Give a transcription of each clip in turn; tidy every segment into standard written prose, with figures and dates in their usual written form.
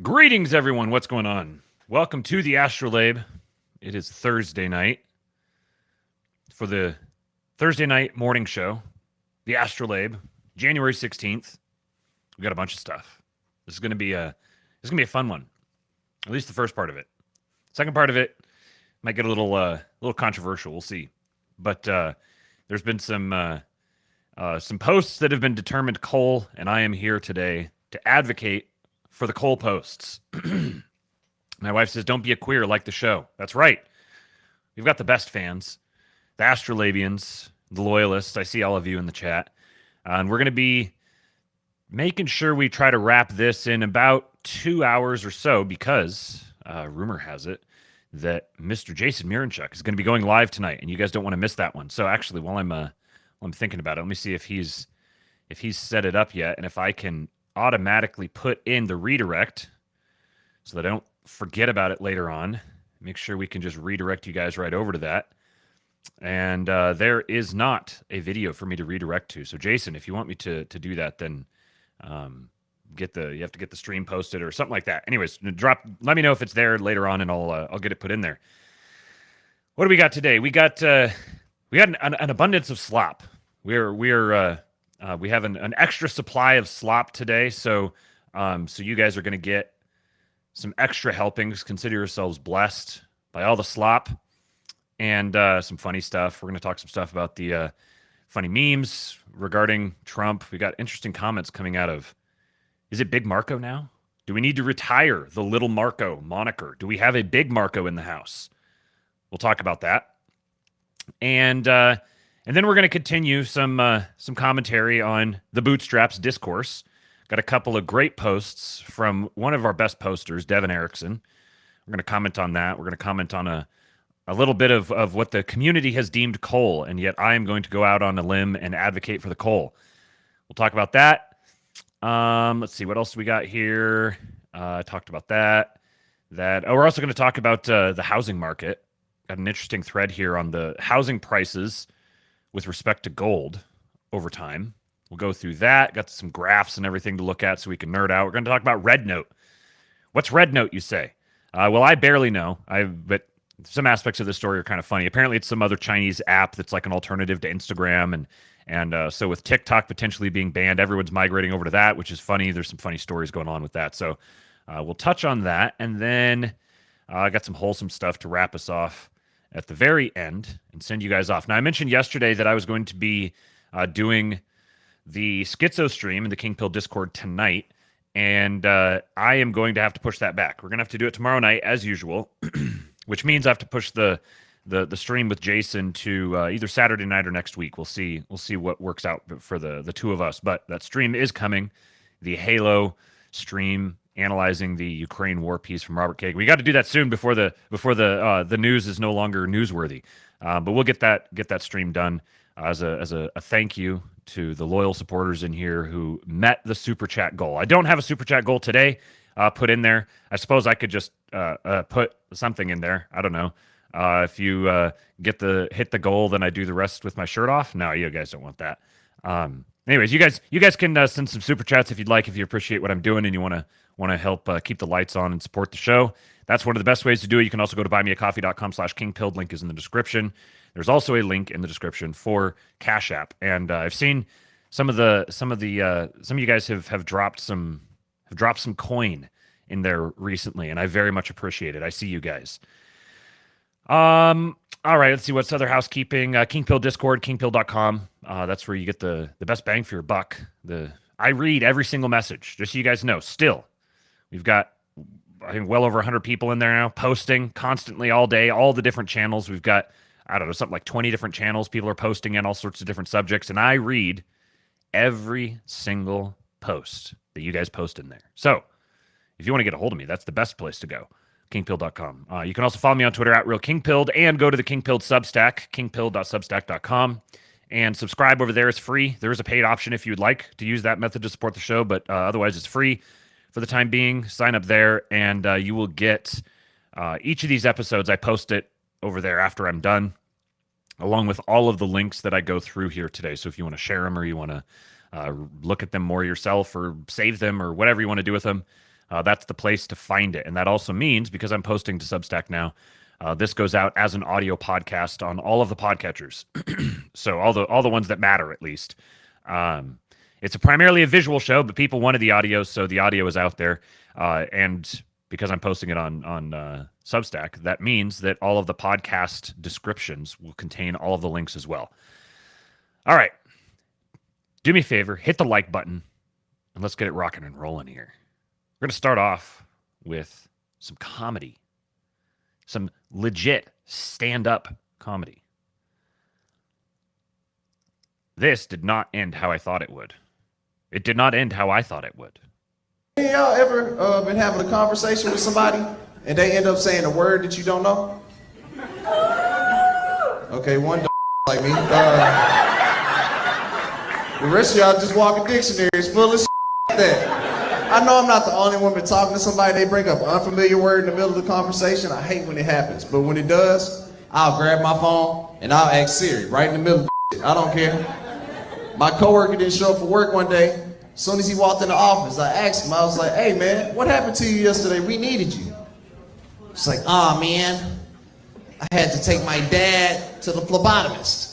Greetings, everyone. What's going on? Welcome to the ASTROLABE. It is Thursday night for the Thursday night morning show, the ASTROLABE, January 16th. We got a bunch of stuff. This is going to be a fun one. At least the first part of it. Second part of it might get a little controversial. We'll see. But there's been some posts that have been determined coal, and I am here today to advocate for the coal posts. My wife says, don't be a queer, like the show. That's right. We've got the best fans, the Astrolabians, the loyalists. I see all of you in the chat. And we're going to be making sure we try to wrap this in about 2 hours or so because rumor has it that Mr. Jason Miranchuk is going to be going live tonight, and you guys don't want to miss that one. So actually, while I'm thinking about it, let me see if he's set it up yet, and if I can automatically put in the redirect so that I don't forget about it later on. Make sure we can just redirect you guys right over to that. And there is not a video for me to redirect to. So Jason, if you want me to do that, then you have to get the stream posted or something like that. Anyways, let me know if it's there later on, and I'll get it put in there. What do we got today? We got an abundance of slop. We have an extra supply of slop today, so you guys are going to get some extra helpings. Consider yourselves blessed by all the slop and some funny stuff. We're going to talk some stuff about the funny memes regarding Trump. We got interesting comments coming out of, is it Big Marco now? Do we need to retire the Little Marco moniker? Do we have a Big Marco in the house? We'll talk about that. And then we're going to continue some commentary on the Bootstraps discourse. Got a couple of great posts from one of our best posters, Devin Erickson. We're going to comment on that. We're going to comment on a little bit of what the community has deemed coal, and yet I am going to go out on a limb and advocate for the coal. We'll talk about that. Let's see, what else we got here? I talked about that. We're also going to talk about the housing market. Got an interesting thread here on the housing prices with respect to gold over time. We'll go through that. Got some graphs and everything to look at so we can nerd out. We're going to talk about Red Note. What's Red Note, you say? Well, I barely know. But some aspects of the story are kind of funny. Apparently, it's some other Chinese app that's like an alternative to Instagram. And so with TikTok potentially being banned, everyone's migrating over to that, which is funny. There's some funny stories going on with that. So we'll touch on that. And then I got some wholesome stuff to wrap us off at the very end and send you guys off. Now, I mentioned yesterday that I was going to be doing the Schizo stream in the King Pill Discord tonight, and I am going to have to push that back. We're going to have to do it tomorrow night as usual, which means I have to push the stream with Jason to either Saturday night or next week. We'll see what works out for the two of us, but that stream is coming. The Halo stream analyzing the Ukraine war piece from Robert Kagan. We got to do that soon before the news is no longer newsworthy. But we'll get that stream done as a thank you to the loyal supporters in here who met the super chat goal. I don't have a super chat goal today put in there. I suppose I could just put something in there. I don't know. If you hit the goal, then I do the rest with my shirt off. No, you guys don't want that. Anyways, you guys can send some super chats if you'd like, if you appreciate what I'm doing and you want to help keep the lights on and support the show. That's one of the best ways to do it. You can also go to buymeacoffee.com/kingpilled. Link is in the description. There's also a link in the description for Cash App. And I've seen some of you guys have dropped some coin in there recently, and I very much appreciate it. I see you guys. All right, let's see what's other housekeeping. Kingpill Discord, kingpill.com. That's where you get the best bang for your buck. I read every single message, just so you guys know. Still, we've got, I think, well over 100 people in there now, posting constantly all day, all the different channels. We've got, I don't know, something like 20 different channels. People are posting in all sorts of different subjects, and I read every single post that you guys post in there. So if you want to get a hold of me, that's the best place to go. Kingpilled.com. You can also follow me on Twitter at RealKingPilled and go to the Kingpilled Substack, kingpilled.substack.com, and subscribe over there. It's free. There is a paid option if you'd like to use that method to support the show, but otherwise it's free for the time being. Sign up there, and you will get each of these episodes. I post it over there after I'm done, along with all of the links that I go through here today. So if you want to share them or you want to look at them more yourself or save them or whatever you want to do with them, that's the place to find it. And that also means, because I'm posting to Substack now, this goes out as an audio podcast on all of the podcatchers. So all the ones that matter, at least. It's primarily a visual show, but people wanted the audio, so the audio is out there. And because I'm posting it on Substack, that means that all of the podcast descriptions will contain all of the links as well. All right. Do me a favor, hit the like button, and let's get it rocking and rolling here. We're going to start off with some comedy, some legit stand-up comedy. This did not end how I thought it would. It did not end how I thought it would. Y'all ever been having a conversation with somebody and they end up saying a word that you don't know? Okay, one like me. The rest of y'all just walking dictionaries full of like that. I know I'm not the only one been talking to somebody, they bring up an unfamiliar word in the middle of the conversation. I hate when it happens, but when it does, I'll grab my phone and I'll ask Siri right in the middle of the shit. I don't care. My coworker didn't show up for work one day. As soon as he walked in the office, I asked him, I was like, hey man, what happened to you yesterday? We needed you. It's like, oh man, I had to take my dad to the phlebotomist.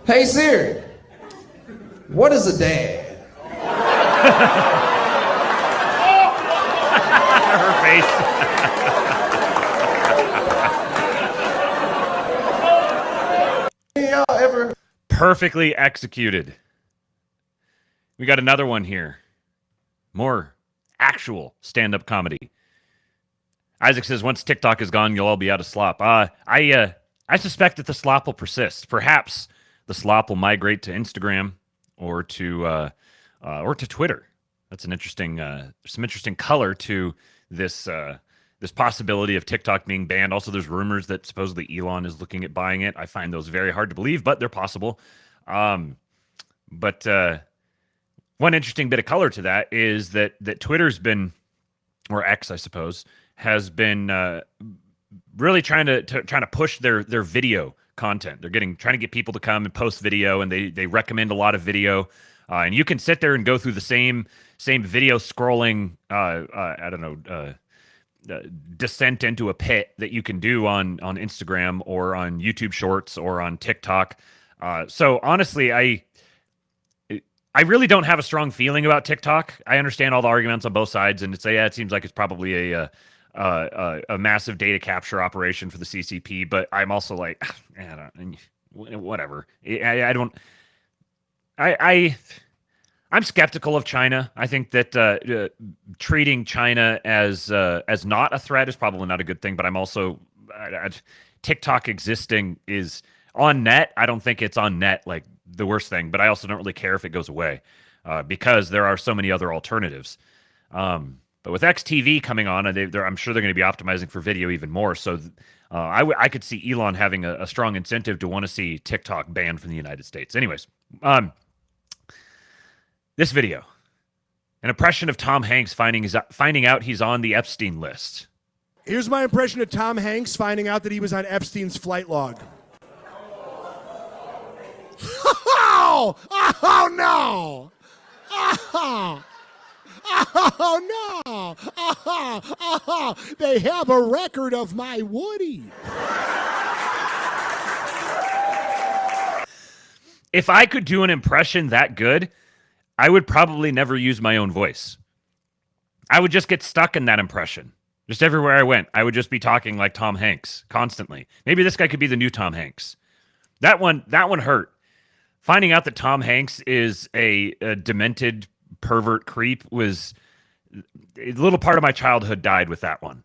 Hey Siri, what is a dad? Her face. Y'all ever? Perfectly executed. We got another one here. More actual stand-up comedy. Isaac says, once TikTok is gone, you'll all be out of slop. I suspect that the slop will persist. Perhaps the slop will migrate to Instagram or to Twitter. That's an interesting, some interesting color to this this possibility of TikTok being banned. Also, there's rumors that supposedly Elon is looking at buying it. I find those very hard to believe, but they're possible. But one interesting bit of color to that is that Twitter's been, or X, I suppose, has been really trying to push their video content. They're trying to get people to come and post video, and they recommend a lot of video. And you can sit there and go through the same video scrolling. I don't know. Descent into a pit that you can do on Instagram or on YouTube Shorts or on TikTok. So honestly, I really don't have a strong feeling about TikTok. I understand all the arguments on both sides, and it seems like it's probably a massive data capture operation for the CCP. But I'm also like, whatever. I'm skeptical of China. I think that treating China as not a threat is probably not a good thing. But I'm also TikTok existing is on net. I don't think it's on net like the worst thing. But I also don't really care if it goes away because there are so many other alternatives. But with XTV coming on, I'm sure they're going to be optimizing for video even more. So I could see Elon having a strong incentive to want to see TikTok banned from the United States. Anyways. This video, an impression of Tom Hanks finding out he's on the Epstein list. Here's my impression of Tom Hanks finding out that he was on Epstein's flight log. Oh, oh no! Oh, oh no! Oh, they have a record of my Woody. If I could do an impression that good, I would probably never use my own voice. I would just get stuck in that impression. Just everywhere I went, I would just be talking like Tom Hanks constantly. Maybe this guy could be the new Tom Hanks. That one hurt. Finding out that Tom Hanks is a demented pervert creep was a little part of my childhood died with that one.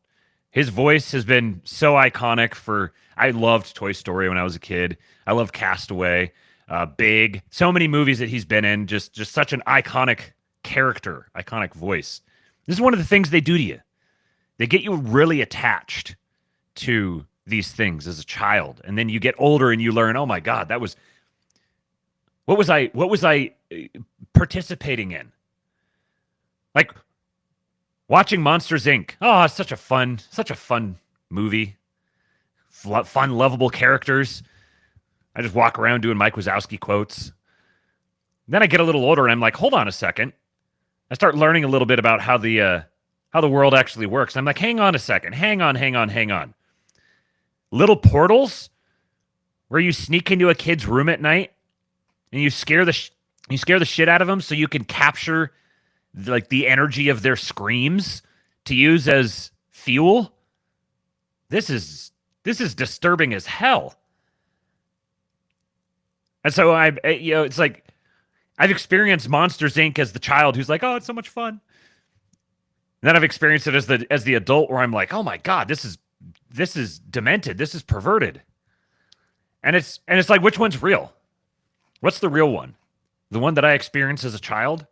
His voice has been so iconic I loved Toy Story when I was a kid. I loved Castaway, Big, so many movies that he's been in, just such an iconic character, iconic voice. This is one of the things they do to you. They get you really attached to these things as a child. And then you get older and you learn, oh my God, what was I participating in? Like watching Monsters, Inc. Oh, it's such a fun movie. Fun, lovable characters. I just walk around doing Mike Wazowski quotes. Then I get a little older and I'm like, hold on a second. I start learning a little bit about how the world actually works. I'm like, hang on a second. Hang on. Little portals where you sneak into a kid's room at night and you scare the shit out of them so you can capture the energy of their screams to use as fuel. This is disturbing as hell. And so it's like I've experienced Monsters Inc. as the child who's like, oh, it's so much fun. And then I've experienced it as the adult where I'm like, oh my God, this is demented. This is perverted. And it's like, which one's real? What's the real one? The one that I experienced as a child,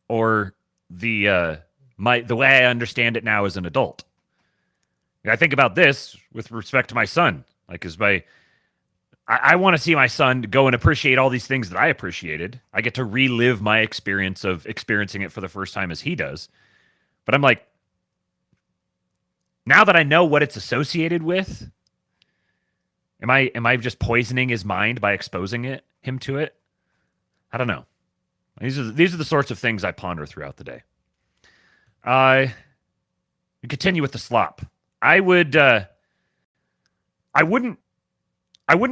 or the way I understand it now as an adult? I think about this with respect to my son. I want to see my son go and appreciate all these things that I appreciated. I get to relive my experience of experiencing it for the first time as he does. But I'm like, now that I know what it's associated with, am I just poisoning his mind by exposing him to it? I don't know. These are the sorts of things I ponder throughout the day. We continue with the slop. I wouldn't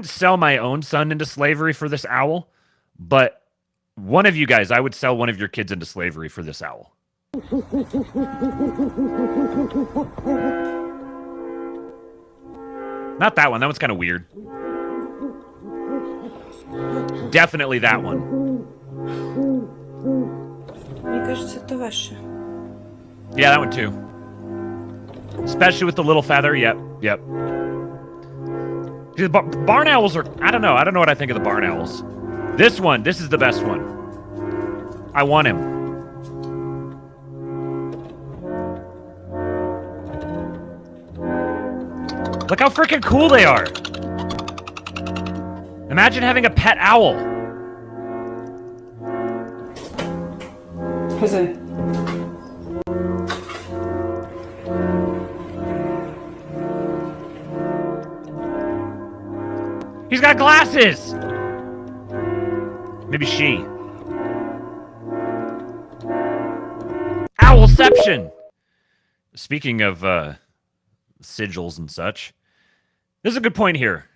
sell my own son into slavery for this owl, but one of you guys, I would sell one of your kids into slavery for this owl. Not that one. That one's kind of weird. Definitely that one. Мне кажется, это ваше. Yeah, that one too. Especially with the little feather. Yep. Barn owls are, I don't know what I think of the barn owls. This is the best one. I want him. Look how freaking cool they are. Imagine having a pet owl. Хозяин. He's got glasses. Maybe she. Owlception. Speaking of sigils and such, this is a good point here.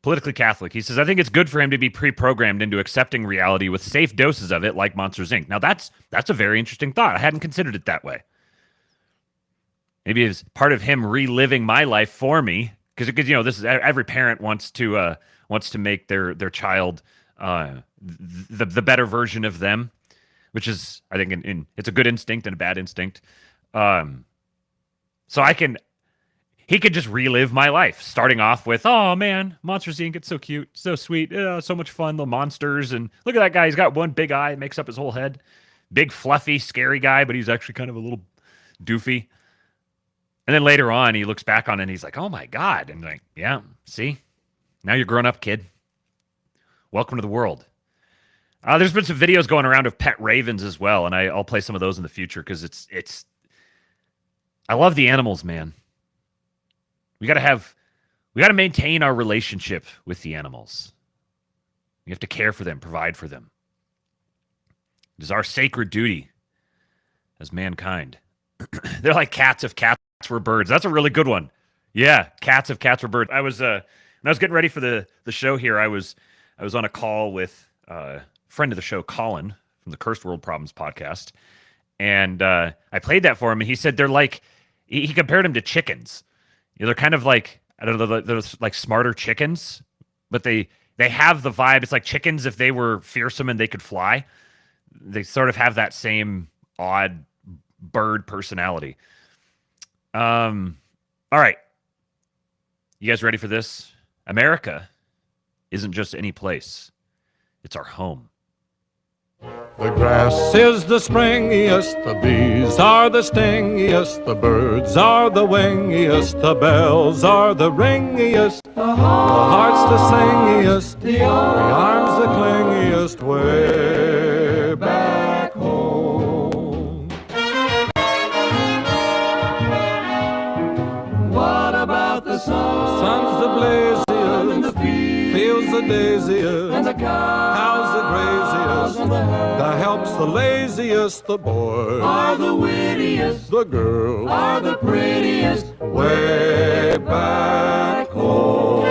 Politically Catholic. He says, I think it's good for him to be pre-programmed into accepting reality with safe doses of it, like Monsters, Inc. Now, that's a very interesting thought. I hadn't considered it that way. Maybe it's part of him reliving my life for me, because this is every parent wants to make their child the better version of them, which is, I think, it's a good instinct and a bad instinct. So he could just relive my life, starting off with, oh man, Monsters Inc. It's so cute, so sweet, so much fun, the monsters, and look at that guy. He's got one big eye, makes up his whole head. Big, fluffy, scary guy, but he's actually kind of a little doofy. And then later on, he looks back on it and he's like, oh my God. And like, yeah, see? Now you're grown up, kid. Welcome to the world. There's been some videos going around of pet ravens as well, and I'll play some of those in the future because it's I love the animals, man. We got to maintain our relationship with the animals. We have to care for them, provide for them. It is our sacred duty as mankind. They're like cats if cats were birds. That's a really good one. Yeah, cats if cats were birds. I was when I was getting ready for the show here, I was on a call with a friend of the show, Colin, from the Cursed World Problems podcast. And I played that for him, and he said they're like, he compared them to chickens. They're kind of like, I don't know, they're like smarter chickens, but they have the vibe. It's like chickens if they were fearsome and they could fly. They sort of have that same odd bird personality. All right. You guys ready for this? America isn't just any place. It's our home. The grass is the springiest, the bees are the stingiest, the birds are the wingiest, the bells are the ringiest, the heart's the singiest, the arms the clingiest, way back home. What about the sun? The sun's the blaziest, and the fields the daisiest, and the cows the graziest, and the help's the laziest, the boys are the wittiest, the girls are the prettiest, way back home.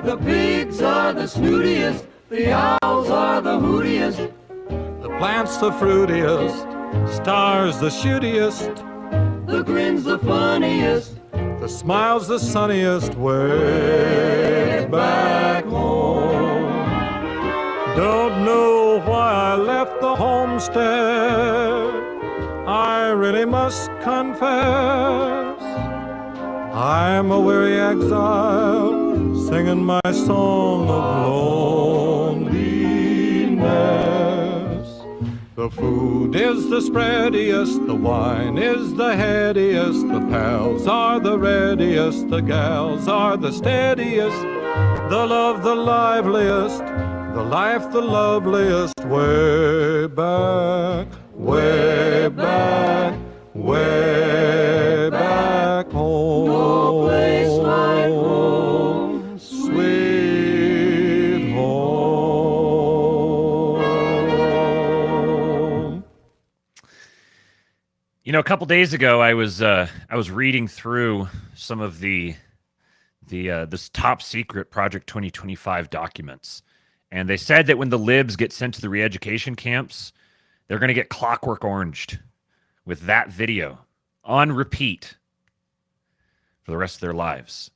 The pigs are the snootiest, the owls are the hootiest, the plants the fruitiest, stars the shootiest, the grin's the funniest, the smile's the sunniest, way back home. Don't know why I left the homestead, I really must confess. I'm a weary exile, singing my song of loneliness. The food is the spreadiest, the wine is the headiest, the pals are the readiest, the gals are the steadiest, the love the liveliest, the life the loveliest, way back, way back, way back home. No place like home, sweet home. You know, a couple days ago, I was reading through some of this top secret Project 2025 documents. And they said that when the libs get sent to the re-education camps, they're going to get clockwork oranged with that video on repeat for the rest of their lives.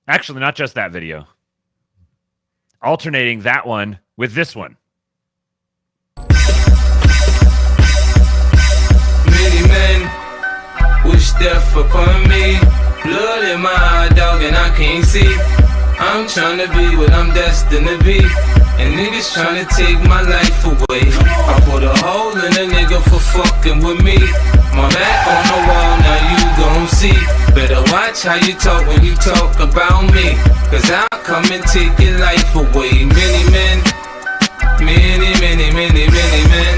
Actually, not just that video. Alternating that one with this one. Many men wish death upon me. Blood in my eye, dog, and I can't see. I'm trying to be what I'm destined to be, and niggas trying to take my life away. I put a hole in a nigga for fucking with me. My back on the wall, now you gon' see. Better watch how you talk when you talk about me, cause I'll come and take your life away. Many men, many, many, many, many men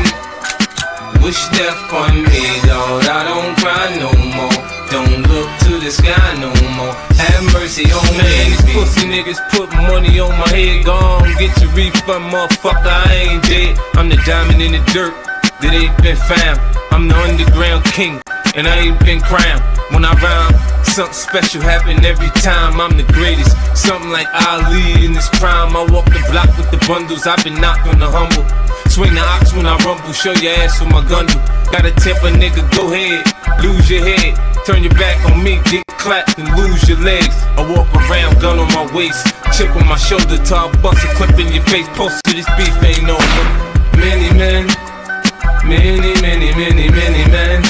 wish death on me, Lord. I don't cry no more, don't look to the sky no more. Have mercy on me. These pussy niggas put money on my head. Gone, get your refund, motherfucker, I ain't dead. I'm the diamond in the dirt that ain't been found. I'm the underground king, and I ain't been crowned. When I rhyme, something special happen every time. I'm the greatest, something like Ali in his prime. I walk the block with the bundles, I've been knocked on the humble. Swing the ox when I rumble, show your ass with my gun do. Got a temper, nigga, go ahead, lose your head. Turn your back on me, get clapped and lose your legs. I walk around, gun on my waist, chip on my shoulder, till I bust a clip in your face. Post to this beef ain't over. Many men, many, many, many, many men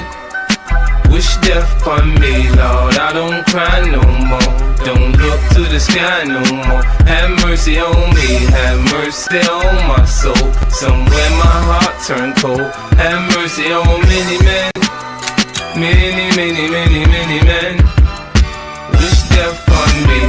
wish death on me, Lord. I don't cry no more, don't look to the sky no more. Have mercy on me, have mercy on my soul. Somewhere my heart turned cold. Have mercy on many men, many, many, many, many men wish death on me.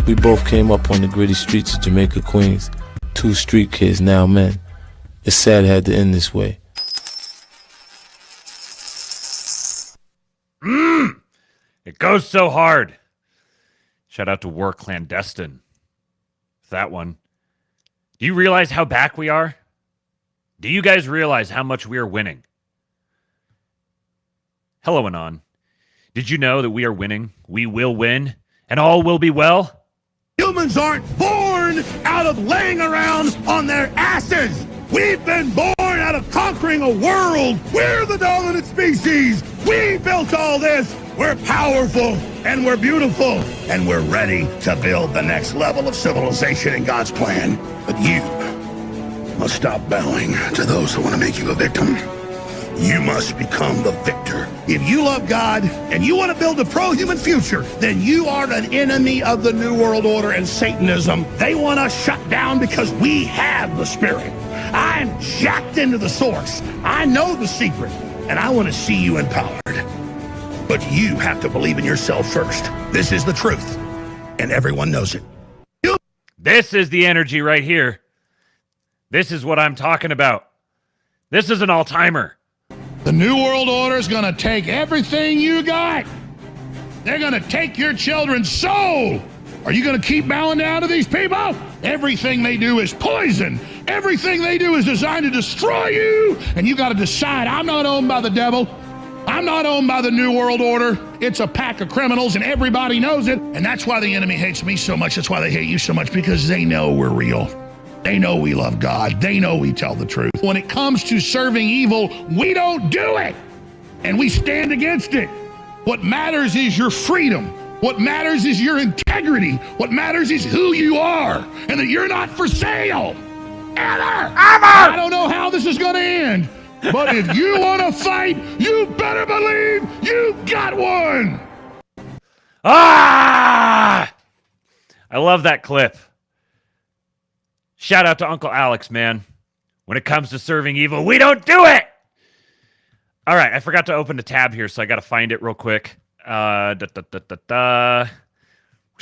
We both came up on the gritty streets of Jamaica, Queens. 2 street kids, now men. It's sad it had to end this way. It goes so hard. Shout out to War Clandestine. That one. Do you realize how back we are? Do you guys realize how much we are winning? Hello, Anton. Did you know that we are winning? We will win, and all will be well? Humans aren't born out of laying around on their asses. We've been born out of conquering a world. We're the dominant species. We built all this. We're powerful, and we're beautiful, and we're ready to build the next level of civilization in God's plan. But you must stop bowing to those who want to make you a victim. You must become the victor. If you love God and you want to build a pro-human future, then you are an enemy of the New World Order and Satanism. They want us shut down because we have the Spirit. I'm jacked into the source. I know the secret, and I want to see you empowered. But you have to believe in yourself first. This is the truth, and everyone knows it. This is the energy right here. This is what I'm talking about. This is an all-timer. The New World Order is going to take everything you got. They're going to take your children's soul. Are you going to keep bowing down to these people? Everything they do is poison. Everything they do is designed to destroy you. And you got to decide, I'm not owned by the devil. I'm not owned by the New World Order. It's a pack of criminals, and everybody knows it. And that's why the enemy hates me so much. That's why they hate you so much, because they know we're real. They know we love God. They know we tell the truth. When it comes to serving evil, we don't do it. And we stand against it. What matters is your freedom. What matters is your integrity. What matters is who you are, and that you're not for sale. Ever. I don't know how this is going to end, but if you want to fight, you better believe you got one. Ah! I love that clip. Shout out to Uncle Alex, man. When it comes to serving evil, we don't do it! All right, I forgot to open the tab here, so I got to find it real quick. So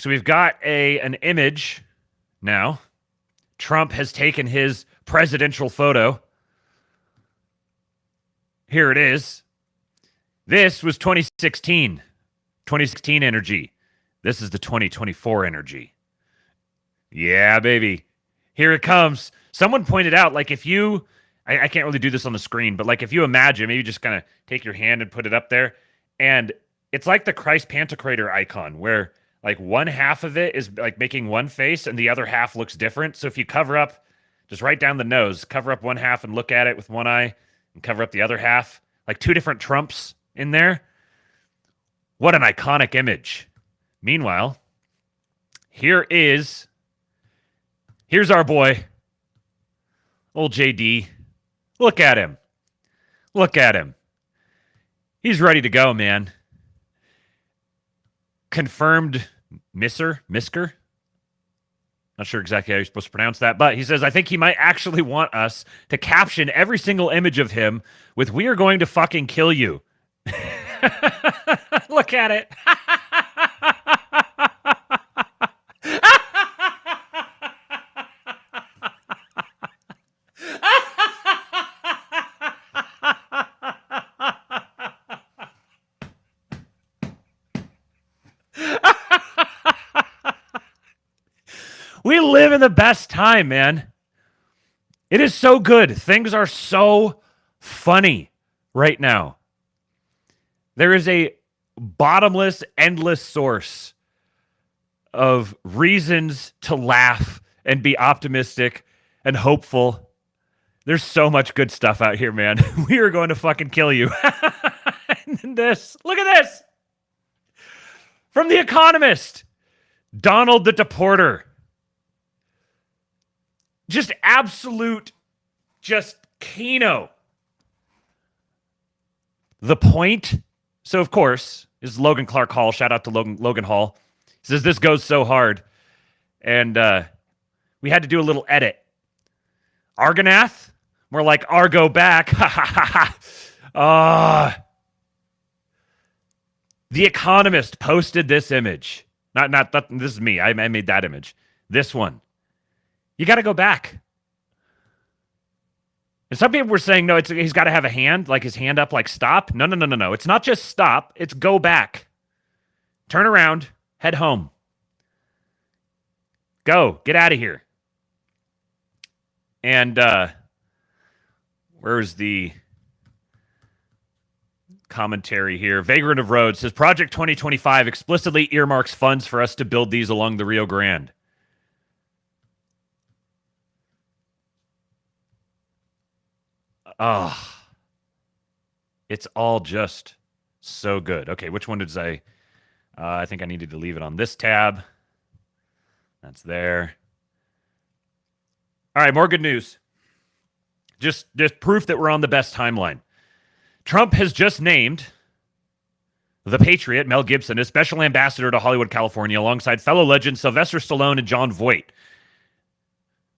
we've got an image now. Trump has taken his presidential photo. Here it is. This was 2016. 2016 energy. This is the 2024 energy. Yeah, baby. Here it comes. Someone pointed out, like, if you, I can't really do this on the screen, but like if you imagine, maybe just kind of take your hand and put it up there, and it's like the Christ Pantocrator icon, where like one half of it is like making one face and the other half looks different. So if you cover up, just right down the nose, cover up one half and look at it with one eye, and cover up the other half, like two different Trumps in there. What an iconic image. Meanwhile, here's our boy, old JD. Look at him. Look at him. He's ready to go, man. Confirmed Misker? Not sure exactly how you're supposed to pronounce that, but he says, I think he might actually want us to caption every single image of him with, "We are going to fucking kill you." Look at it. We live in the best time, man. It is so good. Things are so funny right now. There is a bottomless, endless source of reasons to laugh and be optimistic and hopeful. There's so much good stuff out here, man. We are going to fucking kill you. And then this. Look at this. From The Economist. Donald the Deporter. Just absolute, just Kano. The point, so of course, is Logan Clark Hall. Shout out to Logan Hall. He says, this goes so hard. And we had to do a little edit. Argonath, more like Argo back. The Economist posted this image. Not that, this is me. I made that image. This one. You got to go back. And some people were saying, no, he's got to have a hand, like his hand up, like stop. No. It's not just stop. It's go back. Turn around. Head home. Go. Get out of here. And where's the commentary here? Vagrant of Road says, Project 2025 explicitly earmarks funds for us to build these along the Rio Grande. It's all just so good. Okay, which one did I think I needed to leave it on this tab. That's there. All right, more good news. Just proof that we're on the best timeline. Trump has just named the Patriot, Mel Gibson, as special ambassador to Hollywood, California, alongside fellow legends Sylvester Stallone and Jon Voight.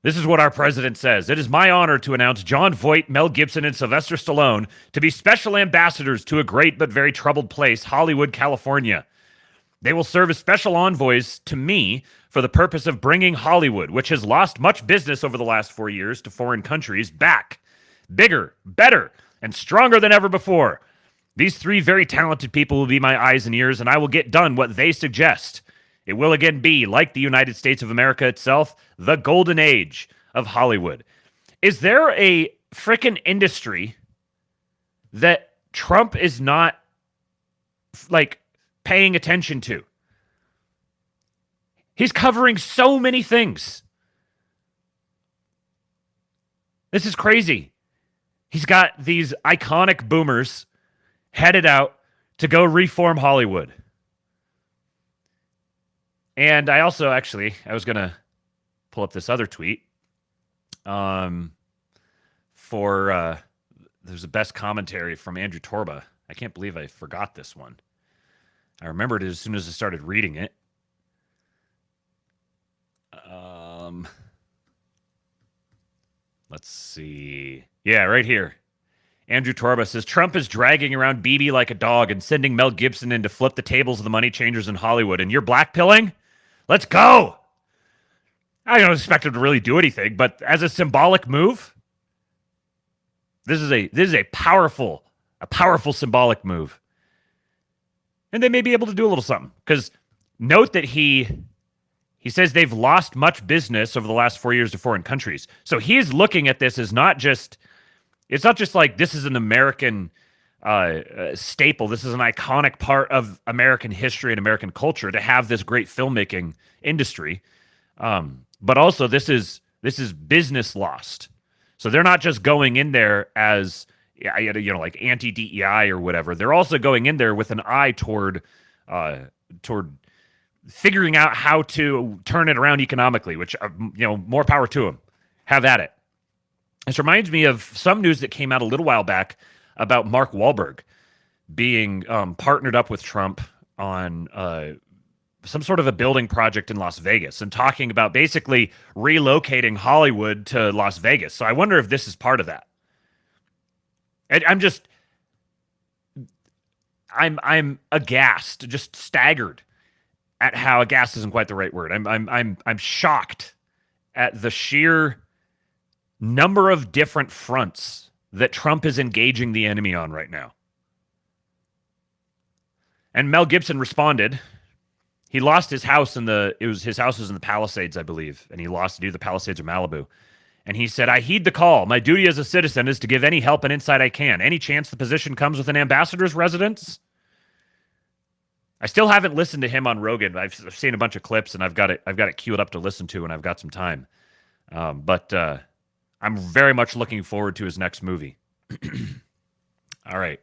This is what our president says. It is my honor to announce Jon Voight, Mel Gibson, and Sylvester Stallone to be special ambassadors to a great but very troubled place, Hollywood, California. They will serve as special envoys to me for the purpose of bringing Hollywood, which has lost much business over the last 4 years to foreign countries, back. Bigger, better, and stronger than ever before. These three very talented people will be my eyes and ears, and I will get done what they suggest. It will again be, like the United States of America itself, the golden age of Hollywood. Is there a frickin' industry that Trump is not, like, paying attention to? He's covering so many things. This is crazy. He's got these iconic boomers headed out to go reform Hollywood. And I also I was going to pull up this other tweet there's a best commentary from Andrew Torba. I can't believe I forgot this one. I remembered it as soon as I started reading it. Let's see. Yeah, right here. Andrew Torba says, Trump is dragging around Bibi like a dog and sending Mel Gibson in to flip the tables of the money changers in Hollywood. And you're blackpilling? Let's go. I don't expect him to really do anything, but as a symbolic move, this is a powerful symbolic move. And they may be able to do a little something. Because note that he says they've lost much business over the last 4 years to foreign countries. So he's looking at this as it's not just like this is an American staple. This is an iconic part of American history and American culture to have this great filmmaking industry. But also this is business lost. So they're not just going in there as, like anti-DEI or whatever. They're also going in there with an eye toward figuring out how to turn it around economically, which, more power to them. Have at it. This reminds me of some news that came out a little while back about Mark Wahlberg being partnered up with Trump on some sort of a building project in Las Vegas and talking about basically relocating Hollywood to Las Vegas. So I wonder if this is part of that. I'm aghast, just staggered at how aghast isn't quite the right word. I'm shocked at the sheer number of different fronts that Trump is engaging the enemy on right now. And Mel Gibson responded. He lost his house his house was in the Palisades, I believe, and he lost either the Palisades or Malibu. And he said, I heed the call. My duty as a citizen is to give any help and insight I can. Any chance the position comes with an ambassador's residence? I still haven't listened to him on Rogan. I've seen a bunch of clips, and I've got it queued up to listen to, and I've got some time. But I'm very much looking forward to his next movie. All right.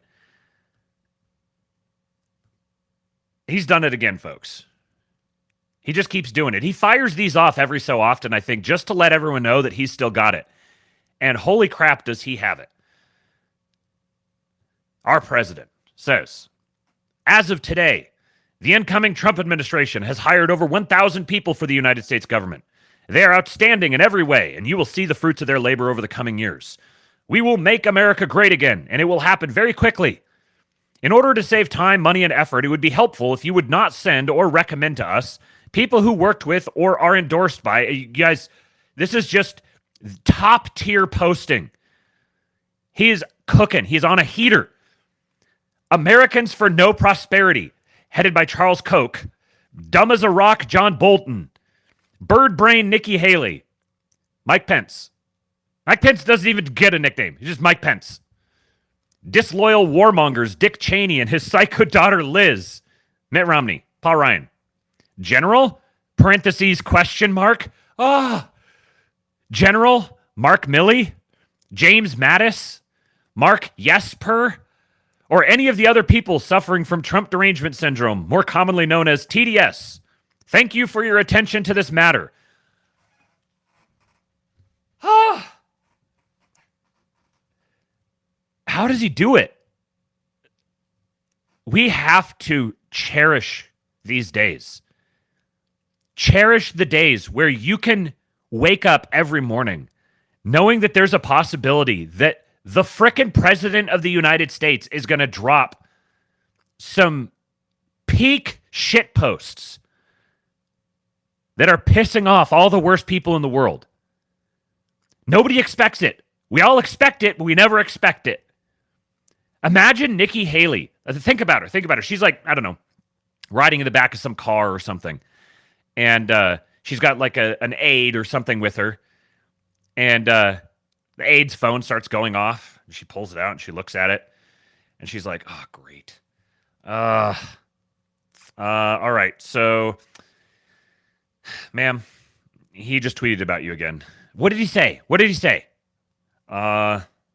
He's done it again, folks. He just keeps doing it. He fires these off every so often, I think, just to let everyone know that he's still got it. And holy crap, does he have it. Our president says, as of today, the incoming Trump administration has hired over 1,000 people for the United States government. They are outstanding in every way, and you will see the fruits of their labor over the coming years. We will make America great again, and it will happen very quickly. In order to save time, money, and effort, it would be helpful if you would not send or recommend to us people who worked with or are endorsed by. You guys, this is just top tier posting. He is cooking. He's on a heater. Americans for No Prosperity, headed by Charles Koch. Dumb as a Rock, John Bolton. Bird Brain, Nikki Haley. Mike Pence. Mike Pence doesn't even get a nickname. He's just Mike Pence. Disloyal warmongers, Dick Cheney and his psycho daughter Liz. Mitt Romney. Paul Ryan. General, parentheses, question mark. General, Mark Milley. James Mattis. Mark Jesper. Or any of the other people suffering from Trump derangement syndrome, more commonly known as TDS. Thank you for your attention to this matter. How does he do it? We have to cherish these days. Cherish the days where you can wake up every morning knowing that there's a possibility that the frickin' president of the United States is going to drop some peak shit posts that are pissing off all the worst people in the world. Nobody expects it. We all expect it, but we never expect it. Imagine Nikki Haley. Think about her. Think about her. She's like, I don't know, riding in the back of some car or something. And she's got like an aide or something with her. And the aide's phone starts going off. She pulls it out and she looks at it. And she's like, oh, great. All right. So, ma'am, he just tweeted about you again. What did he say? What did he say?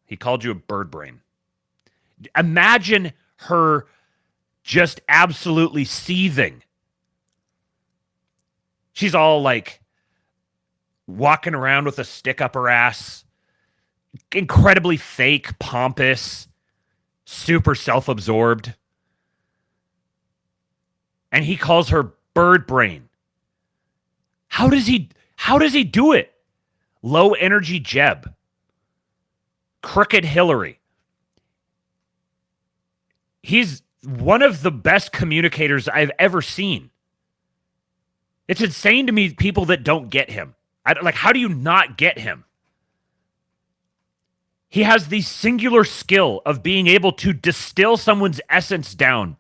He called you a bird brain. Imagine her just absolutely seething. She's all like walking around with a stick up her ass, incredibly fake, pompous, super self-absorbed. And he calls her bird brain. How does he do it? Low energy Jeb. Crooked Hillary. He's one of the best communicators I've ever seen. It's insane to me, people that don't get him. How do you not get him? He has the singular skill of being able to distill someone's essence down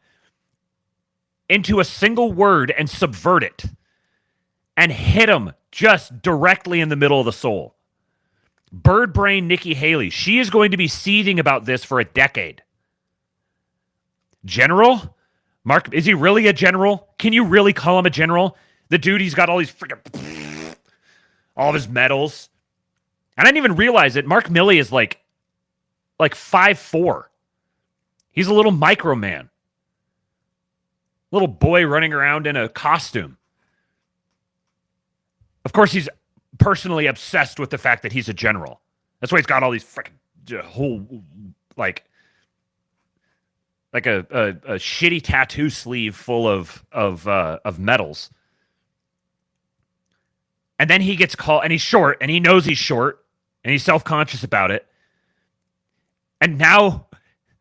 into a single word and subvert it and hit him just directly in the middle of the soul. Bird brain Nikki Haley. She is going to be seething about this for a decade. General? Mark, is he really a general? Can you really call him a general? The dude, he's got all these freaking, all of his medals. And I didn't even realize it. Mark Milley is like 5'4". He's a little micro man. Little boy running around in a costume. Of course, he's personally obsessed with the fact that he's a general. That's why he's got all these freaking whole, like a shitty tattoo sleeve full of medals. And then he gets called, and he's short, and he knows he's short, and he's self-conscious about it. And now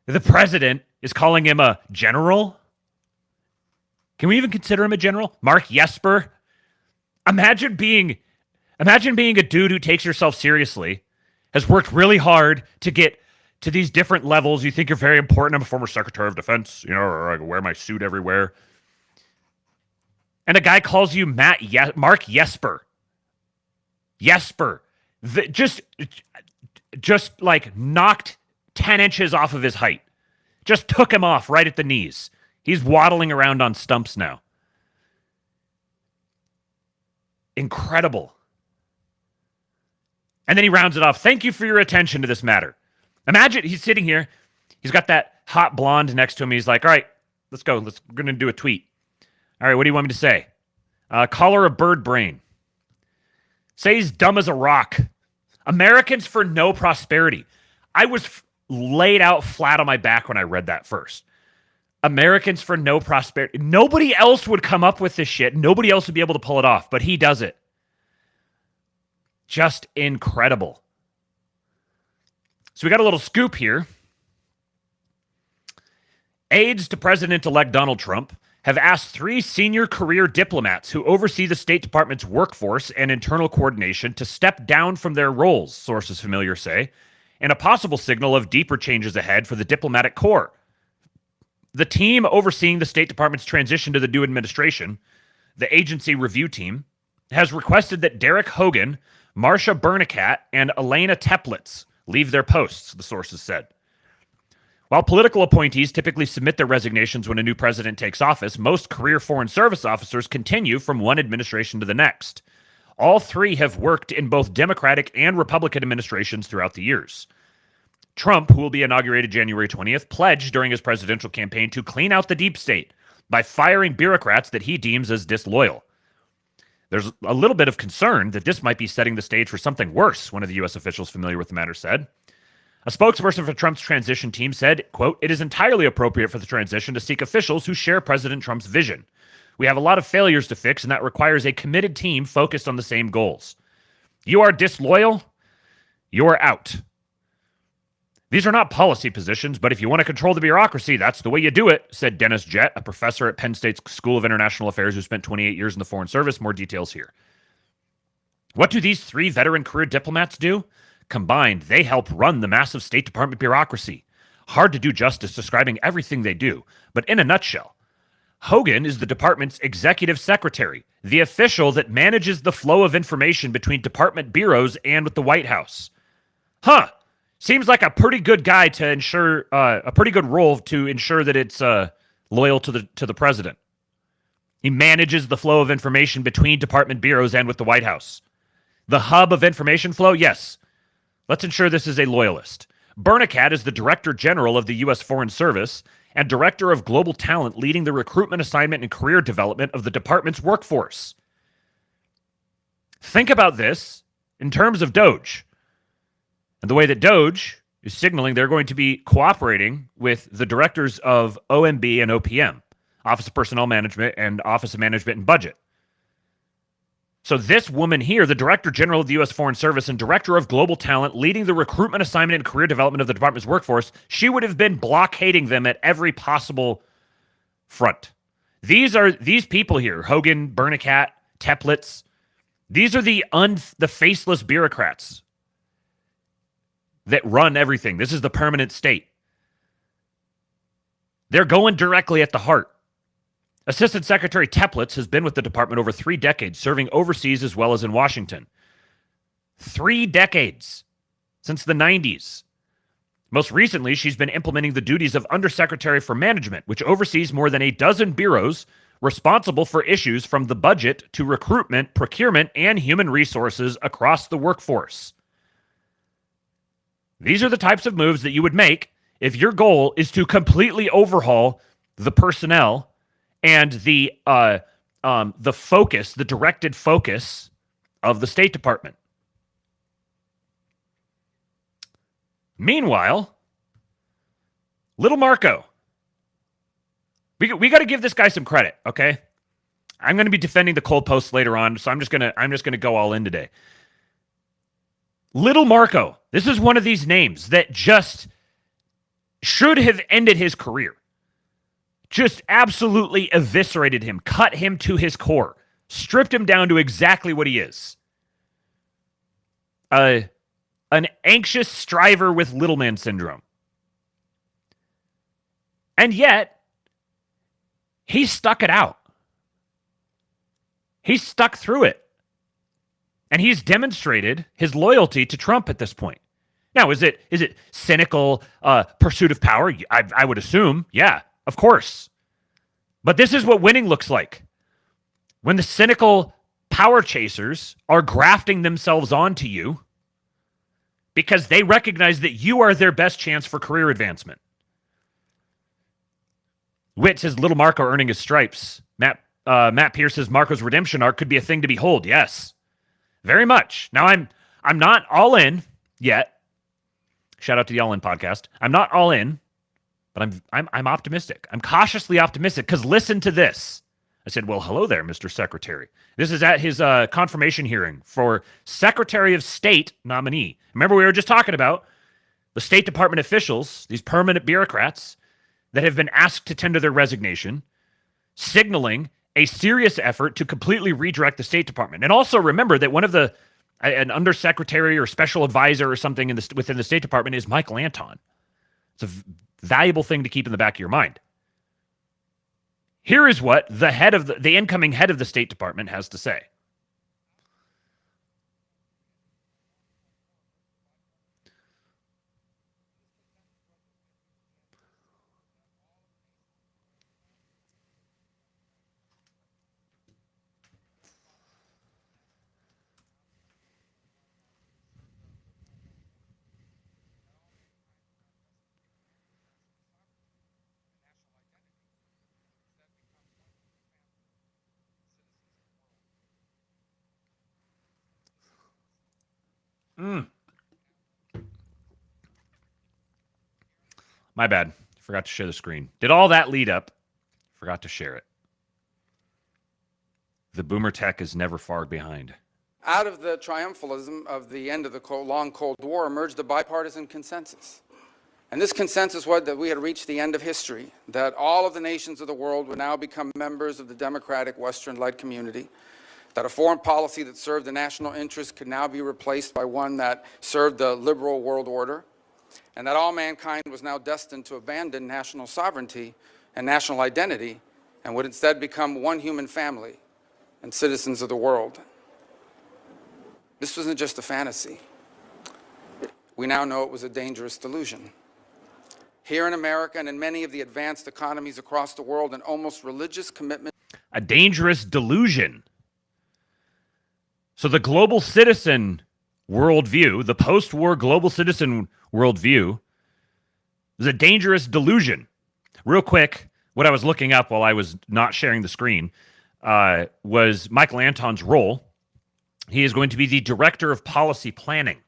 the president is calling him a general. Can we even consider him a general? Mark Jesper. Imagine being a dude who takes yourself seriously, has worked really hard to get to these different levels. You think you're very important. I'm a former Secretary of Defense, or I wear my suit everywhere. And a guy calls you Mark Jesper. Jesper. Just like knocked 10 inches off of his height. Just took him off right at the knees. He's waddling around on stumps now. Incredible. And then he rounds it off. Thank you for your attention to this matter. Imagine he's sitting here. He's got that hot blonde next to him. He's like, all right, let's go. We're going to do a tweet. All right, what do you want me to say? Call her a bird brain. Say he's dumb as a rock. Americans for No Prosperity. I was laid out flat on my back when I read that first. Americans for No Prosperity. Nobody else would come up with this shit. Nobody else would be able to pull it off, but he does it. Just incredible. So we got a little scoop here. Aides to President-elect Donald Trump have asked 3 senior career diplomats who oversee the State Department's workforce and internal coordination to step down from their roles, sources familiar say, in a possible signal of deeper changes ahead for the diplomatic corps. The team overseeing the State Department's transition to the new administration, the agency review team, has requested that Derek Hogan, Marcia Bernicat, and Elena Teplitz leave their posts, the sources said. While political appointees typically submit their resignations when a new president takes office, most career Foreign Service officers continue from one administration to the next. All 3 have worked in both Democratic and Republican administrations throughout the years. Trump, who will be inaugurated January 20th, pledged during his presidential campaign to clean out the deep state by firing bureaucrats that he deems as disloyal. There's a little bit of concern that this might be setting the stage for something worse, one of the U.S. officials familiar with the matter said. A spokesperson for Trump's transition team said, quote, "It is entirely appropriate for the transition to seek officials who share President Trump's vision. We have a lot of failures to fix, and that requires a committed team focused on the same goals. You are disloyal, you're out. These are not policy positions, but if you want to control the bureaucracy, that's the way you do it," said Dennis Jett, a professor at Penn State's School of International Affairs who spent 28 years in the Foreign Service. More details here. What do these 3 veteran career diplomats do? Combined, they help run the massive State Department bureaucracy. Hard to do justice describing everything they do, but in a nutshell, Hogan is the department's executive secretary, the official that manages the flow of information between department bureaus and with the White House. Seems like a pretty good guy to ensure a pretty good role to ensure that it's loyal to the president. He manages the flow of information between department bureaus and with the White House. The hub of information flow, yes. Let's ensure this is a loyalist. Bernicat is the Director General of the U.S. Foreign Service and Director of Global Talent, leading the recruitment, assignment, and career development of the department's workforce. Think about this in terms of DOGE and the way that DOGE is signaling they're going to be cooperating with the directors of OMB and OPM, Office of Personnel Management and Office of Management and Budget. So this woman here, the Director General of the U.S. Foreign Service and Director of Global Talent, leading the recruitment, assignment, and career development of the department's workforce, she would have been blockading them at every possible front. These people here, Hogan, Bernicat, Teplitz, these are the faceless bureaucrats that run everything. This is the permanent state. They're going directly at the heart. Assistant Secretary Teplitz has been with the department over 3 decades, serving overseas as well as in Washington. 3 decades, since the 90s. Most recently, she's been implementing the duties of Undersecretary for Management, which oversees more than a dozen bureaus responsible for issues from the budget to recruitment, procurement, and human resources across the workforce. These are the types of moves that you would make if your goal is to completely overhaul the personnel and the focus, the directed focus of the State Department. Meanwhile, little Marco, we got to give this guy some credit, okay? I'm going to be defending the cold post later on, so I'm just gonna go all in today. Little Marco, this is one of these names that just should have ended his career. Just absolutely eviscerated him, cut him to his core, stripped him down to exactly what he is. An anxious striver with little man syndrome. And yet, he stuck it out. He stuck through it. And he's demonstrated his loyalty to Trump at this point. Now, is it cynical pursuit of power? I would assume, yeah. Of course. But this is what winning looks like. When the cynical power chasers are grafting themselves onto you because they recognize that you are their best chance for career advancement. Wit says little Marco earning his stripes. Matt Pierce says Marco's redemption arc could be a thing to behold. Yes, very much. Now I'm not all in yet. Shout out to the All In podcast. I'm not all in. But I'm optimistic. I'm cautiously optimistic because listen to this. I said, well, hello there, Mr. Secretary. This is at his confirmation hearing for Secretary of State nominee. Remember, we were just talking about the State Department officials, these permanent bureaucrats. that have been asked to tender their resignation, signaling a serious effort to completely redirect the State Department. And also remember that one of an undersecretary or special advisor or something within the State Department is Michael Anton. It's a valuable thing to keep in the back of your mind. Here is what the incoming head of the State Department has to say. My bad. Forgot to share the screen. Did all that lead up. Forgot to share it. The boomer tech is never far behind. Out of the triumphalism of the end of the long Cold War emerged a bipartisan consensus. And this consensus was that we had reached the end of history, that all of the nations of the world would now become members of the democratic Western-led community, that a foreign policy that served the national interest could now be replaced by one that served the liberal world order, and that all mankind was now destined to abandon national sovereignty and national identity and would instead become one human family and citizens of the world. This wasn't just a fantasy. We now know it was a dangerous delusion. Here in America and in many of the advanced economies across the world, an almost religious commitment. A dangerous delusion. So the global citizen worldview, the post-war global citizen worldview, is a dangerous delusion. Real quick, what I was looking up while I was not sharing the screen was Michael Anton's role. He is going to be the Director of Policy Planning.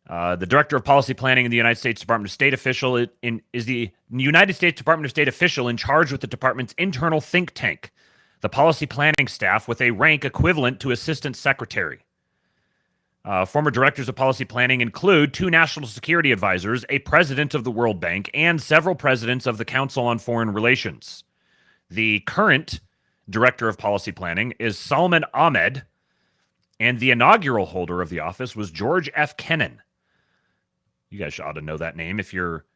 The Director of Policy Planning in the United States Department of State official is the United States Department of State official in charge with the department's internal think tank, the policy planning staff, with a rank equivalent to Assistant Secretary. Former directors of policy planning include 2 national security advisors, a president of the World Bank, and several presidents of the Council on Foreign Relations. The current director of policy planning is Salman Ahmed, and the inaugural holder of the office was George F. Kennan. You guys ought to know that name if you're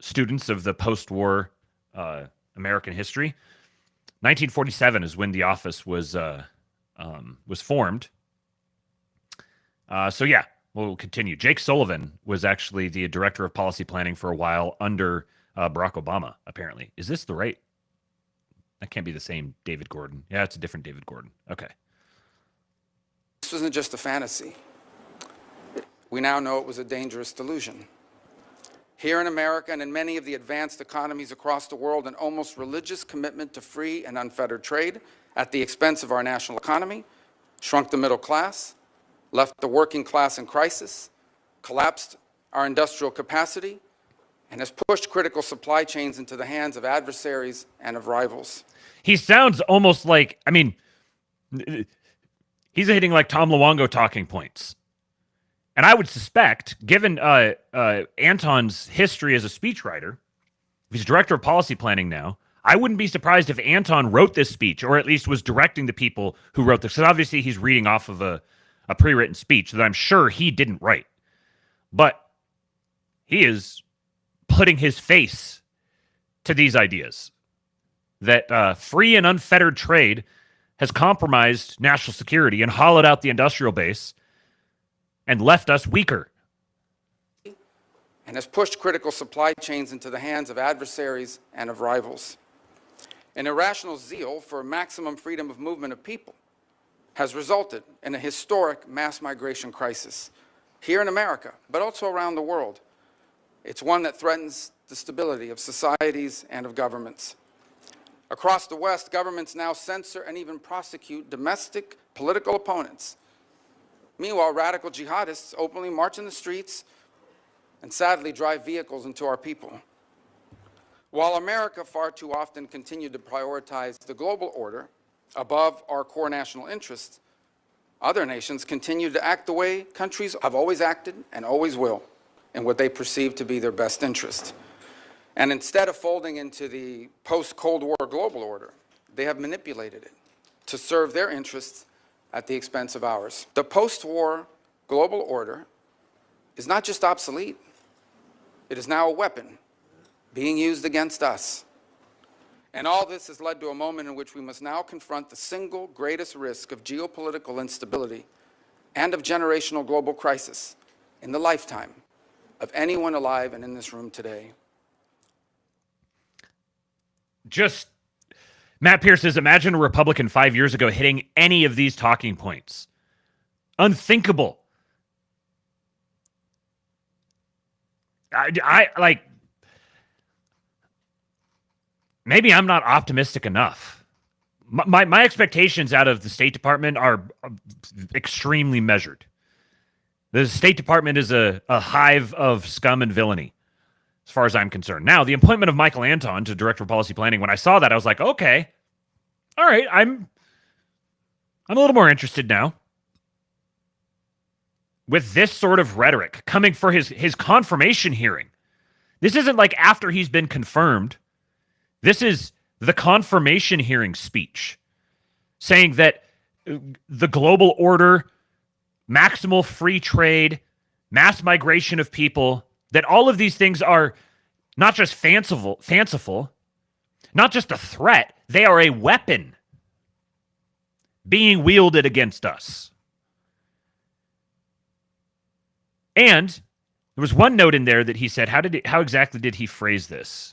students of the post-war American history. 1947 is when the office was formed. So yeah, we'll continue. Jake Sullivan was actually the director of policy planning for a while under Barack Obama, apparently. Is this the right? That can't be the same David Gordon. Yeah, it's a different David Gordon. Okay. This wasn't just a fantasy. We now know it was a dangerous delusion. Here in America and in many of the advanced economies across the world, an almost religious commitment to free and unfettered trade at the expense of our national economy shrunk the middle class, left the working class in crisis, collapsed our industrial capacity, and has pushed critical supply chains into the hands of adversaries and of rivals. He sounds almost like, I mean, he's hitting like Tom Luongo talking points. And I would suspect, given Anton's history as a speechwriter, if he's director of policy planning now, I wouldn't be surprised if Anton wrote this speech, or at least was directing the people who wrote this. Because obviously he's reading off of a pre-written speech that I'm sure he didn't write. But he is putting his face to these ideas that free and unfettered trade has compromised national security and hollowed out the industrial base and left us weaker. And has pushed critical supply chains into the hands of adversaries and of rivals. An irrational zeal for maximum freedom of movement of people has resulted in a historic mass migration crisis here in America, but also around the world. It's one that threatens the stability of societies and of governments. Across the West, governments now censor and even prosecute domestic political opponents. Meanwhile, radical jihadists openly march in the streets and sadly drive vehicles into our people. While America far too often continued to prioritize the global order above our core national interests, other nations continue to act the way countries have always acted and always will, in what they perceive to be their best interest. And instead of folding into the post-Cold War global order, they have manipulated it to serve their interests at the expense of ours. The post-war global order is not just obsolete, it is now a weapon being used against us. And all this has led to a moment in which we must now confront the single greatest risk of geopolitical instability and of generational global crisis in the lifetime of anyone alive and in this room today. Just Matt Pierce says, imagine a Republican 5 years ago hitting any of these talking points. Unthinkable. I like, maybe I'm not optimistic enough. My expectations out of the State Department are extremely measured. The State Department is a hive of scum and villainy, as far as I'm concerned. Now, the appointment of Michael Anton to Director of Policy Planning, when I saw that, I was like, okay, all right, I'm a little more interested now. With this sort of rhetoric coming for his confirmation hearing. This isn't like after he's been confirmed. This is the confirmation hearing speech saying that the global order, maximal free trade, mass migration of people, that all of these things are not just fanciful, not just a threat, they are a weapon being wielded against us. And there was one note in there that he said, how exactly did he phrase this?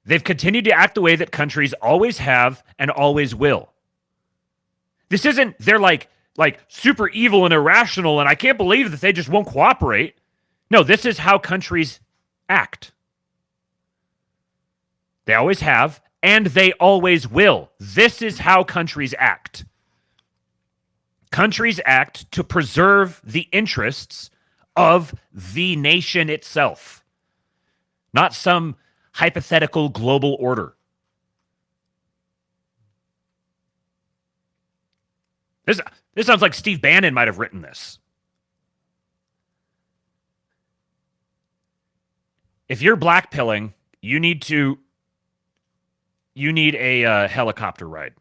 They've continued to act the way that countries always have and always will. This isn't, they're like super evil and irrational, and I can't believe that they just won't cooperate. No, this is how countries act. They always have, and they always will. This is how countries act. Countries act to preserve the interests of the nation itself, not some hypothetical global order. This sounds like Steve Bannon might have written this. If you're blackpilling, you need a helicopter ride.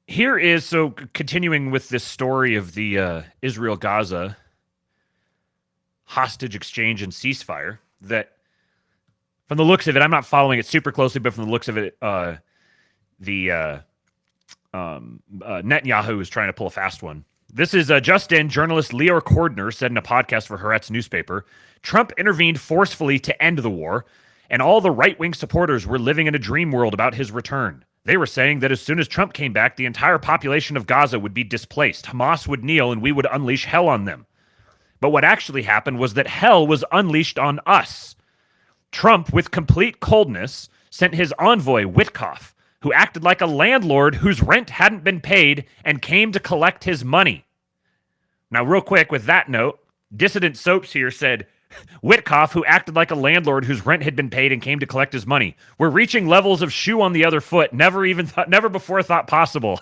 Here is, so continuing with this story of the Israel-Gaza hostage exchange and ceasefire, that from the looks of it, I'm not following it super closely, but from the looks of it, Netanyahu is trying to pull a fast one. This is just in. Journalist Leor Cordner said in a podcast for Haaretz newspaper, Trump intervened forcefully to end the war, and all the right-wing supporters were living in a dream world about his return. They were saying that as soon as Trump came back, the entire population of Gaza would be displaced. Hamas would kneel, and we would unleash hell on them. But what actually happened was that hell was unleashed on us. Trump, with complete coldness, sent his envoy, Witkoff, who acted like a landlord whose rent hadn't been paid and came to collect his money. Now, real quick, with that note, Dissident Soaps here said, Witkoff, who acted like a landlord whose rent had been paid and came to collect his money. We're reaching levels of shoe on the other foot, never before thought possible.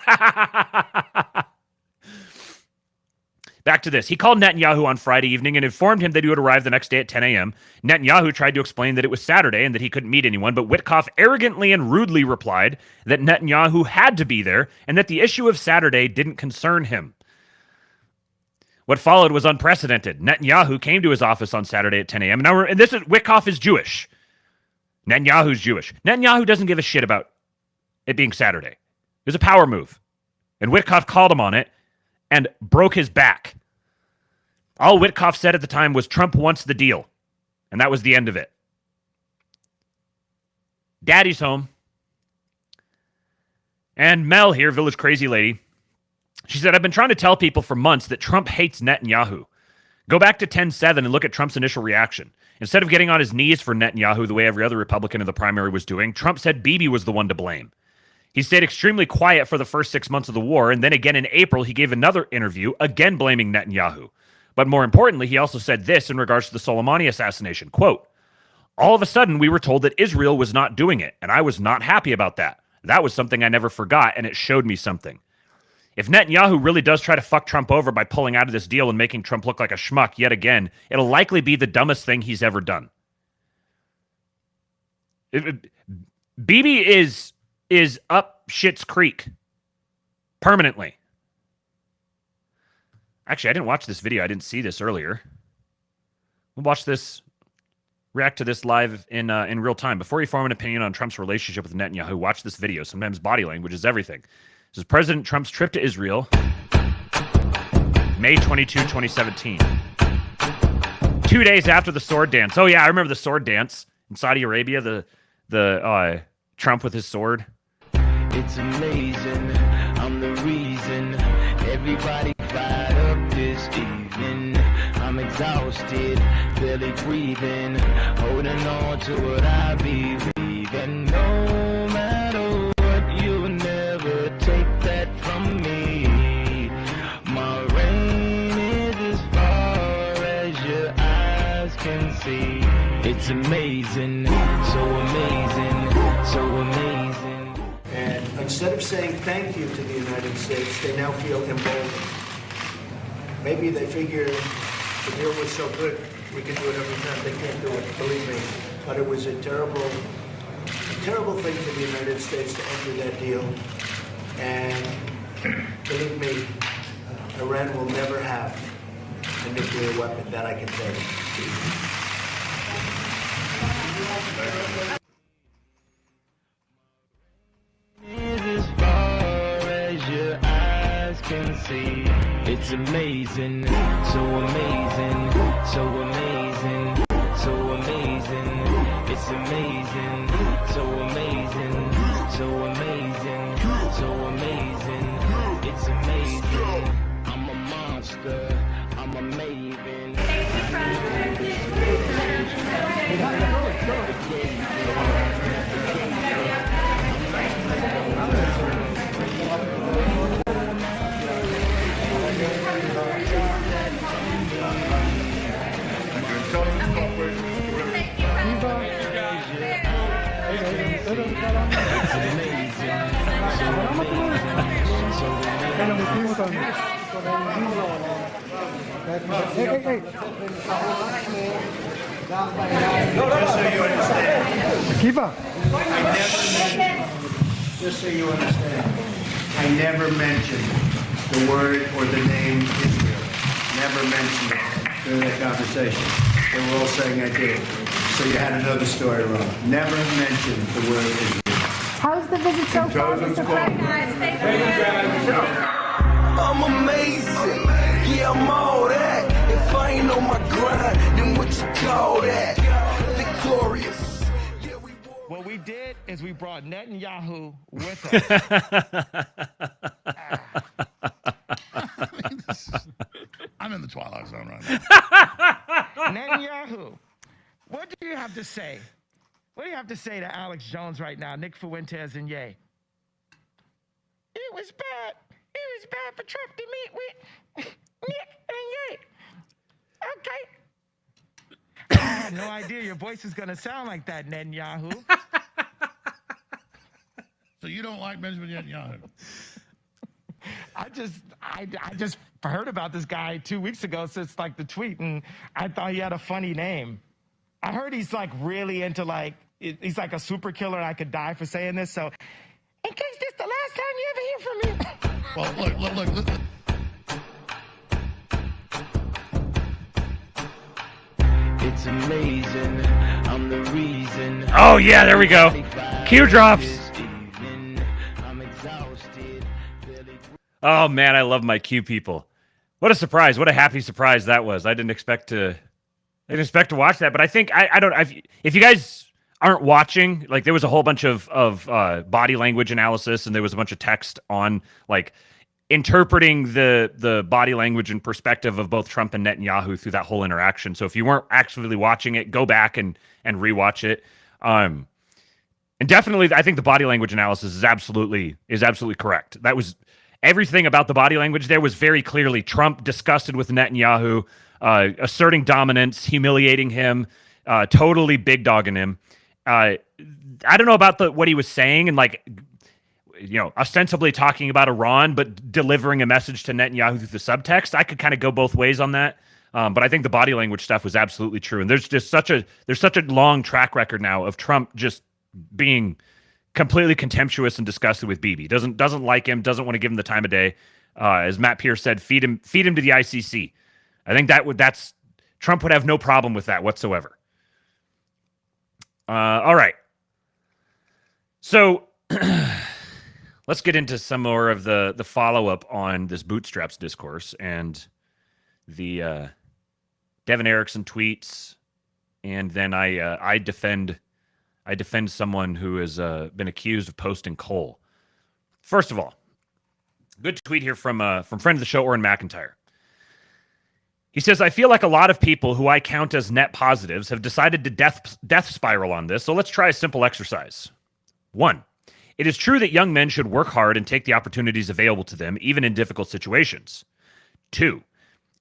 Back to this. He called Netanyahu on Friday evening and informed him that he would arrive the next day at 10 a.m. Netanyahu tried to explain that it was Saturday and that he couldn't meet anyone, but Witkoff arrogantly and rudely replied that Netanyahu had to be there and that the issue of Saturday didn't concern him. What followed was unprecedented. Netanyahu came to his office on Saturday at 10 a.m. And this is, Witkoff is Jewish. Netanyahu's Jewish. Netanyahu doesn't give a shit about it being Saturday. It was a power move. And Witkoff called him on it and broke his back. All Witkoff said at the time was Trump wants the deal. And that was the end of it. Daddy's home. And Mel here, Village Crazy Lady, she said, I've been trying to tell people for months that Trump hates Netanyahu. Go back to 10-7 and look at Trump's initial reaction. Instead of getting on his knees for Netanyahu the way every other Republican in the primary was doing, Trump said Bibi was the one to blame. He stayed extremely quiet for the first 6 months of the war, and then again in April, he gave another interview, again blaming Netanyahu. But more importantly, he also said this in regards to the Soleimani assassination, quote, all of a sudden, we were told that Israel was not doing it, and I was not happy about that. That was something I never forgot, and it showed me something. If Netanyahu really does try to fuck Trump over by pulling out of this deal and making Trump look like a schmuck yet again, it'll likely be the dumbest thing he's ever done. Bibi is up Schitt's Creek permanently. Actually, I didn't watch this video. I didn't see this earlier. We'll watch this, react to this live in real time. Before you form an opinion on Trump's relationship with Netanyahu, watch this video. Sometimes body language is everything. This is President Trump's trip to Israel, May 22, 2017. 2 days after the sword dance. Oh, yeah, I remember the sword dance in Saudi Arabia, the Trump with his sword. It's amazing, I'm the reason everybody fired up this evening. I'm exhausted, barely breathing, holding on to what I believe. And no matter what, you'll never take that from me. My reign is as far as your eyes can see. It's amazing, so amazing, so amazing. And instead of saying thank you to the United States, they now feel emboldened. Maybe they figure the deal was so good, we can do it every time. They can't do it, believe me. But it was a terrible thing for the United States to enter that deal. And believe me, Iran will never have a nuclear weapon. That I can tell you. As far as your eyes can see, it's amazing, so amazing, so amazing, so amazing. It's amazing, so amazing, so amazing, so amazing. It's amazing. I'm a monster, I'm a maven. Just so you understand, I never mentioned the word or the name Israel. Never mentioned it during that conversation. They were all saying I did. So you had another story wrong. Never mentioned the word Israel. How's the visit so far, Mr. President? I'm amazing, yeah, I'm all that. If I ain't on my grind, then what you call that? Victorious. What we did is we brought Netanyahu with us. I'm in the twilight zone right now. Netanyahu, what do you have to say? What do you have to say to Alex Jones right now, Nick Fuentes and Ye? It was bad. It was bad for Trump to meet with Nick and Ye. Okay. I had no idea your voice was going to sound like that, Netanyahu. So you don't like Benjamin Netanyahu? I just heard about this guy 2 weeks ago since like the tweet, and I thought he had a funny name. I heard he's like really into like, he's like a super killer and I could die for saying this. So in case this the last time you ever hear from me. Well, look. It's amazing, I'm the reason. Oh, yeah, there we go. Cue drops. Oh, man, I love my Q people. What a surprise. What a happy surprise that was. I didn't expect to watch that, but I think, if you guys aren't watching, like there was a whole bunch of body language analysis and there was a bunch of text on like interpreting the body language and perspective of both Trump and Netanyahu through that whole interaction. So if you weren't actually watching it, go back and rewatch it. And definitely, I think the body language analysis is absolutely correct. That was everything about the body language there was very clearly Trump disgusted with Netanyahu, asserting dominance, humiliating him, totally big dogging him. I don't know about what he was saying and like ostensibly talking about Iran, but delivering a message to Netanyahu through the subtext. I could kind of go both ways on that. But I think the body language stuff was absolutely true. And there's such a long track record now of Trump just being completely contemptuous and disgusted with Bibi. Doesn't like him, doesn't want to give him the time of day. As Matt Pierce said, feed him to the ICC. I think that's Trump would have no problem with that whatsoever. All right. So let's get into some more of the follow-up on this bootstraps discourse and the Devin Erickson tweets, and then I defend someone who has been accused of posting coal. First of all, good tweet here from friend of the show, Oren McIntyre. He says, I feel like a lot of people who I count as net positives have decided to death spiral on this, so let's try a simple exercise. 1, it is true that young men should work hard and take the opportunities available to them, even in difficult situations. 2,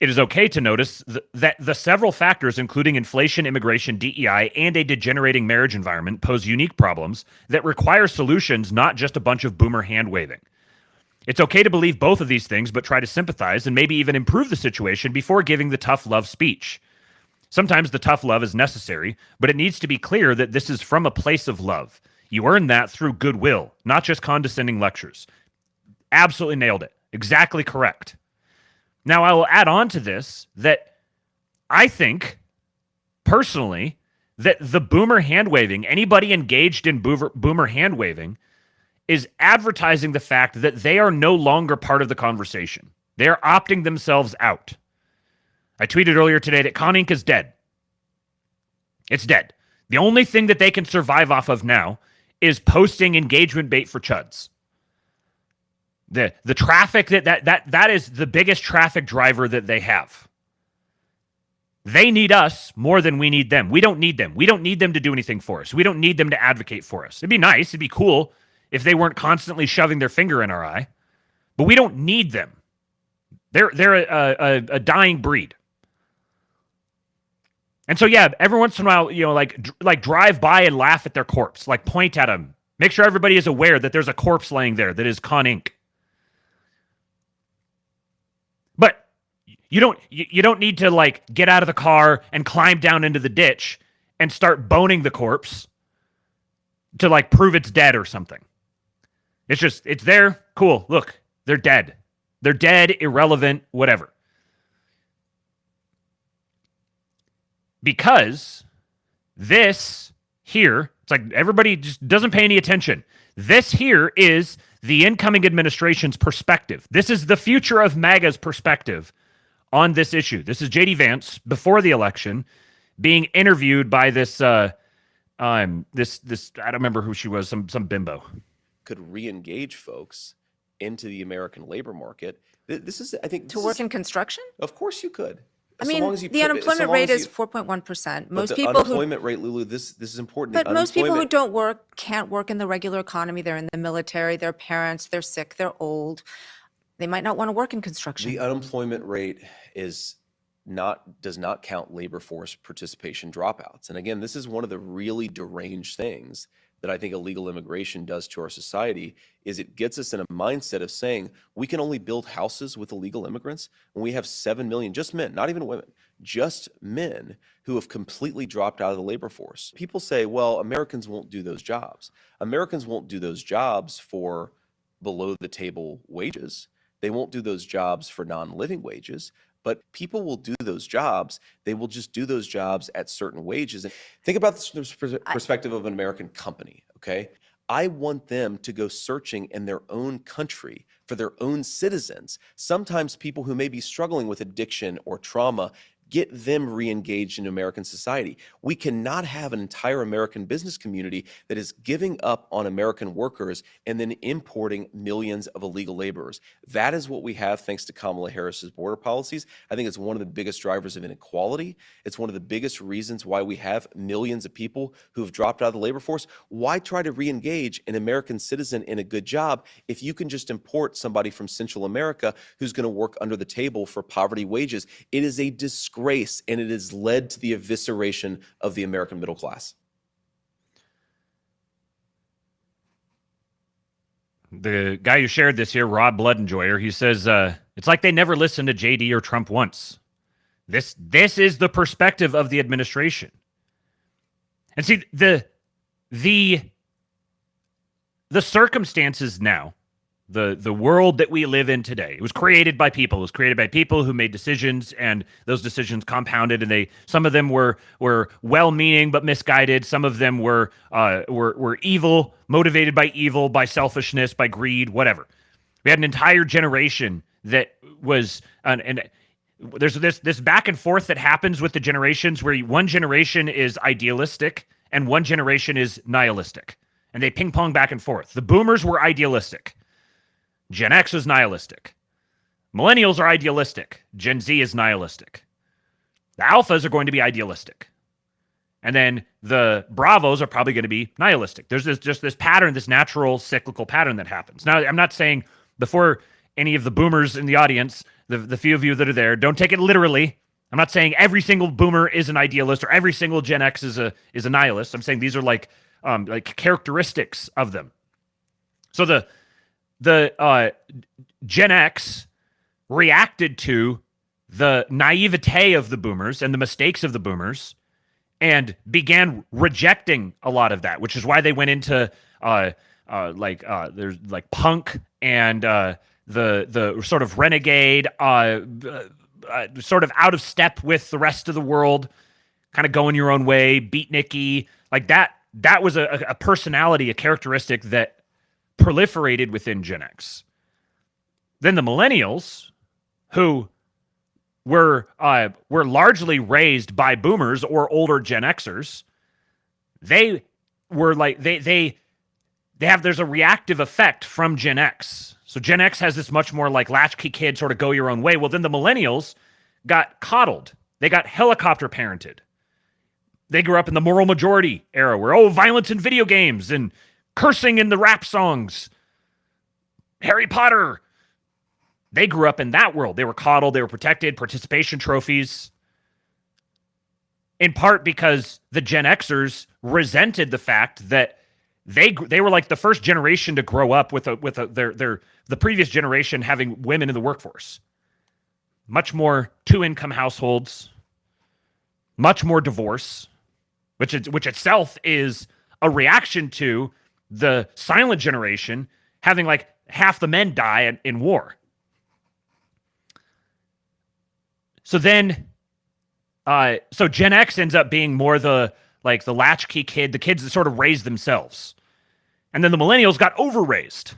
it is okay to notice that the several factors, including inflation, immigration, DEI, and a degenerating marriage environment, pose unique problems that require solutions, not just a bunch of boomer hand-waving. It's okay to believe both of these things, but try to sympathize and maybe even improve the situation before giving the tough love speech. Sometimes the tough love is necessary, but it needs to be clear that this is from a place of love. You earn that through goodwill, not just condescending lectures. Absolutely nailed it. Exactly correct. Now, I will add on to this that I think, personally, that the boomer hand-waving, anybody engaged in boomer hand-waving, is advertising the fact that they are no longer part of the conversation. They are opting themselves out. I tweeted earlier today that Con Inc. is dead. It's dead. The only thing that they can survive off of now is posting engagement bait for chuds. The traffic that is the biggest traffic driver that they have. They need us more than we need them. We don't need them. We don't need them to do anything for us. We don't need them to advocate for us. It'd be nice. It'd be cool if they weren't constantly shoving their finger in our eye, but we don't need them. They're a dying breed. And so, yeah, every once in a while, like drive by and laugh at their corpse, like point at them. Make sure everybody is aware that there's a corpse laying there that is Con Inc. But you don't need to like get out of the car and climb down into the ditch and start boning the corpse to like prove it's dead or something. It's there. Cool. Look, they're dead. They're dead, irrelevant, whatever. Because this here, it's like everybody just doesn't pay any attention. This here is the incoming administration's perspective. This is the future of MAGA's perspective on this issue. This is J.D. Vance before the election being interviewed by this I don't remember who she was, some bimbo. Could re-engage folks into the American labor market. This is, I think, to work in construction? Of course you could. I mean, the unemployment rate is 4.1%. Most people unemployment rate, Lulu, this is important. But most people who don't work can't work in the regular economy. They're in the military, they're parents, they're sick, they're old. They might not want to work in construction. The unemployment rate does not count labor force participation dropouts. And again, this is one of the really deranged things that I think illegal immigration does to our society, is it gets us in a mindset of saying we can only build houses with illegal immigrants when we have 7 million, just men, not even women, just men who have completely dropped out of the labor force. People say, well, Americans won't do those jobs. Americans won't do those jobs for below the table wages. They won't do those jobs for non-living wages. But people will do those jobs. They will just do those jobs at certain wages. And think about this from the perspective of an American company, okay? I want them to go searching in their own country for their own citizens. Sometimes people who may be struggling with addiction or trauma, get them re-engaged in American society. We cannot have an entire American business community that is giving up on American workers and then importing millions of illegal laborers. That is what we have thanks to Kamala Harris's border policies. I think it's one of the biggest drivers of inequality. It's one of the biggest reasons why we have millions of people who have dropped out of the labor force. Why try to re-engage an American citizen in a good job if you can just import somebody from Central America who's going to work under the table for poverty wages? It is a disgrace, and it has led to the evisceration of the American middle class. The guy who shared this here, Rob Bloodenjoyer, he says, it's like they never listened to JD or Trump once. This is the perspective of the administration. And see, the circumstances now, the world that we live in today, it was created by people. It was created by people who made decisions, and those decisions compounded, and some of them were well-meaning but misguided. Some of them were evil, motivated by evil, by selfishness, by greed, whatever. We had an entire generation that was there's this back and forth that happens with the generations where one generation is idealistic and one generation is nihilistic, and they ping pong back and forth. The boomers were idealistic. Gen X is nihilistic. Millennials are idealistic. Gen Z is nihilistic. The alphas are going to be idealistic. And then the bravos are probably going to be nihilistic. There's this pattern, this natural cyclical pattern that happens. Now, I'm not saying, before any of the boomers in the audience, the few of you that are there, don't take it literally. I'm not saying every single boomer is an idealist or every single Gen X is a nihilist. I'm saying these are like characteristics of them. So the Gen X reacted to the naivete of the boomers and the mistakes of the boomers and began rejecting a lot of that, which is why they went into there's like punk and the sort of renegade, sort of out of step with the rest of the world, kind of going your own way, beatniky, like that. That was a personality, a characteristic that proliferated within Gen X. Then the millennials, who were largely raised by boomers or older Gen Xers, they were like there's a reactive effect from Gen X. So Gen X has this much more like latchkey kid, sort of go your own way. Well, then the millennials got coddled. They got helicopter parented. They grew up in the moral majority era where, violence in video games and cursing in the rap songs, Harry Potter. They grew up in that world. They were coddled. They were protected, participation trophies. In part because the Gen Xers resented the fact that they were like the first generation to grow up with the previous generation having women in the workforce. Much more two-income households, much more divorce, which itself is a reaction to the silent generation having like half the men die in war. So then, so Gen X ends up being more the latchkey kid, the kids that sort of raised themselves. And then the millennials got overraised.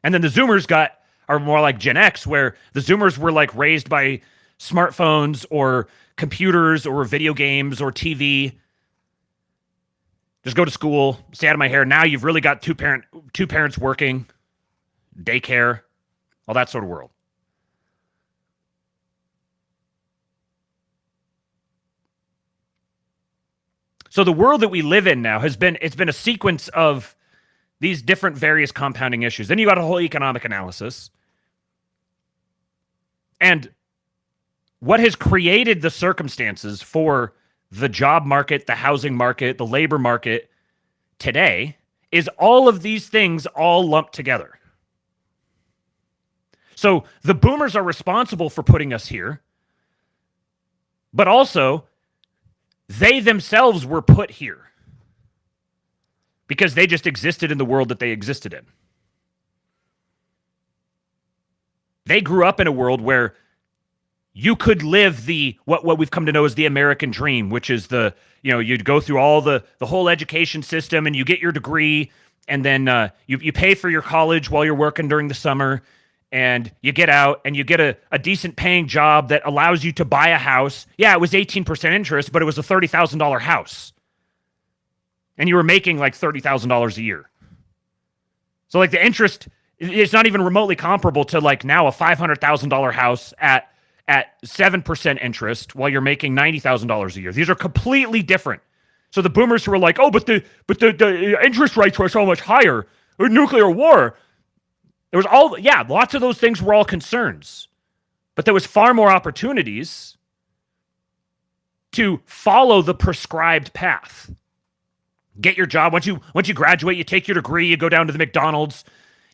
And then the Zoomers are more like Gen X, where the Zoomers were like raised by smartphones or computers or video games or TV. Just go to school, stay out of my hair. Now you've really got two parents working, daycare, all that sort of world. So the world that we live in now it's been a sequence of these different various compounding issues. Then you got a whole economic analysis. And what has created the circumstances for the job market, the housing market, the labor market today is all of these things all lumped together. So the boomers are responsible for putting us here, but also they themselves were put here because they just existed in the world that they existed in. They grew up in a world where you could live what we've come to know as the American dream, which is you'd go through all the whole education system and you get your degree, and then you pay for your college while you're working during the summer, and you get out and you get a decent paying job that allows you to buy a house. Yeah, it was 18% interest, but it was a $30,000 house. And you were making like $30,000 a year. So like the interest, it's not even remotely comparable to like now a $500,000 house at 7% interest while you're making $90,000 a year. These are completely different. So the boomers who were like, but the interest rates were so much higher, or nuclear war. There was lots of those things were all concerns, but there was far more opportunities to follow the prescribed path. Get your job. Once you graduate, you take your degree, you go down to the McDonald's,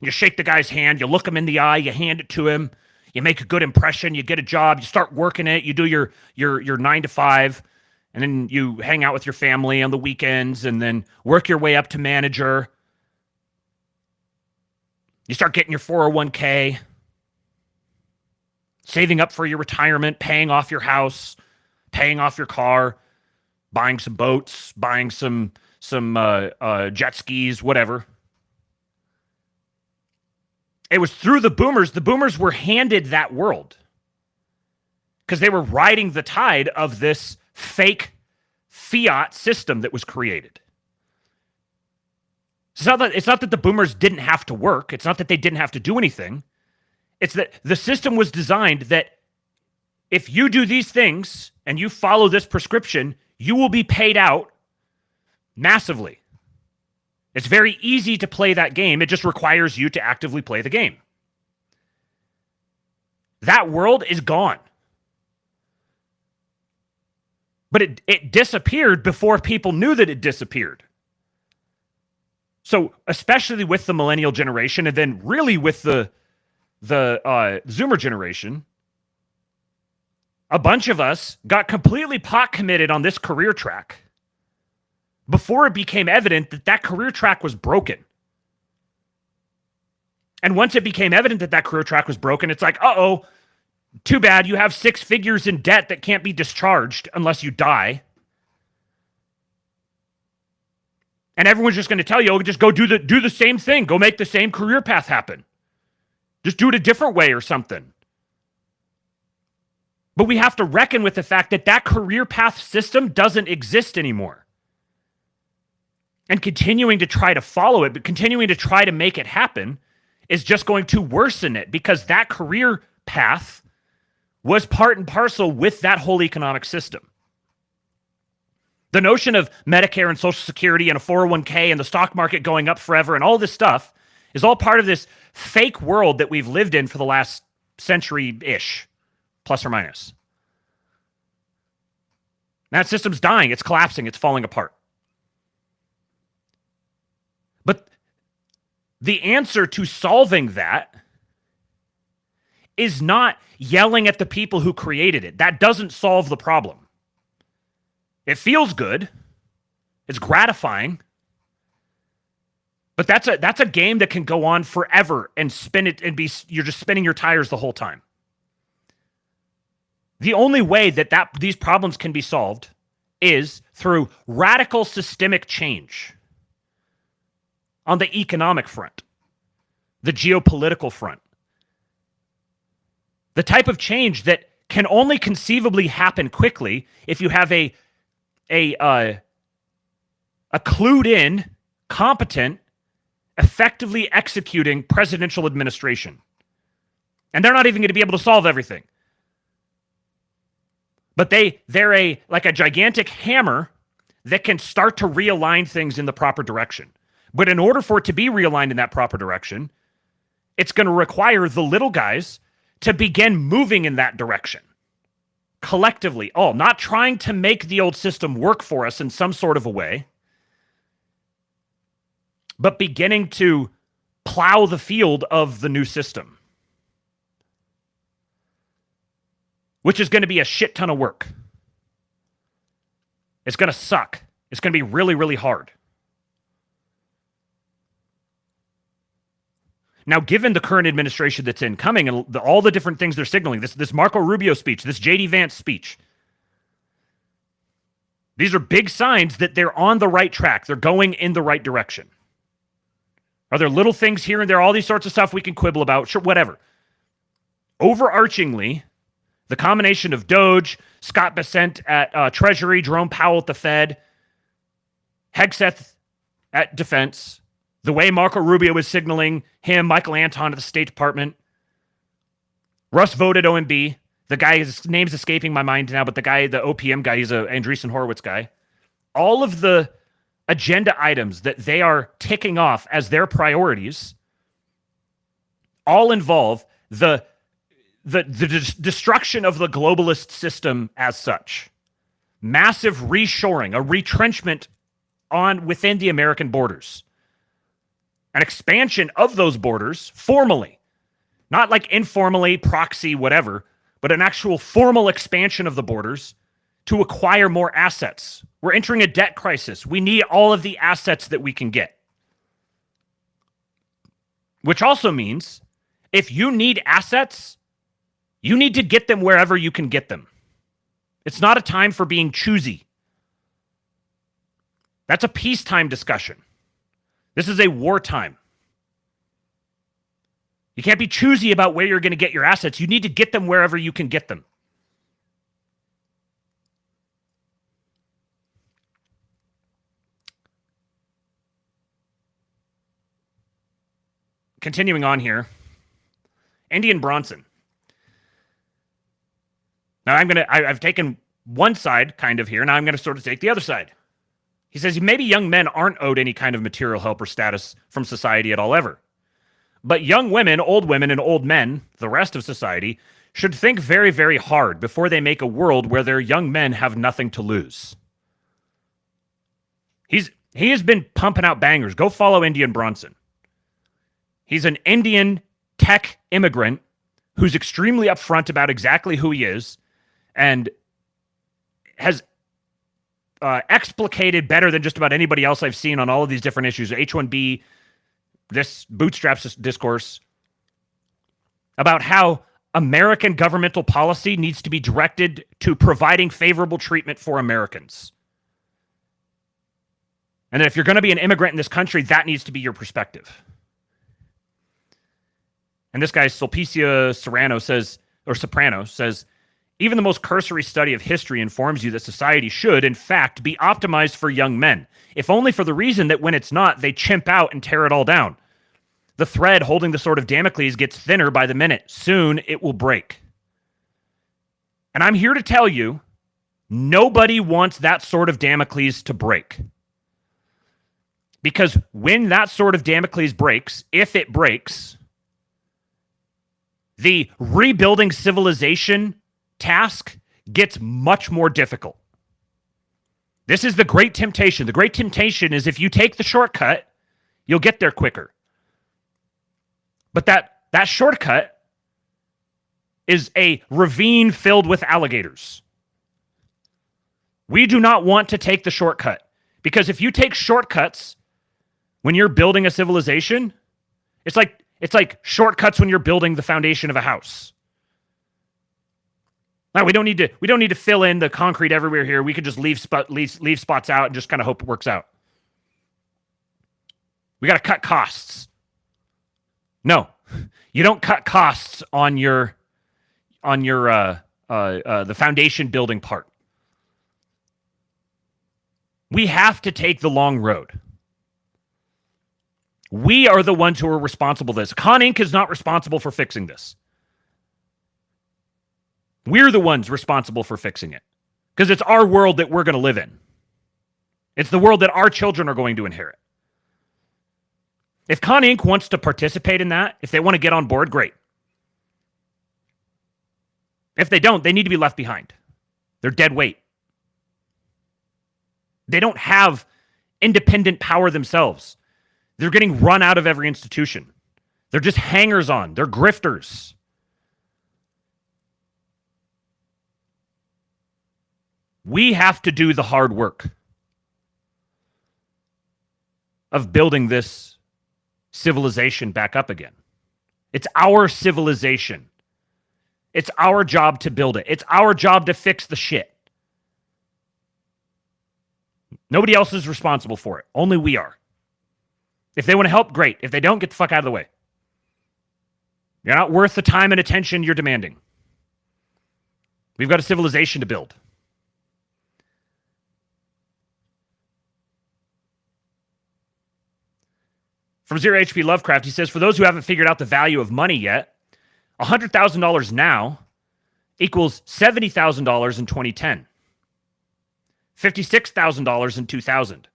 you shake the guy's hand, you look him in the eye, you hand it to him, you make a good impression, you get a job, you start working it, you do your 9 to 5, and then you hang out with your family on the weekends and then work your way up to manager. You start getting your 401k, saving up for your retirement, paying off your house, paying off your car, buying some boats, buying some jet skis, whatever. It was through the boomers. The boomers were handed that world because they were riding the tide of this fake fiat system that was created. It's not that the boomers didn't have to work. It's not that they didn't have to do anything. It's that the system was designed that if you do these things and you follow this prescription, you will be paid out massively. It's very easy to play that game. It just requires you to actively play the game. That world is gone. But it disappeared before people knew that it disappeared. So especially with the millennial generation and then really with the Zoomer generation, a bunch of us got completely pot committed on this career track before it became evident that that career track was broken. And once it became evident that that career track was broken, it's like, uh-oh, too bad you have 6 figures in debt that can't be discharged unless you die. And everyone's just going to tell you, oh, just go do the same thing. Go make the same career path happen. Just do it a different way or something. But we have to reckon with the fact that that career path system doesn't exist anymore. And continuing to try to follow it, but continuing to try to make it happen is just going to worsen it because that career path was part and parcel with that whole economic system. The notion of Medicare and Social Security and a 401k and the stock market going up forever and all this stuff is all part of this fake world that we've lived in for the last century-ish, plus or minus. That system's dying. It's collapsing. It's falling apart. But the answer to solving that is not yelling at the people who created it. That doesn't solve the problem. It feels good. It's gratifying. But that's a game that can go on forever and spin it and you're just spinning your tires the whole time. The only way that these problems can be solved is through radical systemic change on the economic front, the geopolitical front. The type of change that can only conceivably happen quickly if you have a clued in, competent, effectively executing presidential administration. And they're not even going to be able to solve everything. But they're like a gigantic hammer that can start to realign things in the proper direction. But in order for it to be realigned in that proper direction, it's going to require the little guys to begin moving in that direction. Collectively, not trying to make the old system work for us in some sort of a way, but beginning to plow the field of the new system, which is going to be a shit ton of work. It's going to suck. It's going to be really, really hard. Now, given the current administration that's incoming and all the different things they're signaling, this Marco Rubio speech, this J.D. Vance speech, these are big signs that they're on the right track. They're going in the right direction. Are there little things here and there, all these sorts of stuff we can quibble about? Sure, whatever. Overarchingly, the combination of Doge, Scott Bessent at Treasury, Jerome Powell at the Fed, Hegseth at Defense, the way Marco Rubio was signaling him, Michael Anton at the State Department, Russ Vought at OMB, the guy, his name's escaping my mind now, but the guy, the OPM guy, he's a Andreessen Horowitz guy. All of the agenda items that they are ticking off as their priorities all involve the destruction of the globalist system as such. Massive reshoring, a retrenchment within the American borders. An expansion of those borders formally, not like informally, proxy, whatever, but an actual formal expansion of the borders to acquire more assets. We're entering a debt crisis. We need all of the assets that we can get. Which also means if you need assets, you need to get them wherever you can get them. It's not a time for being choosy. That's a peacetime discussion. This is a wartime. You can't be choosy about where you're going to get your assets. You need to get them wherever you can get them. Continuing on here, Indian Bronson. Now I've taken one side kind of here. Now I'm going to sort of take the other side. He says maybe young men aren't owed any kind of material help or status from society at all ever. But young women, and old men, the rest of society, should think very, very hard before they make a world where their young men have nothing to lose. He has been pumping out bangers. Go follow Indian Bronson. He's an Indian tech immigrant who's extremely upfront about exactly who he is and has explicated better than just about anybody else I've seen on all of these different issues. H-1B, this bootstraps discourse about how American governmental policy needs to be directed to providing favorable treatment for Americans. And that if you're going to be an immigrant in this country, that needs to be your perspective. And this guy, Sulpicia Soprano says, even the most cursory study of history informs you that society should, in fact, be optimized for young men, if only for the reason that when it's not, they chimp out and tear it all down. The thread holding the sword of Damocles gets thinner by the minute. Soon it will break. And I'm here to tell you, nobody wants that sword of Damocles to break. Because when that sword of Damocles breaks, if it breaks, the rebuilding civilization task gets much more difficult. This is the great temptation. The great temptation is if you take the shortcut, you'll get there quicker. But that shortcut is a ravine filled with alligators. We do not want to take the shortcut, because if you take shortcuts when you're building a civilization, it's like shortcuts when you're building the foundation of a house. Now, we don't need to fill in the concrete everywhere here. We could just leave spots out and just kind of hope it works out. We got to cut costs. No, you don't cut costs on the foundation building part. We have to take the long road. We are the ones who are responsible for this. Con Inc. is not responsible for fixing this. We're the ones responsible for fixing it, because it's our world that we're going to live in. It's the world that our children are going to inherit. If Con Inc. wants to participate in that, if they want to get on board, great. If they don't, they need to be left behind. They're dead weight. They don't have independent power themselves. They're getting run out of every institution. They're just hangers-on. They're grifters. We have to do the hard work of building this civilization back up again. It's our civilization. It's our job to build it. It's our job to fix the shit. Nobody else is responsible for it. Only we are. If they want to help, great. If they don't, get the fuck out of the way. You're not worth the time and attention you're demanding. We've got a civilization to build. From Zero HP Lovecraft, he says, for those who haven't figured out the value of money yet, $100,000 now equals $70,000 in 2010, $56,000 in 2000,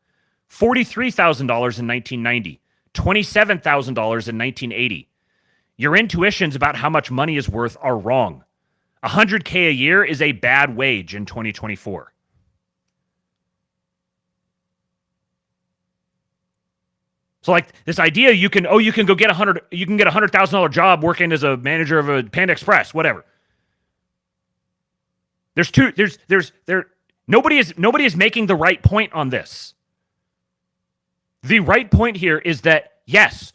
$43,000 in 1990, $27,000 in 1980. Your intuitions about how much money is worth are wrong. $100K a year is a bad wage in 2024. So like this idea you can go get $100,000 job working as a manager of a Panda Express, whatever. Nobody is making the right point on this. The right point here is that yes,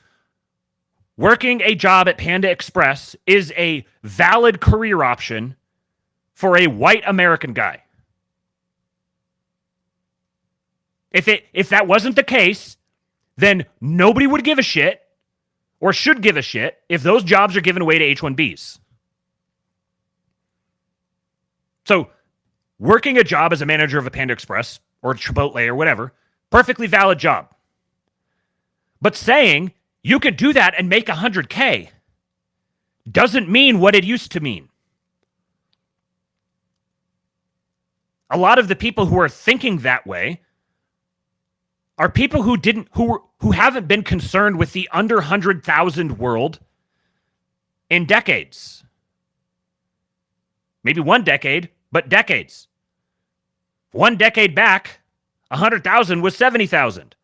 working a job at Panda Express is a valid career option for a white American guy. If that wasn't the case, then nobody would give a shit or should give a shit if those jobs are given away to H-1Bs. So working a job as a manager of a Panda Express or Chipotle or whatever, perfectly valid job. But saying you could do that and make $100K doesn't mean what it used to mean. A lot of the people who are thinking that way are people who haven't been concerned with the under 100,000 world in decades. Maybe one decade, but decades. One decade back, 100,000 was 70,000.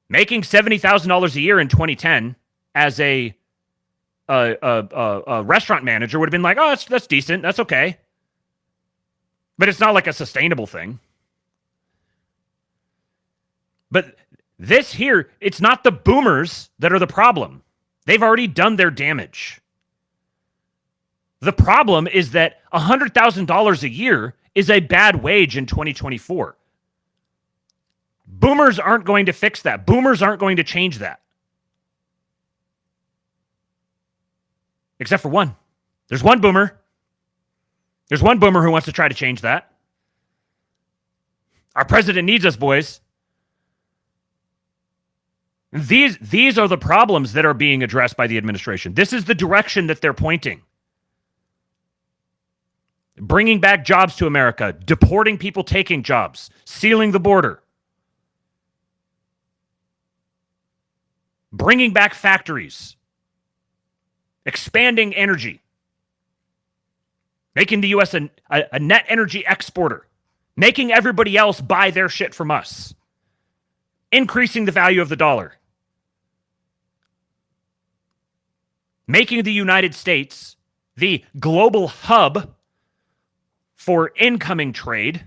Making $70,000 a year in 2010 as a restaurant manager would have been like, oh, that's decent, that's okay. But it's not like a sustainable thing. But this here, it's not the boomers that are the problem. They've already done their damage. The problem is that $100,000 a year is a bad wage in 2024. Boomers aren't going to fix that. Boomers aren't going to change that. Except for one. There's one boomer. There's one boomer who wants to try to change that. Our president needs us, boys. These are the problems that are being addressed by the administration. This is the direction that they're pointing. Bringing back jobs to America, deporting people taking jobs, sealing the border, bringing back factories, expanding energy, making the U.S. a net energy exporter, making everybody else buy their shit from us, increasing the value of the dollar, making the United States the global hub for incoming trade,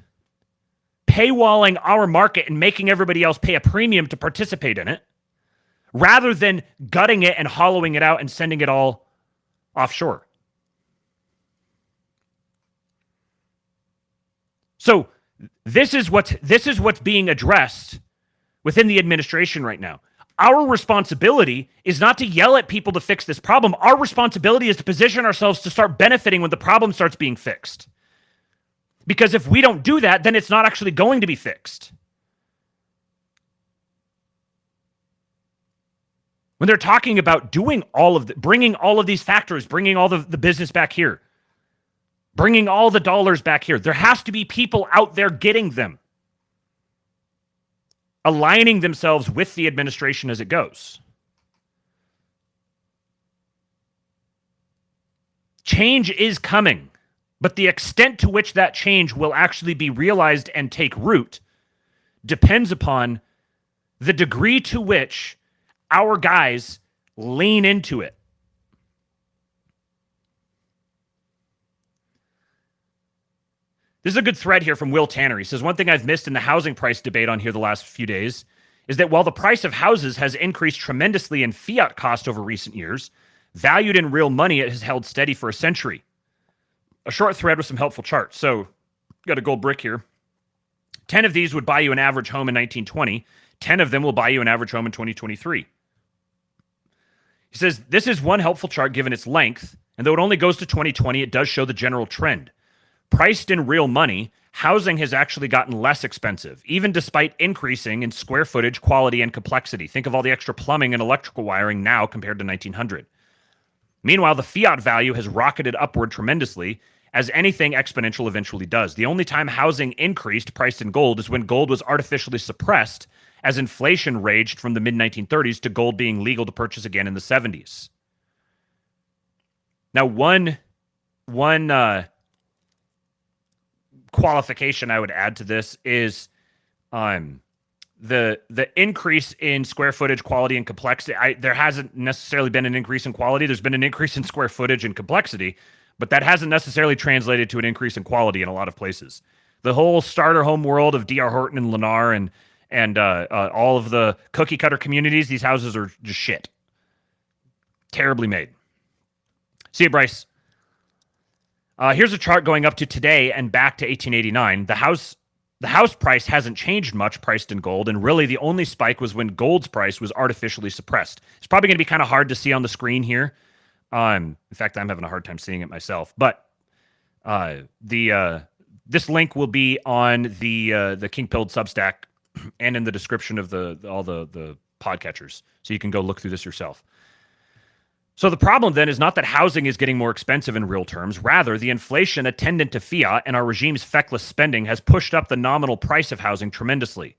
paywalling our market and making everybody else pay a premium to participate in it, rather than gutting it and hollowing it out and sending it all offshore. So this is what's being addressed within the administration right now. Our responsibility is not to yell at people to fix this problem. Our responsibility is to position ourselves to start benefiting when the problem starts being fixed. Because if we don't do that, then it's not actually going to be fixed. When they're talking about doing bringing all of these factors, bringing all the business back here, bringing all the dollars back here, there has to be people out there getting them, aligning themselves with the administration as it goes. Change is coming, but the extent to which that change will actually be realized and take root depends upon the degree to which our guys lean into it. This is a good thread here from Will Tanner. He says, one thing I've missed in the housing price debate on here the last few days is that while the price of houses has increased tremendously in fiat cost over recent years, valued in real money, it has held steady for a century. A short thread with some helpful charts. So, got a gold brick here. 10 of these would buy you an average home in 1920. 10 of them will buy you an average home in 2023. He says, this is one helpful chart given its length, and though it only goes to 2020, it does show the general trend. Priced in real money, housing has actually gotten less expensive, even despite increasing in square footage, quality, and complexity. Think of all the extra plumbing and electrical wiring now compared to 1900. Meanwhile, the fiat value has rocketed upward tremendously, as anything exponential eventually does. The only time housing increased priced in gold is when gold was artificially suppressed as inflation raged from the mid-1930s to gold being legal to purchase again in the 70s. Now, one qualification I would add to this is the increase in square footage, quality, and complexity. There hasn't necessarily been an increase in quality. There's been an increase in square footage and complexity, but that hasn't necessarily translated to an increase in quality in a lot of places. The whole starter home world of D.R. Horton and Lennar and all of the cookie cutter communities, these houses are just shit. Terribly made. See you, Bryce. Here's a chart going up to today and back to 1889. The house price hasn't changed much, priced in gold, and really the only spike was when gold's price was artificially suppressed. It's probably going to be kind of hard to see on the screen here. In fact, I'm having a hard time seeing it myself. But this link will be on the King Pilled Substack and in the description of all the podcatchers, so you can go look through this yourself. So the problem then is not that housing is getting more expensive in real terms. Rather, the inflation attendant to fiat and our regime's feckless spending has pushed up the nominal price of housing tremendously.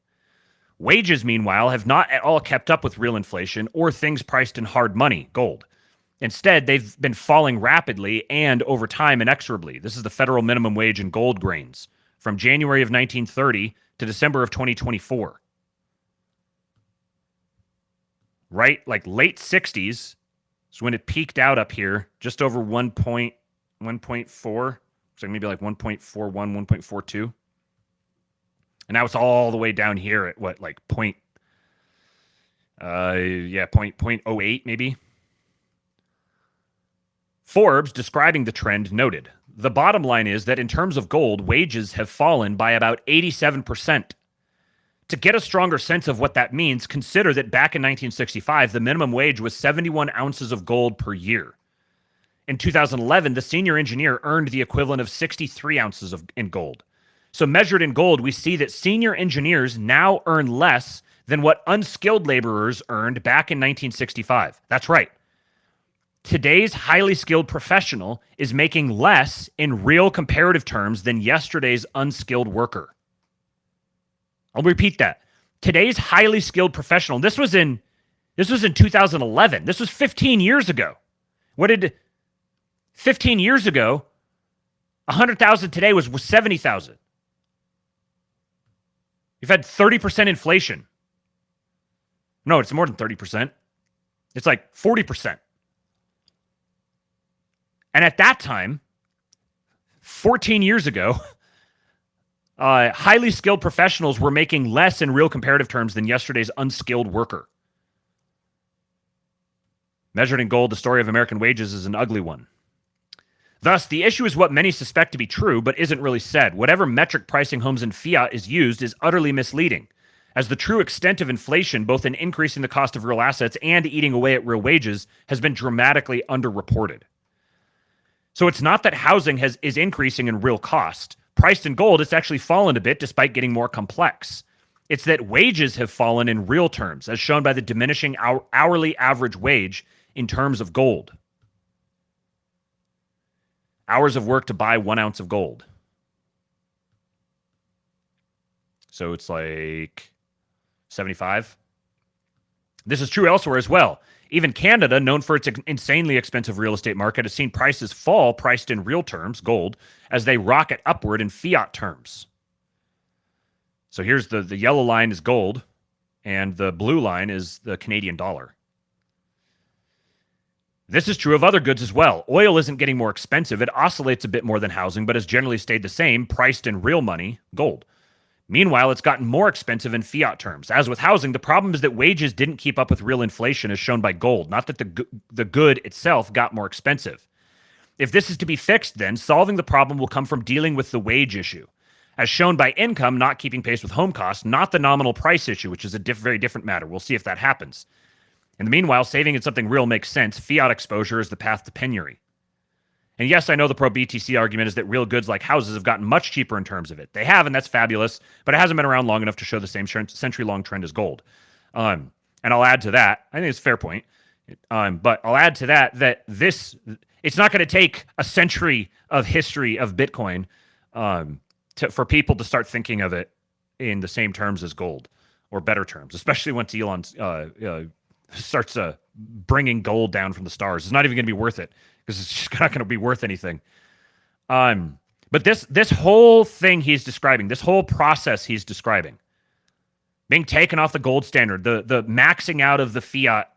Wages, meanwhile, have not at all kept up with real inflation or things priced in hard money, gold. Instead, they've been falling rapidly and over time inexorably. This is the federal minimum wage in gold grains from January of 1930 to December of 2024. Right? Like late 60s. So when it peaked out up here, just over 1.4, so maybe like 1.41, 1.42. And now it's all the way down here at what, like 0.08 maybe. Forbes, describing the trend, noted, the bottom line is that in terms of gold, wages have fallen by about 87%. To get a stronger sense of what that means, consider that back in 1965, the minimum wage was 71 ounces of gold per year. In 2011, the senior engineer earned the equivalent of 63 ounces in gold. So measured in gold, we see that senior engineers now earn less than what unskilled laborers earned back in 1965. That's right. Today's highly skilled professional is making less in real comparative terms than yesterday's unskilled worker. I'll repeat that. Today's highly skilled professional. This was in 2011. This was 15 years ago. 15 years ago, 100,000 today was 70,000. You've had 30% inflation. No, it's more than 30%. It's like 40%. And at that time, 14 years ago, highly skilled professionals were making less in real comparative terms than yesterday's unskilled worker. Measured in gold, the story of American wages is an ugly one. Thus, the issue is what many suspect to be true, but isn't really said. Whatever metric pricing homes in fiat is used is utterly misleading, as the true extent of inflation, both in increasing the cost of real assets and eating away at real wages, has been dramatically underreported. So it's not that housing is increasing in real cost. Priced in gold, it's actually fallen a bit despite getting more complex. It's that wages have fallen in real terms, as shown by the diminishing hourly average wage in terms of gold. Hours of work to buy 1 ounce of gold. So it's like 75. This is true elsewhere as well. Even Canada, known for its insanely expensive real estate market, has seen prices fall priced in real terms, gold, as they rocket upward in fiat terms. So here's the yellow line is gold, and the blue line is the Canadian dollar. This is true of other goods as well. Oil isn't getting more expensive. It oscillates a bit more than housing, but has generally stayed the same, priced in real money, gold. Meanwhile, it's gotten more expensive in fiat terms. As with housing, the problem is that wages didn't keep up with real inflation as shown by gold, not that the good itself got more expensive. If this is to be fixed, then solving the problem will come from dealing with the wage issue, as shown by income not keeping pace with home costs, not the nominal price issue, which is a very different matter. We'll see if that happens. In the meanwhile, saving in something real makes sense. Fiat exposure is the path to penury. And yes, I know the pro-BTC argument is that real goods like houses have gotten much cheaper in terms of it. They have, and that's fabulous, but it hasn't been around long enough to show the same century-long trend as gold. And I'll add to that, I think it's a fair point, but I'll add to that it's not going to take a century of history of Bitcoin for people to start thinking of it in the same terms as gold, or better terms, especially once Elon starts bringing gold down from the stars. It's not even going to be worth it, because it's just not going to be worth anything. But this whole thing he's describing, this whole process he's describing, being taken off the gold standard, the maxing out of the fiat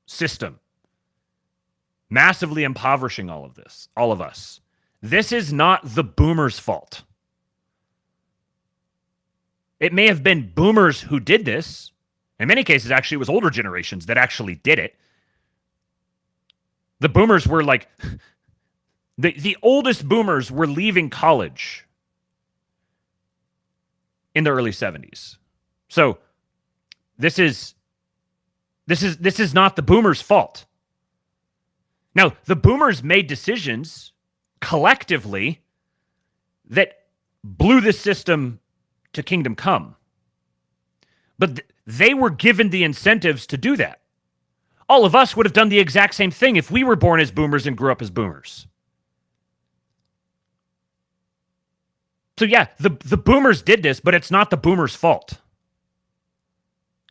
system, massively impoverishing all of us. This is not the boomers' fault. It may have been boomers who did this. In many cases, actually, it was older generations that actually did it. The boomers were like, the oldest boomers were leaving college in the early 70s. So this is not the boomers' fault. Now, the boomers made decisions collectively that blew the system to kingdom come. But they were given the incentives to do that. All of us would have done the exact same thing if we were born as boomers and grew up as boomers. So yeah, the boomers did this, but it's not the boomers' fault.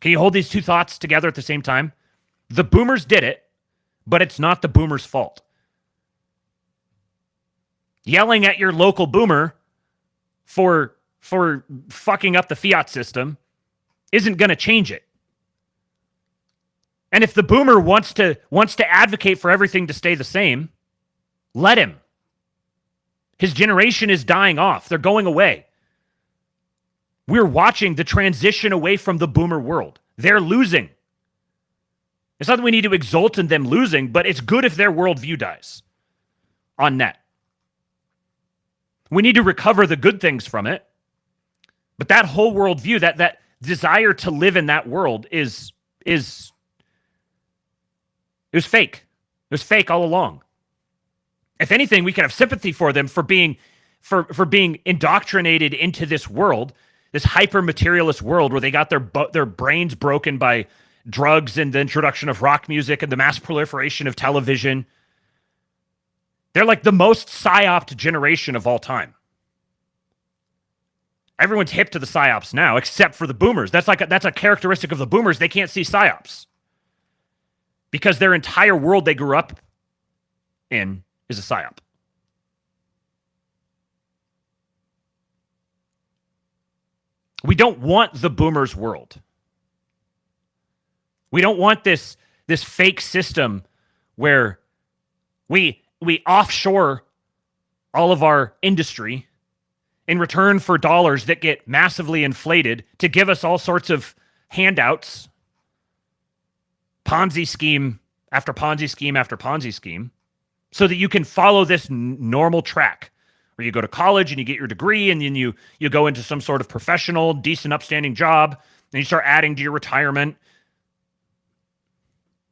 Can you hold these two thoughts together at the same time? The boomers did it, but it's not the boomers' fault. Yelling at your local boomer for fucking up the fiat system isn't going to change it. And if the boomer wants to advocate for everything to stay the same, let him. His generation is dying off. They're going away. We're watching the transition away from the boomer world. They're losing. It's not that we need to exult in them losing, but it's good if their worldview dies on net. We need to recover the good things from it. But that whole worldview, that desire to live in that world it was fake. It was fake all along. If anything, we can have sympathy for them for being indoctrinated into this world, this hyper-materialist world where they got their brains broken by drugs and the introduction of rock music and the mass proliferation of television. They're like the most psyoped generation of all time. Everyone's hip to the psyops now, except for the boomers. That's a characteristic of the boomers. They can't see psyops because their entire world they grew up in is a psyop. We don't want the boomers' world. We don't want this fake system where we offshore all of our industry in return for dollars that get massively inflated to give us all sorts of handouts, Ponzi scheme after Ponzi scheme after Ponzi scheme, so that you can follow this normal track where you go to college and you get your degree and then you go into some sort of professional, decent, upstanding job, and you start adding to your retirement.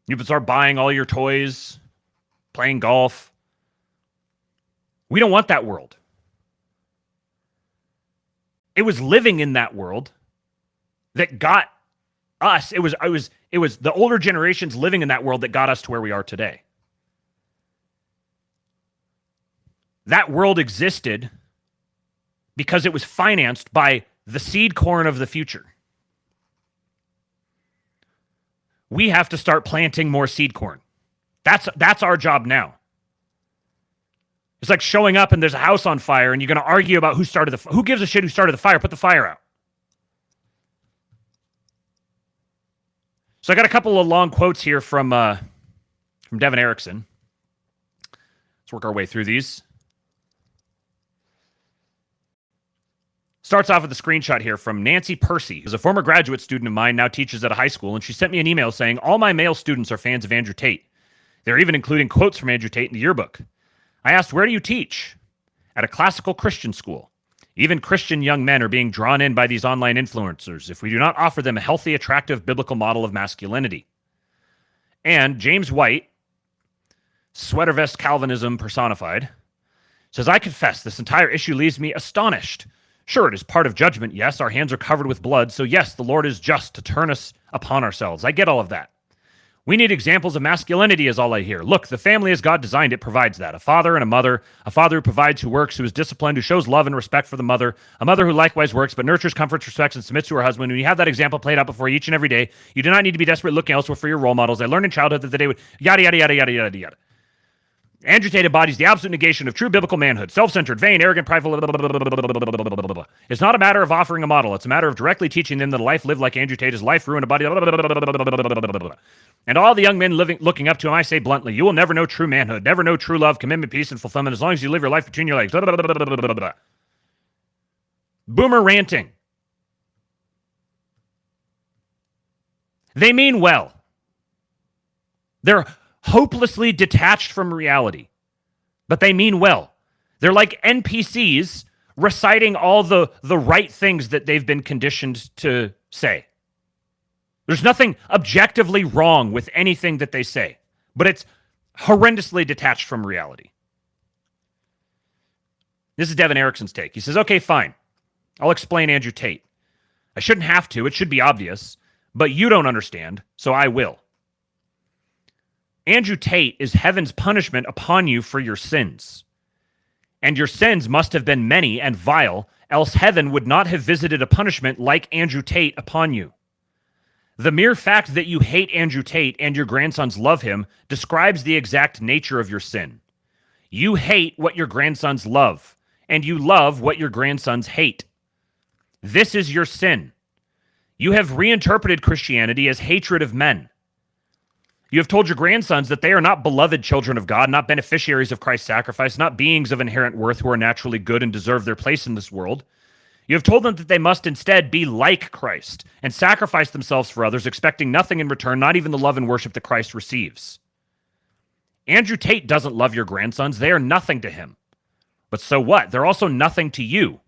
You start buying all your toys, playing golf. We don't want that world. It was living in that world that got us. It was the older generations living in that world that got us to where we are today. That world existed because it was financed by the seed corn of the future. We have to start planting more seed corn. That's our job now. It's like showing up and there's a house on fire and you're going to argue about who gives a shit who started the fire. Put the fire out. So I got a couple of long quotes here from Devin Erickson. Let's work our way through these. Starts off with a screenshot here from Nancy Percy, who's a former graduate student of mine, now teaches at a high school, and she sent me an email saying, all my male students are fans of Andrew Tate. They're even including quotes from Andrew Tate in the yearbook. I asked, where do you teach? At a classical Christian school. Even Christian young men are being drawn in by these online influencers if we do not offer them a healthy, attractive, biblical model of masculinity. And James White, sweater vest Calvinism personified, says, I confess this entire issue leaves me astonished. Sure, it is part of judgment, yes. Our hands are covered with blood, so yes, the Lord is just to turn us upon ourselves. I get all of that. We need examples of masculinity is all I hear. Look, the family as God designed it provides that. A father and a mother who provides, who works, who is disciplined, who shows love and respect for the mother, a mother who likewise works, but nurtures, comforts, respects, and submits to her husband. When you have that example played out before you each and every day, you do not need to be desperate looking elsewhere for your role models. I learned in childhood that they would yada, yada, yada, yada, yada, yada. Andrew Tate embodies the absolute negation of true biblical manhood. Self-centered, vain, arrogant, prideful. It's not a matter of offering a model. It's a matter of directly teaching them that a life lived like Andrew Tate is life ruined a body. And all the young men looking up to him, I say bluntly, you will never know true manhood, never know true love, commitment, peace, and fulfillment as long as you live your life between your legs. Boomer ranting. They mean well. They're hopelessly detached from reality, but they mean well. They're like NPCs reciting all the right things that they've been conditioned to say. There's nothing objectively wrong with anything that they say, but it's horrendously detached from reality. This is Devin Erickson's take. He says, okay, fine. I'll explain Andrew Tate. I shouldn't have to. It should be obvious, but you don't understand, so I will. Andrew Tate is heaven's punishment upon you for your sins. And your sins must have been many and vile, else heaven would not have visited a punishment like Andrew Tate upon you. The mere fact that you hate Andrew Tate and your grandsons love him describes the exact nature of your sin. You hate what your grandsons love, and you love what your grandsons hate. This is your sin. You have reinterpreted Christianity as hatred of men. You have told your grandsons that they are not beloved children of God, not beneficiaries of Christ's sacrifice, not beings of inherent worth who are naturally good and deserve their place in this world. You have told them that they must instead be like Christ and sacrifice themselves for others, expecting nothing in return, not even the love and worship that Christ receives. Andrew Tate doesn't love your grandsons. They are nothing to him. But so what? They're also nothing to you.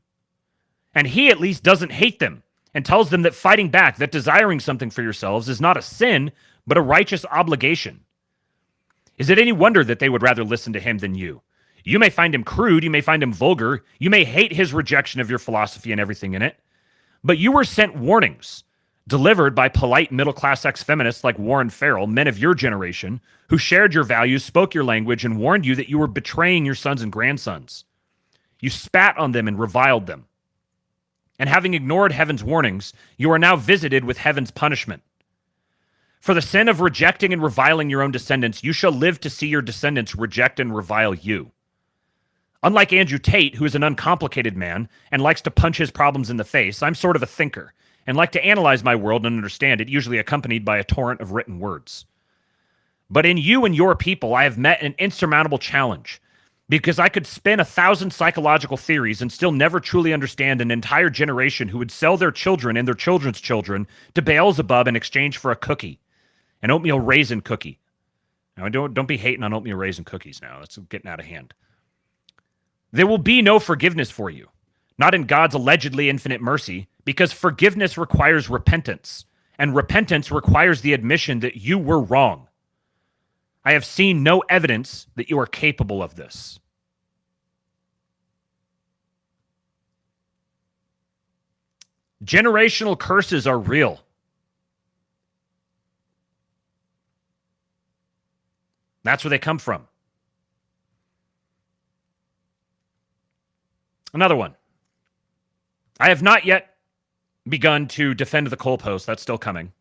And he at least doesn't hate them and tells them that fighting back, that desiring something for yourselves is not a sin, but a righteous obligation. Is it any wonder that they would rather listen to him than you? You may find him crude, you may find him vulgar, you may hate his rejection of your philosophy and everything in it, but you were sent warnings delivered by polite middle-class ex-feminists like Warren Farrell, men of your generation, who shared your values, spoke your language, and warned you that you were betraying your sons and grandsons. You spat on them and reviled them. And having ignored heaven's warnings, you are now visited with heaven's punishment. For the sin of rejecting and reviling your own descendants, you shall live to see your descendants reject and revile you. Unlike Andrew Tate, who is an uncomplicated man and likes to punch his problems in the face, I'm sort of a thinker and like to analyze my world and understand it, usually accompanied by a torrent of written words. But in you and your people, I have met an insurmountable challenge, because I could spin 1,000 psychological theories and still never truly understand an entire generation who would sell their children and their children's children to Beelzebub in exchange for a cookie. An oatmeal raisin cookie. Now, don't be hating on oatmeal raisin cookies now. That's getting out of hand. There will be no forgiveness for you, not in God's allegedly infinite mercy, because forgiveness requires repentance, and repentance requires the admission that you were wrong. I have seen no evidence that you are capable of this. Generational curses are real. That's where they come from. Another one. I have not yet begun to defend the Cole post. That's still coming.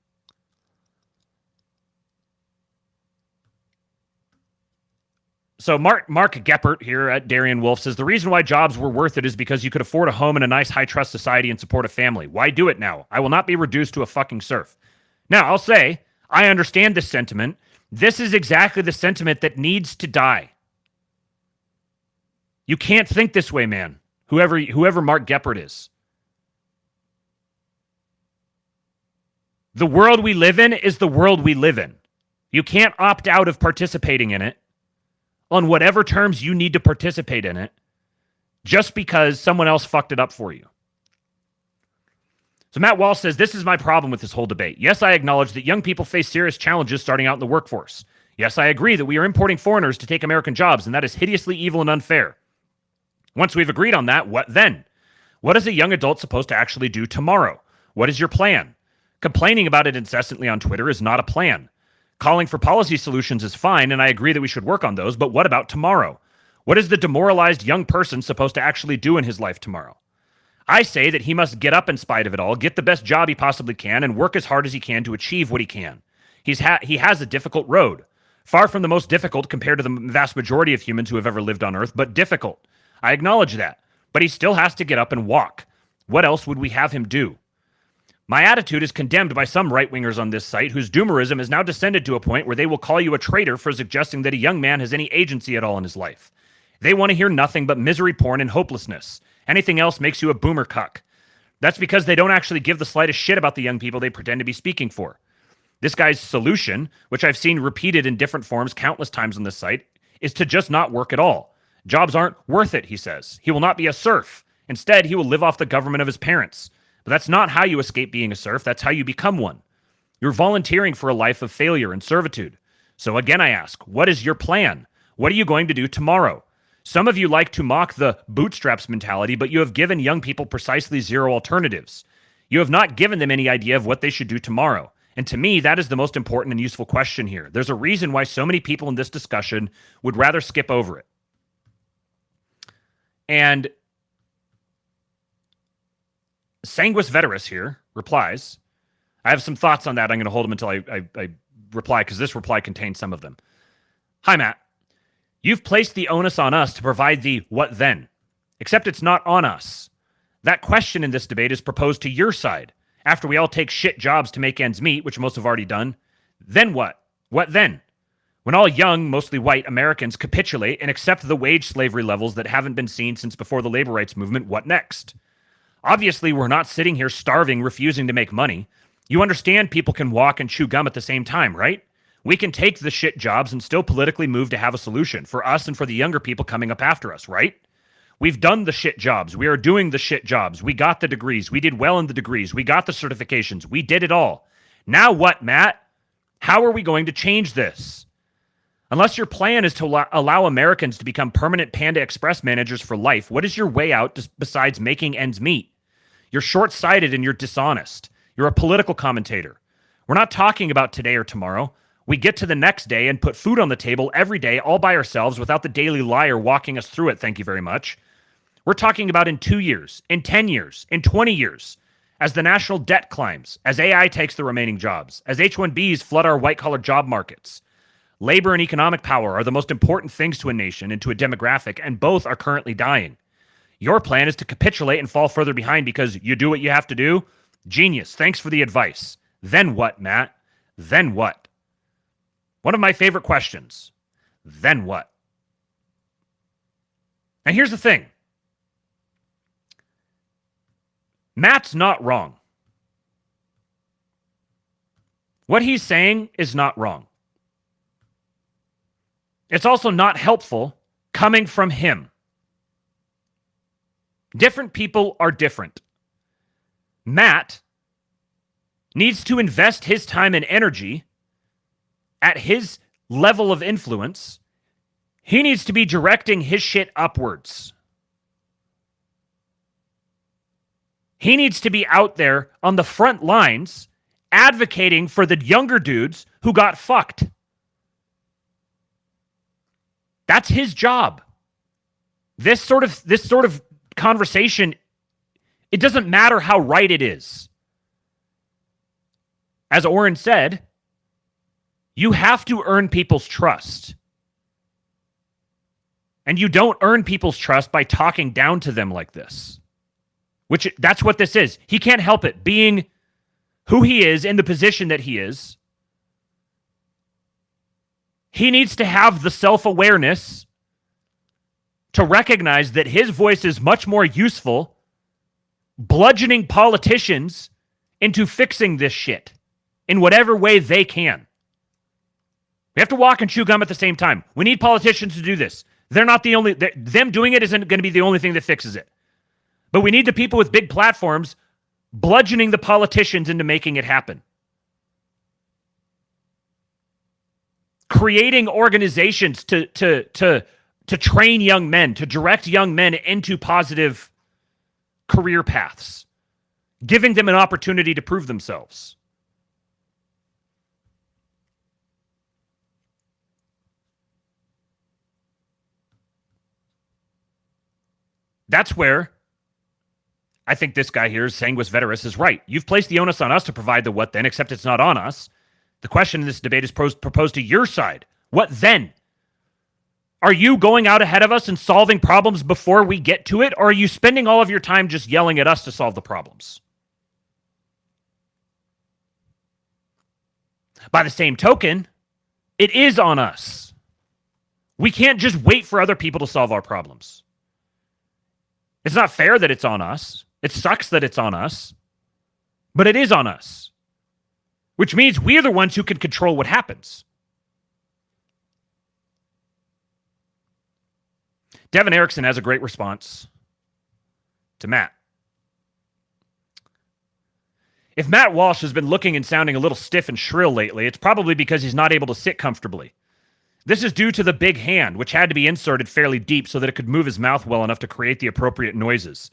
So Mark Geppert here at Darian Wolf says, the reason why jobs were worth it is because you could afford a home in a nice high-trust society and support a family. Why do it now? I will not be reduced to a fucking serf. Now, I'll say, I understand this sentiment. This is exactly the sentiment that needs to die. You can't think this way, man. Whoever Mark Geppert is. The world we live in is the world we live in. You can't opt out of participating in it on whatever terms you need to participate in it just because someone else fucked it up for you. So Matt Walsh says, this is my problem with this whole debate. Yes, I acknowledge that young people face serious challenges starting out in the workforce. Yes, I agree that we are importing foreigners to take American jobs, and that is hideously evil and unfair. Once we've agreed on that, what then? What is a young adult supposed to actually do tomorrow? What is your plan? Complaining about it incessantly on Twitter is not a plan. Calling for policy solutions is fine, and I agree that we should work on those, but what about tomorrow? What is the demoralized young person supposed to actually do in his life tomorrow? I say that he must get up in spite of it all, get the best job he possibly can, and work as hard as he can to achieve what he can. He has a difficult road. Far from the most difficult compared to the vast majority of humans who have ever lived on Earth, but difficult. I acknowledge that. But he still has to get up and walk. What else would we have him do? My attitude is condemned by some right-wingers on this site whose doomerism has now descended to a point where they will call you a traitor for suggesting that a young man has any agency at all in his life. They want to hear nothing but misery porn and hopelessness. Anything else makes you a boomer cuck. That's because they don't actually give the slightest shit about the young people they pretend to be speaking for. This guy's solution, which I've seen repeated in different forms countless times on this site, is to just not work at all. Jobs aren't worth it, he says. He will not be a serf. Instead, he will live off the government of his parents. But that's not how you escape being a serf. That's how you become one. You're volunteering for a life of failure and servitude. So again, I ask, what is your plan? What are you going to do tomorrow? Some of you like to mock the bootstraps mentality, but you have given young people precisely zero alternatives. You have not given them any idea of what they should do tomorrow. And to me, that is the most important and useful question here. There's a reason why so many people in this discussion would rather skip over it. And Sanguis Veterus here replies, I have some thoughts on that. I'm going to hold them until I reply, because this reply contains some of them. Hi, Matt. You've placed the onus on us to provide the what then, except it's not on us. That question in this debate is proposed to your side. After we all take shit jobs to make ends meet, which most have already done, then what? What then? When all young, mostly white Americans capitulate and accept the wage slavery levels that haven't been seen since before the labor rights movement, what next? Obviously, we're not sitting here starving, refusing to make money. You understand people can walk and chew gum at the same time, right? We can take the shit jobs and still politically move to have a solution for us and for the younger people coming up after us, right? We've done the shit jobs. We are doing the shit jobs. We got the degrees. We did well in the degrees. We got the certifications. We did it all. Now what, Matt? How are we going to change this? Unless your plan is to allow Americans to become permanent Panda Express managers for life, what is your way out besides making ends meet? You're short-sighted and you're dishonest. You're a political commentator. We're not talking about today or tomorrow. We get to the next day and put food on the table every day all by ourselves without the Daily Liar walking us through it, thank you very much. We're talking about in 2 years, in 10 years, in 20 years, as the national debt climbs, as AI takes the remaining jobs, as H-1Bs flood our white-collar job markets. Labor and economic power are the most important things to a nation and to a demographic, and both are currently dying. Your plan is to capitulate and fall further behind because you do what you have to do? Genius. Thanks for the advice. Then what, Matt? Then what? One of my favorite questions. Then what? And here's the thing. Matt's not wrong. What he's saying is not wrong. It's also not helpful coming from him. Different people are different. Matt needs to invest his time and energy at his level of influence. He needs to be directing his shit upwards. He needs to be out there on the front lines advocating for the younger dudes who got fucked. That's his job. This sort of conversation, it doesn't matter how right it is. As Oren said, you have to earn people's trust. And you don't earn people's trust by talking down to them like this. That's what this is. He can't help it. Being who he is in the position that he is, he needs to have the self-awareness to recognize that his voice is much more useful bludgeoning politicians into fixing this shit in whatever way they can. We have to walk and chew gum at the same time. We need politicians to do this. They're not the only... Them doing it isn't going to be the only thing that fixes it. But we need the people with big platforms bludgeoning the politicians into making it happen. Creating organizations to train young men, to direct young men into positive career paths. Giving them an opportunity to prove themselves. That's where I think this guy here, Sanguis Veterus, is right. You've placed the onus on us to provide the what then, except it's not on us. The question in this debate is proposed to your side. What then? Are you going out ahead of us and solving problems before we get to it, or are you spending all of your time just yelling at us to solve the problems? By the same token, it is on us. We can't just wait for other people to solve our problems. It's not fair that it's on us. It sucks that it's on us, but it is on us, which means we are the ones who can control what happens. Devin Erickson has a great response to Matt. If Matt Walsh has been looking and sounding a little stiff and shrill lately, it's probably because he's not able to sit comfortably. This is due to the big hand, which had to be inserted fairly deep so that it could move his mouth well enough to create the appropriate noises.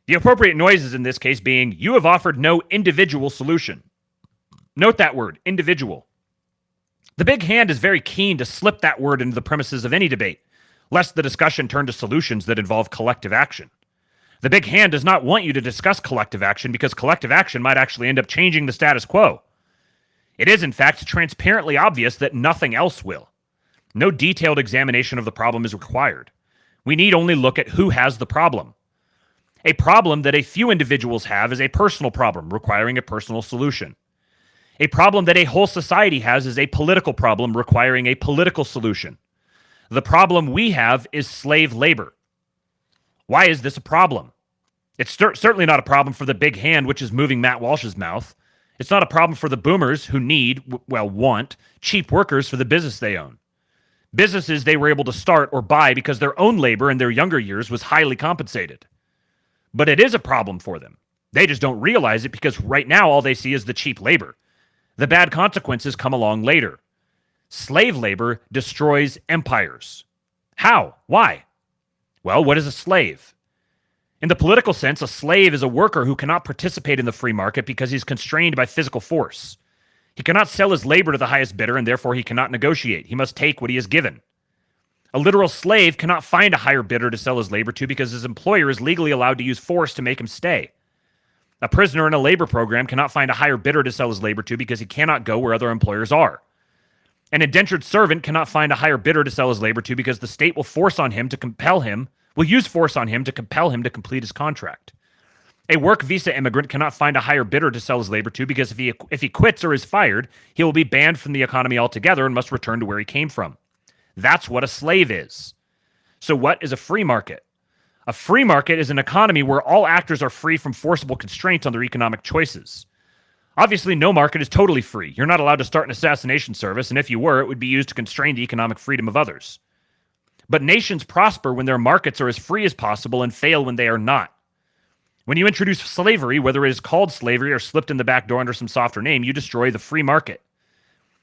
The appropriate noises in this case being, you have offered no individual solution. Note that word, individual. The big hand is very keen to slip that word into the premises of any debate, lest the discussion turn to solutions that involve collective action. The big hand does not want you to discuss collective action because collective action might actually end up changing the status quo. It is, in fact, transparently obvious that nothing else will. No detailed examination of the problem is required. We need only look at who has the problem. A problem that a few individuals have is a personal problem requiring a personal solution. A problem that a whole society has is a political problem requiring a political solution. The problem we have is slave labor. Why is this a problem? It's certainly not a problem for the big hand, which is moving Matt Walsh's mouth. It's not a problem for the boomers who want cheap workers for the business they own. Businesses they were able to start or buy because their own labor in their younger years was highly compensated. But it is a problem for them. They just don't realize it because right now all they see is the cheap labor. The bad consequences come along later. Slave labor destroys empires. How? Why? Well, what is a slave? In the political sense, a slave is a worker who cannot participate in the free market because he's constrained by physical force. He cannot sell his labor to the highest bidder, and therefore he cannot negotiate. He must take what he is given. A literal slave cannot find a higher bidder to sell his labor to because his employer is legally allowed to use force to make him stay. A prisoner in a labor program cannot find a higher bidder to sell his labor to because he cannot go where other employers are. An indentured servant cannot find a higher bidder to sell his labor to because the state will use force on him to compel him to complete his contract. A work visa immigrant cannot find a higher bidder to sell his labor to because if he quits or is fired, he will be banned from the economy altogether and must return to where he came from. That's what a slave is. So what is a free market? A free market is an economy where all actors are free from forcible constraints on their economic choices. Obviously, no market is totally free. You're not allowed to start an assassination service, and if you were, it would be used to constrain the economic freedom of others. But nations prosper when their markets are as free as possible and fail when they are not. When you introduce slavery, whether it is called slavery or slipped in the back door under some softer name, you destroy the free market.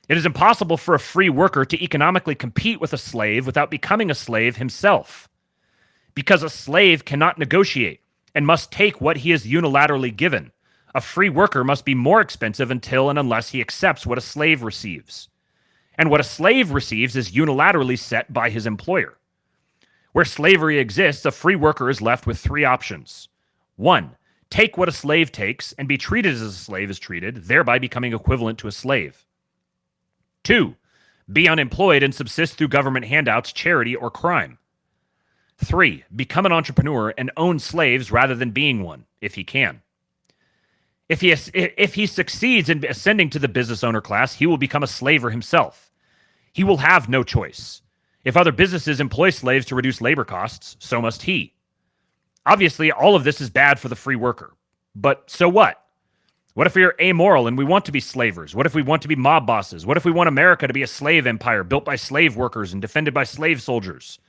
It is impossible for a free worker to economically compete with a slave without becoming a slave himself. Because a slave cannot negotiate and must take what he is unilaterally given. A free worker must be more expensive until and unless he accepts what a slave receives. And what a slave receives is unilaterally set by his employer. Where slavery exists, a free worker is left with three options. 1. Take what a slave takes and be treated as a slave is treated, thereby becoming equivalent to a slave. 2. Be unemployed and subsist through government handouts, charity, or crime. 3. Become an entrepreneur and own slaves rather than being one, if he can. If he succeeds in ascending to the business owner class, he will become a slaver himself. He will have no choice. If other businesses employ slaves to reduce labor costs, so must he. Obviously, all of this is bad for the free worker. But so what? What if we are amoral and we want to be slavers? What if we want to be mob bosses? What if we want America to be a slave empire built by slave workers and defended by slave soldiers?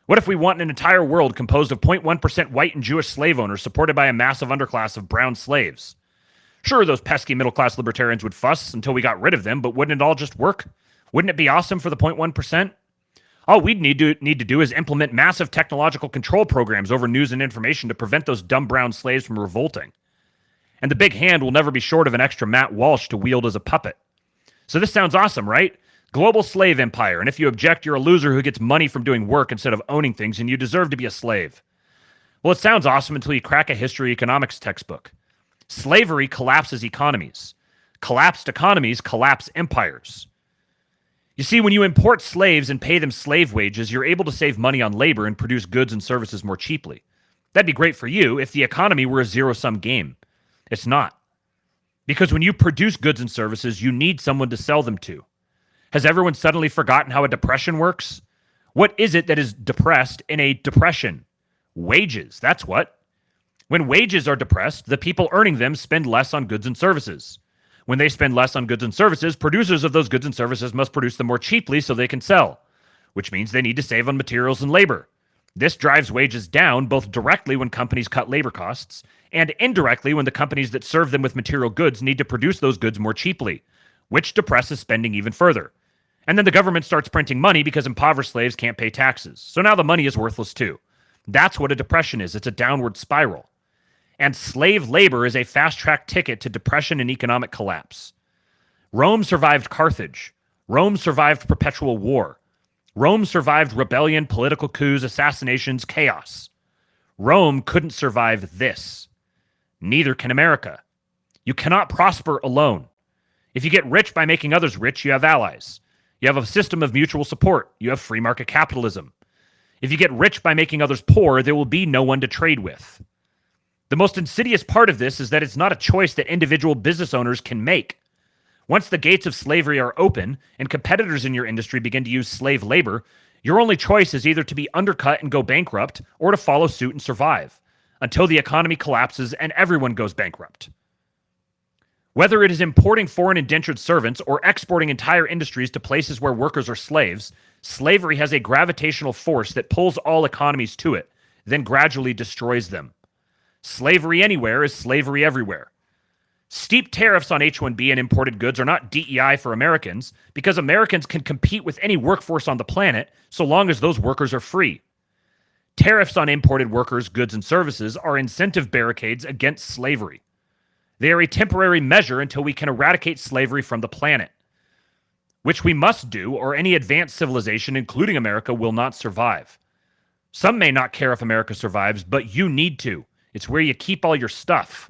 What if we want an entire world composed of 0.1% white and Jewish slave owners supported by a massive underclass of brown slaves? Sure, those pesky middle-class libertarians would fuss until we got rid of them, but wouldn't it all just work? Wouldn't it be awesome for the 0.1%? All we'd need to do is implement massive technological control programs over news and information to prevent those dumb brown slaves from revolting. And the big hand will never be short of an extra Matt Walsh to wield as a puppet. So this sounds awesome, right? Global slave empire, and if you object, you're a loser who gets money from doing work instead of owning things, and you deserve to be a slave. Well, it sounds awesome until you crack a history economics textbook. Slavery collapses economies. Collapsed economies collapse empires. You see, when you import slaves and pay them slave wages, you're able to save money on labor and produce goods and services more cheaply. That'd be great for you if the economy were a zero-sum game. It's not. Because when you produce goods and services, you need someone to sell them to. Has everyone suddenly forgotten how a depression works? What is it that is depressed in a depression? Wages, that's what. When wages are depressed, the people earning them spend less on goods and services. When they spend less on goods and services, producers of those goods and services must produce them more cheaply so they can sell, which means they need to save on materials and labor. This drives wages down both directly when companies cut labor costs and indirectly when the companies that serve them with material goods need to produce those goods more cheaply, which depresses spending even further. And then the government starts printing money because impoverished slaves can't pay taxes. So now the money is worthless too. That's what a depression is. It's a downward spiral. And slave labor is a fast-track ticket to depression and economic collapse. Rome survived Carthage. Rome survived perpetual war. Rome survived rebellion, political coups, assassinations, chaos. Rome couldn't survive this. Neither can America. You cannot prosper alone. If you get rich by making others rich, you have allies. You have a system of mutual support. You have free market capitalism. If you get rich by making others poor, there will be no one to trade with. The most insidious part of this is that it's not a choice that individual business owners can make. Once the gates of slavery are open and competitors in your industry begin to use slave labor, your only choice is either to be undercut and go bankrupt or to follow suit and survive until the economy collapses and everyone goes bankrupt. Whether it is importing foreign indentured servants or exporting entire industries to places where workers are slaves, slavery has a gravitational force that pulls all economies to it, then gradually destroys them. Slavery anywhere is slavery everywhere. Steep tariffs on H-1B and imported goods are not DEI for Americans because Americans can compete with any workforce on the planet so long as those workers are free. Tariffs on imported workers, goods, and services are incentive barricades against slavery. They are a temporary measure until we can eradicate slavery from the planet, which we must do or any advanced civilization, including America, will not survive. Some may not care if America survives, but you need to. It's where you keep all your stuff.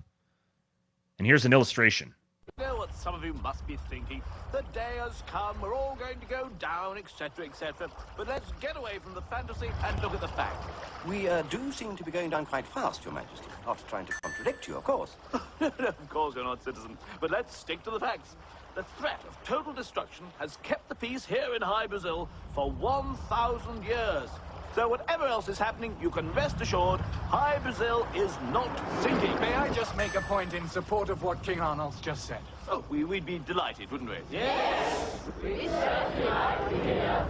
And here's an illustration. You know what some of you must be thinking? The day has come, we're all going to go down, etc., etc. But let's get away from the fantasy and look at the facts. We do seem to be going down quite fast, Your Majesty. Not trying to contradict you, of course. No, of course you're not, citizen. But let's stick to the facts. The threat of total destruction has kept the peace here in High Brazil for 1,000 years. So whatever else is happening, you can rest assured, High Brazil is not sinking. May I just make a point in support of what King Arnold's just said? Oh, we'd be delighted, wouldn't we? Yes! We certainly like to hear.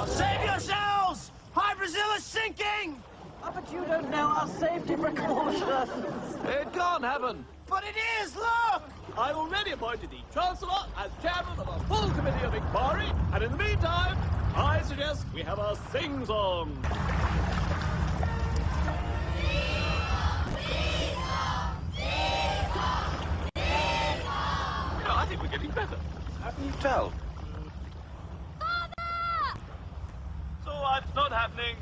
Save yourselves! High Brazil is sinking! Oh, but you don't know our safety precautions. It can't happen. But it is, look! I've already appointed the Chancellor as chairman of a full committee of inquiry, and in the meantime, I suggest we have a sing-song. No, I think we're getting better. How can you tell? So what's not happening?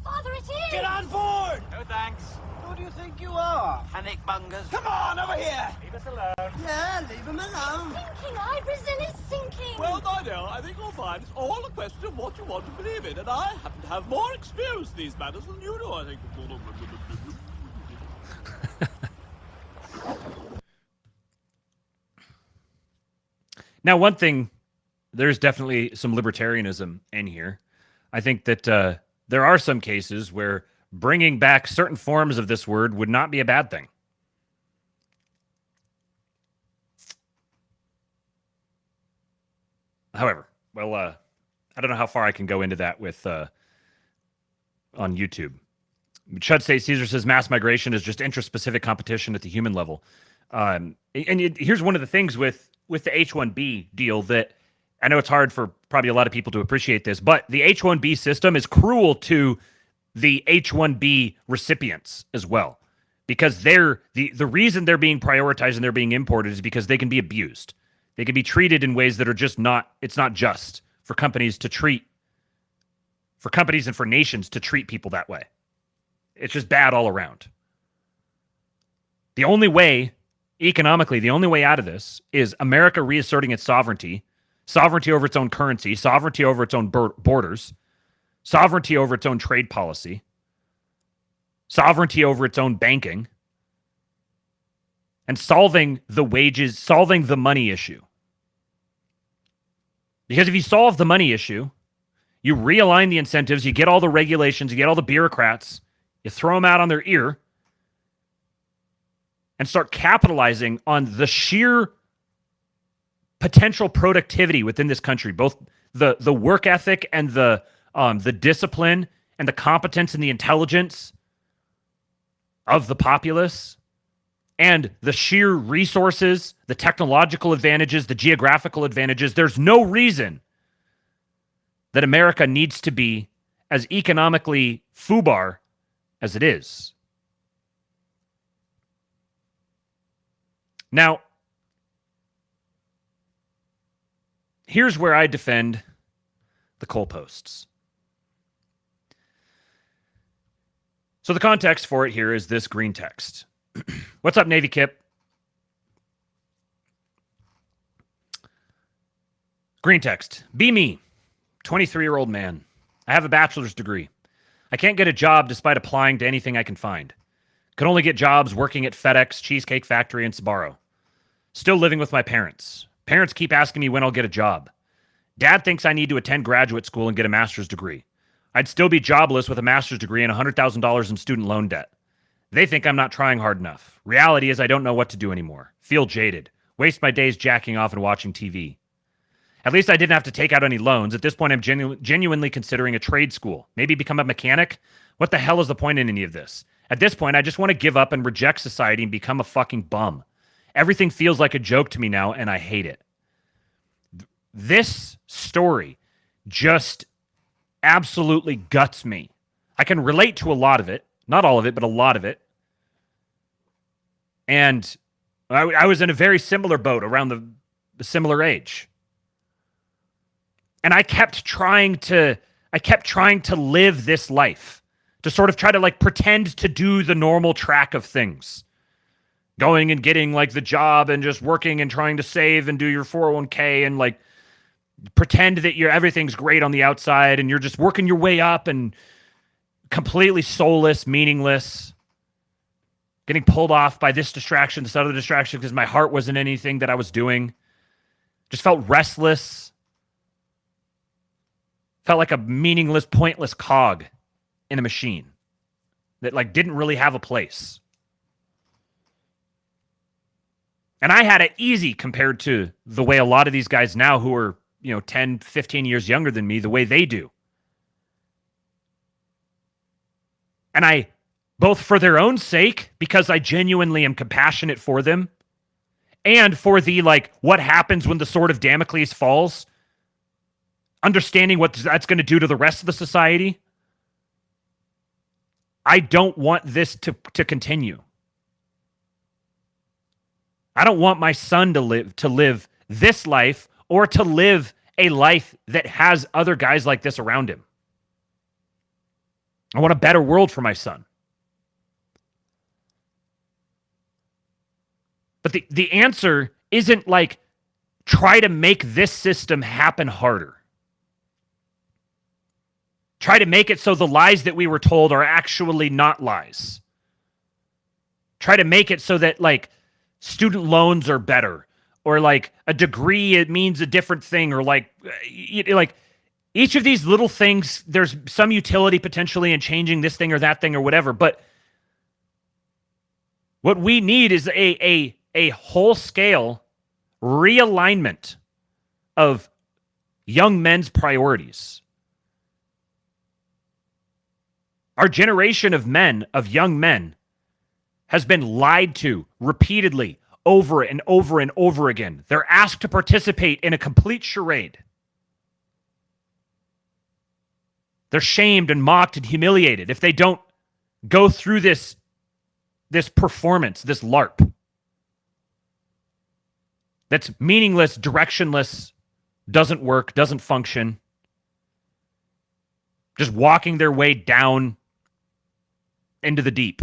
Father, it is! Get on board! No thanks. Who do you think you are? Panic mongers. Come on, over here! Leave us alone. Yeah, leave him alone. Sinking, High Brazil is sinking! Well, my dear, I think you'll find it's all a question of what you want to believe in, and I happen to have more experience in these matters than you do, I think. Now, one thing, there's definitely some libertarianism in here. I think that there are some cases where bringing back certain forms of this word would not be a bad thing. However, well, I don't know how far I can go into that with on YouTube. Chud State Caesar says mass migration is just interest-specific competition at the human level. Here's one of the things with the H-1B deal that I know it's hard for probably a lot of people to appreciate this, but the H-1B system is cruel to the H-1B recipients as well, because they're the reason they're being prioritized and they're being imported is because they can be abused. They can be treated in ways that are just not, it's not just for companies and for nations to treat people that way. It's just bad all around. The only way, economically, the only way out of this is America reasserting its sovereignty, sovereignty over its own currency, sovereignty over its own borders, sovereignty over its own trade policy, sovereignty over its own banking, and solving the money issue. Because if you solve the money issue, you realign the incentives, you get all the regulations, you get all the bureaucrats, you throw them out on their ear, and start capitalizing on the sheer potential productivity within this country, both the work ethic and the discipline and the competence and the intelligence of the populace, and the sheer resources, the technological advantages, the geographical advantages. There's no reason that America needs to be as economically foobar as it is. Now, here's where I defend the coal posts. So the context for it here is this green text. What's up, Navy Kip? Green text. Be me, 23-year-old man. I have a bachelor's degree. I can't get a job despite applying to anything I can find. Could only get jobs working at FedEx, Cheesecake Factory, and Sbarro. Still living with my parents. Parents keep asking me when I'll get a job. Dad thinks I need to attend graduate school and get a master's degree. I'd still be jobless with a master's degree and $100,000 in student loan debt. They think I'm not trying hard enough. Reality is I don't know what to do anymore. Feel jaded. Waste my days jacking off and watching TV. At least I didn't have to take out any loans. At this point, I'm genuinely considering a trade school. Maybe become a mechanic? What the hell is the point in any of this? At this point, I just want to give up and reject society and become a fucking bum. Everything feels like a joke to me now, and I hate it. This story just absolutely guts me. I can relate to a lot of it. Not all of it, but a lot of it. And I was in a very similar boat around the similar age. And I kept trying to live this life, to sort of try to like pretend to do the normal track of things. Going and getting like the job and just working and trying to save and do your 401k and like pretend that everything's great on the outside and you're just working your way up and completely soulless, meaningless, getting pulled off by this distraction, this other distraction, because my heart wasn't anything that I was doing. Just felt restless. Felt like a meaningless, pointless cog in a machine that like didn't really have a place. And I had it easy compared to the way a lot of these guys now who are, 10, 15 years younger than me, the way they do. And I, both for their own sake, because I genuinely am compassionate for them, and for the, like, what happens when the sword of Damocles falls, understanding what that's going to do to the rest of the society, I don't want this to continue. I don't want my son to live this life or to live a life that has other guys like this around him. I want a better world for my son. But the answer isn't like try to make this system happen harder. Try to make it so the lies that we were told are actually not lies. Try to make it so that like student loans are better, or like a degree, it means a different thing, or like each of these little things, there's some utility potentially in changing this thing or that thing or whatever. But what we need is a whole scale realignment of young men's priorities. Our generation of men, of young men, has been lied to repeatedly over and over and over again. They're asked to participate in a complete charade. They're shamed and mocked and humiliated if they don't go through this performance, this LARP. That's meaningless, directionless, doesn't work, doesn't function. Just walking their way down into the deep.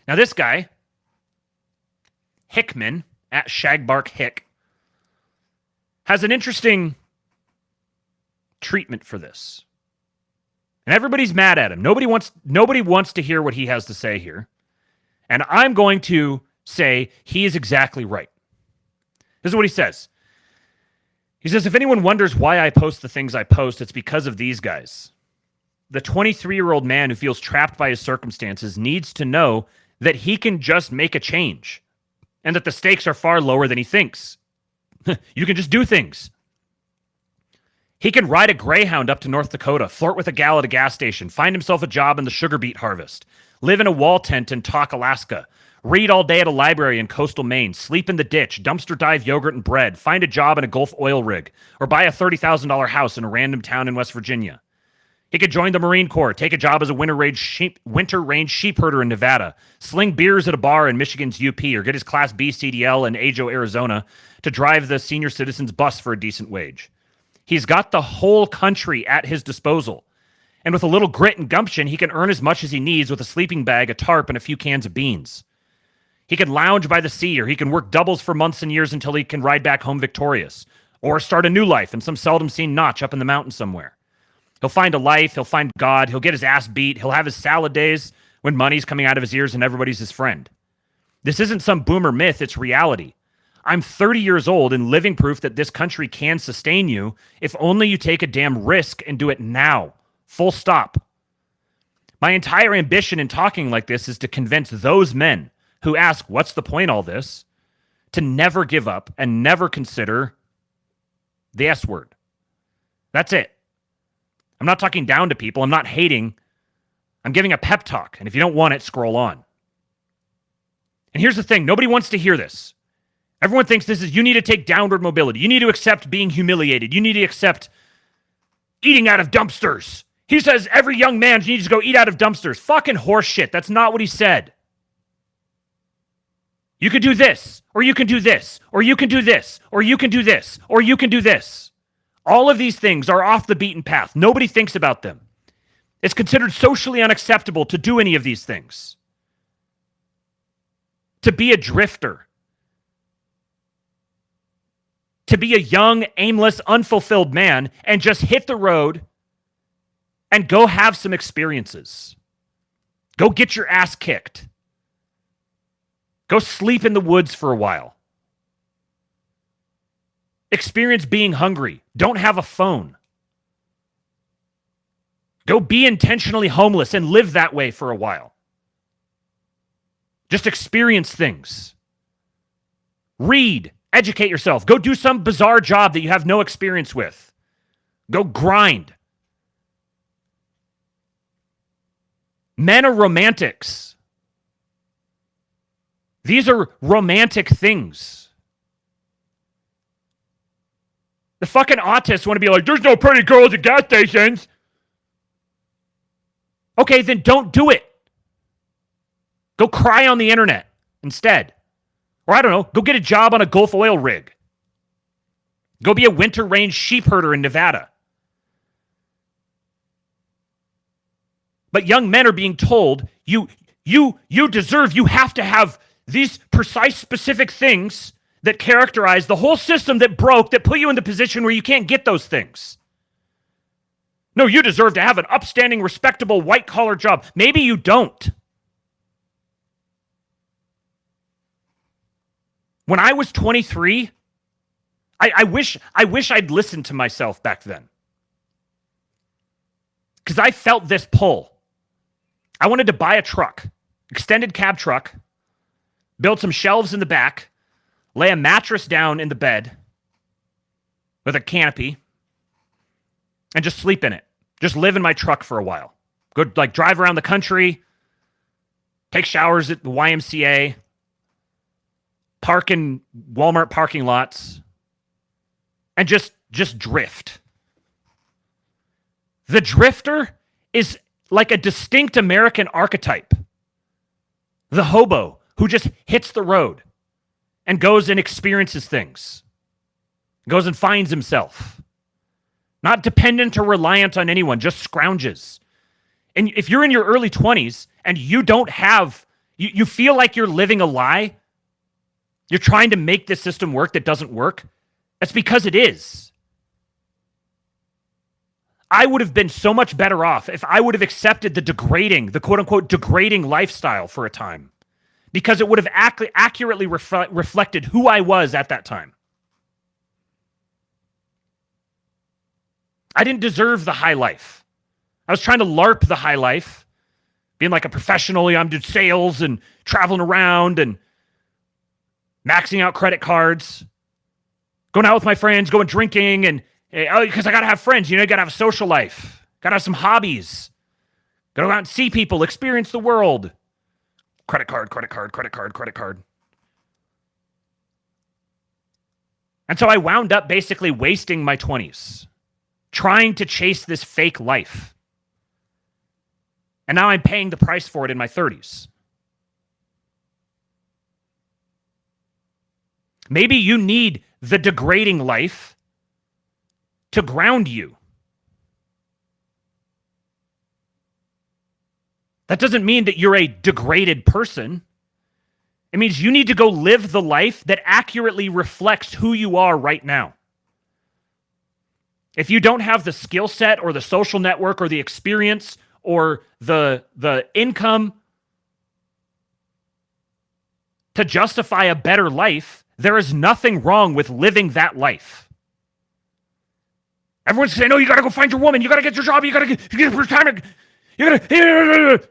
Now this guy, Hickman, at Shagbark Hick, has an interesting treatment for this. And everybody's mad at him. Nobody wants to hear what he has to say here. And I'm going to say he is exactly right. This is what he says. He says, if anyone wonders why I post the things I post, it's because of these guys. The 23-year-old man who feels trapped by his circumstances needs to know that he can just make a change and that the stakes are far lower than he thinks. You can just do things. He can ride a Greyhound up to North Dakota, flirt with a gal at a gas station, find himself a job in the sugar beet harvest, live in a wall tent in Tok, Alaska, read all day at a library in coastal Maine, sleep in the ditch, dumpster dive yogurt and bread, find a job in a Gulf oil rig, or buy a $30,000 house in a random town in West Virginia. He could join the Marine Corps, take a job as a winter range sheep herder in Nevada, sling beers at a bar in Michigan's UP, or get his Class B CDL in Ajo, Arizona, to drive the senior citizens bus for a decent wage. He's got the whole country at his disposal. And with a little grit and gumption, he can earn as much as he needs with a sleeping bag, a tarp, and a few cans of beans. He can lounge by the sea, or he can work doubles for months and years until he can ride back home victorious, or start a new life in some seldom-seen notch up in the mountains somewhere. He'll find a life, he'll find God, he'll get his ass beat, he'll have his salad days when money's coming out of his ears and everybody's his friend. This isn't some boomer myth, it's reality. I'm 30 years old and living proof that this country can sustain you if only you take a damn risk and do it now. Full stop. My entire ambition in talking like this is to convince those men who ask, what's the point all this, to never give up and never consider the S word. That's it. I'm not talking down to people. I'm not hating. I'm giving a pep talk. And if you don't want it, scroll on. And here's the thing. Nobody wants to hear this. Everyone thinks this is, you need to take downward mobility. You need to accept being humiliated. You need to accept eating out of dumpsters. He says every young man needs to go eat out of dumpsters. Fucking horse shit. That's not what he said. You could do this, or you can do this, or you can do this, or you can do this, or you can do this. All of these things are off the beaten path. Nobody thinks about them. It's considered socially unacceptable to do any of these things. To be a drifter. To be a young, aimless, unfulfilled man and just hit the road and go have some experiences. Go get your ass kicked. Go sleep in the woods for a while. Experience being hungry. Don't have a phone. Go be intentionally homeless and live that way for a while. Just experience things. Read. Educate yourself. Go do some bizarre job that you have no experience with. Go grind. Men are romantics. These are romantic things. The fucking autists want to be like, there's no pretty girls at gas stations. Okay, then don't do it. Go cry on the internet instead. Or I don't know, go get a job on a Gulf oil rig. Go be a winter range sheep herder in Nevada. But young men are being told, you deserve, you have to have these precise, specific things that characterize the whole system that broke, that put you in the position where you can't get those things. No, you deserve to have an upstanding, respectable, white-collar job. Maybe you don't. When I was 23, I wish I'd listened to myself back then. Because I felt this pull. I wanted to buy a truck, extended cab truck, build some shelves in the back, lay a mattress down in the bed with a canopy, and just sleep in it. Just live in my truck for a while. Go drive around the country, take showers at the YMCA, park in Walmart parking lots, and just drift. The drifter is like a distinct American archetype. The hobo who just hits the road and goes and experiences things. Goes and finds himself. Not dependent or reliant on anyone, just scrounges. And if you're in your early 20s and you don't have, you feel like you're living a lie, you're trying to make this system work that doesn't work, That's because it is. I would have been so much better off if I would have accepted the quote unquote degrading lifestyle for a time, because it would have accurately reflected who I was at that time. I didn't deserve the high life. I was trying to LARP the high life, being like a professional. I'm doing sales and traveling around and maxing out credit cards, going out with my friends, going drinking, and because I got to have friends. You got to have a social life. Got to have some hobbies. Got to go out and see people, experience the world. Credit card, credit card, credit card, credit card. And so I wound up basically wasting my 20s, trying to chase this fake life. And now I'm paying the price for it in my 30s. Maybe you need the degrading life to ground you. That doesn't mean that you're a degraded person. It means you need to go live the life that accurately reflects who you are right now. If you don't have the skill set or the social network or the experience or the income to justify a better life, there is nothing wrong with living that life. Everyone's saying, no, you got to go find your woman. You got to get your job. You got to get retirement. You got to.